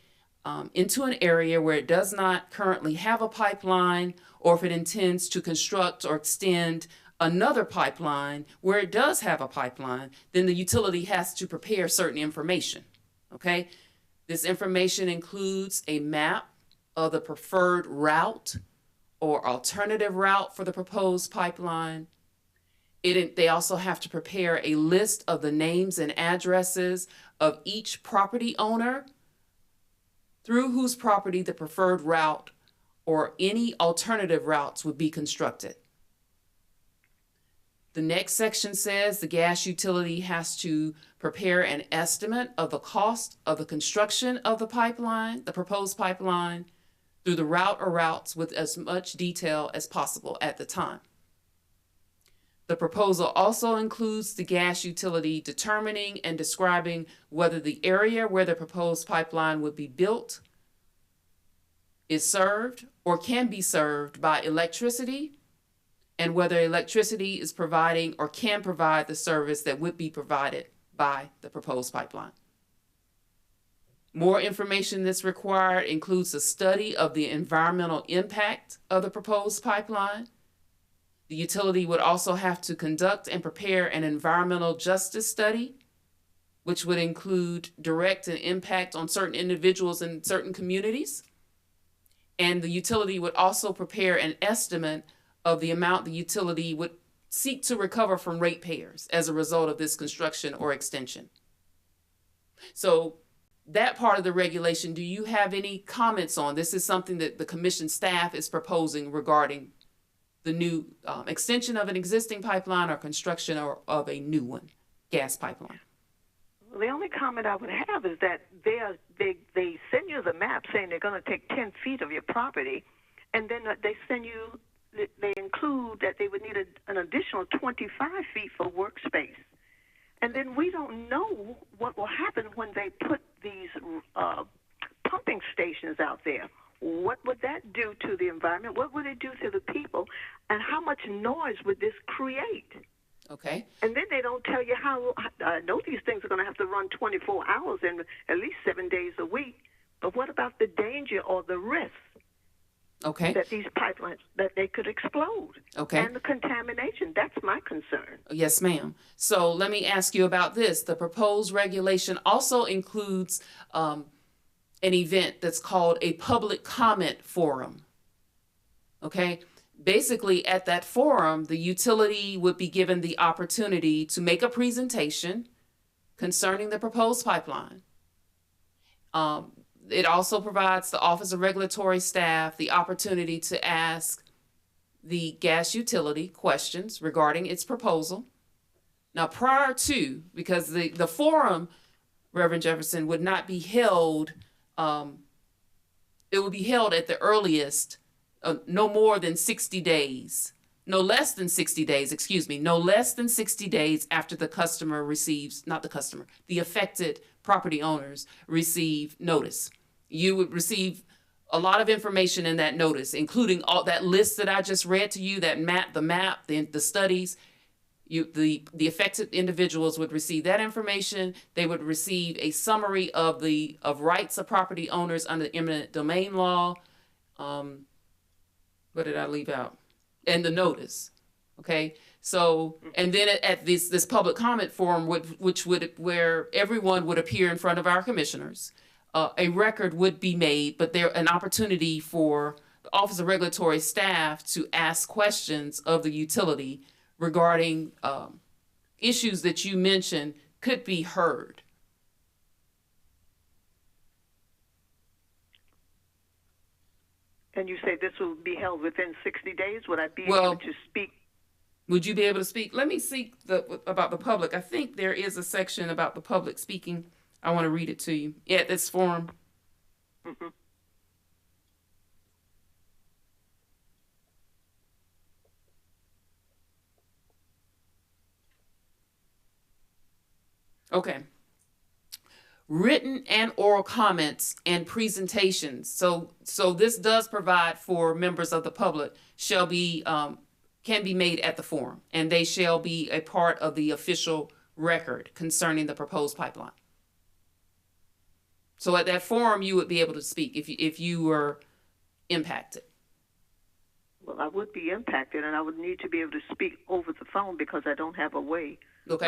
into an area where it does not currently have a pipeline, or if it intends to construct or extend another pipeline where it does have a pipeline, then the utility has to prepare certain information. Okay? This information includes a map of the preferred route or alternative route for the proposed pipeline. They also have to prepare a list of the names and addresses of each property owner through whose property the preferred route or any alternative routes would be constructed. The next section says the gas utility has to prepare an estimate of the cost of the construction of the pipeline, the proposed pipeline, through the route or routes with as much detail as possible at the time. The proposal also includes the gas utility determining and describing whether the area where the proposed pipeline would be built is served or can be served by electricity, and whether electricity is providing or can provide the service that would be provided by the proposed pipeline. More information that's required includes a study of the environmental impact of the proposed pipeline. The utility would also have to conduct and prepare an environmental justice study, which would include direct and impact on certain individuals in certain communities. And the utility would also prepare an estimate of the amount the utility would seek to recover from ratepayers as a result of this construction or extension. So that part of the regulation, do you have any comments on? This is something that the commission staff is proposing regarding the new extension of an existing pipeline or construction of a new one, gas pipeline. The only comment I would have is that they send you the map saying they're going to take 10 feet of your property, and then they include that they would need an additional 25 feet for workspace. And then we don't know what will happen when they put these pumping stations out there. What would that do to the environment? What would it do to the people? And how much noise would this create? Okay. And then they don't tell you how. I know these things are going to have to run 24 hours and at least 7 days a week. But what about the danger or the risk? Okay. That these pipelines, that they could explode. Okay. And the contamination. That's my concern. Yes, ma'am. So let me ask you about this. The proposed regulation also includes an event that's called a public comment forum. Okay. Basically, at that forum, the utility would be given the opportunity to make a presentation concerning the proposed pipeline. It also provides the Office of Regulatory Staff the opportunity to ask the gas utility questions regarding its proposal. Now, prior to, because the forum, Reverend Jefferson, would not be held, it would be held at the earliest no more than 60 days no less than 60 days, excuse me, no less than 60 days after the customer receives, not the customer, the affected property owners receive notice. You would receive a lot of information in that notice, including all that list that I just read to you, that map, the studies. The affected individuals would receive that information. They would receive a summary of rights of property owners under the eminent domain law. What did I leave out? And the notice. Okay. So, and then at this public comment forum, where everyone would appear in front of our commissioners, a record would be made, but there an opportunity for the Office of Regulatory staff to ask questions of the utility regarding issues that you mentioned could be heard. And you say this will be held within 60 days? Would I be able to speak? Would you be able to speak? Let me see about the public. I think there is a section about the public speaking. I want to read it to you at this forum. Mm-hmm. Okay. Written and oral comments and presentations. So this does provide for members of the public shall be can be made at the forum, and they shall be a part of the official record concerning the proposed pipeline. So at that forum, you would be able to speak if you were impacted. Well, I would be impacted, and I would need to be able to speak over the phone because I don't have a way of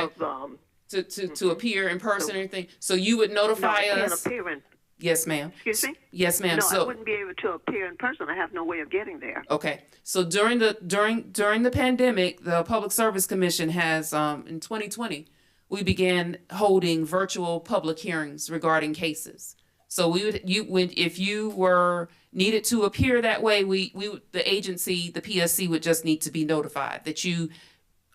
to appear in person or anything. So you would notify us. I can't appear in. Yes, ma'am. Excuse me? Yes, ma'am. No, So I wouldn't be able to appear in person. I have no way of getting there. okay. So during the pandemic, the Public Service Commission has in 2020 we began holding virtual public hearings regarding cases. So if you were needed to appear that way, the agency, the PSC would just need to be notified that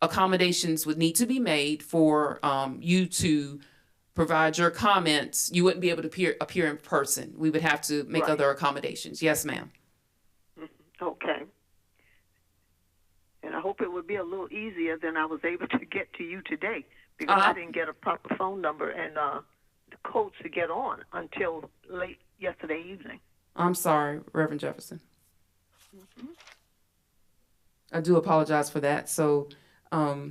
accommodations would need to be made for you to provide your comments. You wouldn't be able to appear in person. We would have to make other accommodations. Yes, ma'am. Okay. And I hope it would be a little easier than I was able to get to you today because I didn't get a proper phone number and the codes to get on until late yesterday evening. I'm sorry, Reverend Jefferson. Mm-hmm. I do apologize for that. So I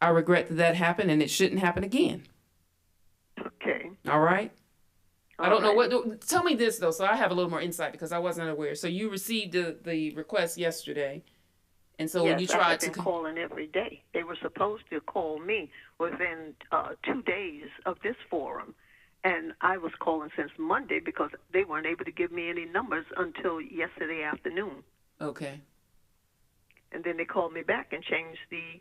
regret that happened, and it shouldn't happen again. Okay. All right. I don't know what. Tell me this though, so I have a little more insight because I wasn't aware. So you received the request yesterday, and so when you tried I've been calling every day. They were supposed to call me within 2 days of this forum, and I was calling since Monday because they weren't able to give me any numbers until yesterday afternoon. Okay. And then they called me back and changed the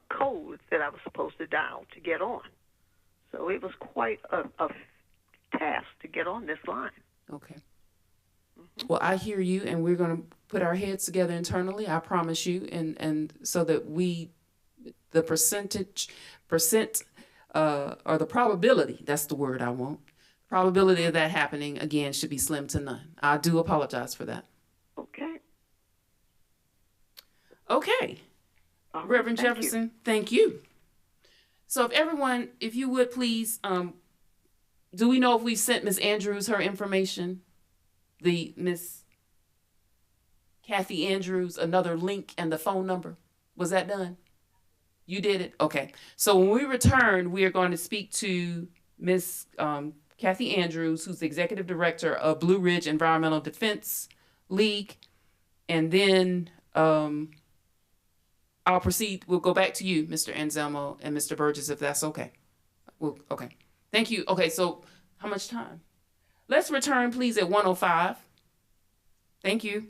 code that I was supposed to dial to get on. So it was quite a task to get on this line. Okay. Mm-hmm. Well, I hear you, and we're going to put our heads together internally, I promise you, and so that the percent or the probability, that's the word I want, probability of that happening again should be slim to none. I do apologize for that. Okay. Okay. Reverend Jefferson, thank you. So if you would please, do we know if we sent Ms. Andrews her information? The Miss Kathy Andrews, another link and the phone number. Was that done? You did it? Okay. So when we return, we are going to speak to Miss Kathy Andrews, who's the Executive Director of Blue Ridge Environmental Defense League. And then I'll proceed. We'll go back to you, Mr. Anselmo and Mr. Burgess, if that's okay. Okay. Thank you. Okay, so how much time? Let's return, please, at 1:05. Thank you.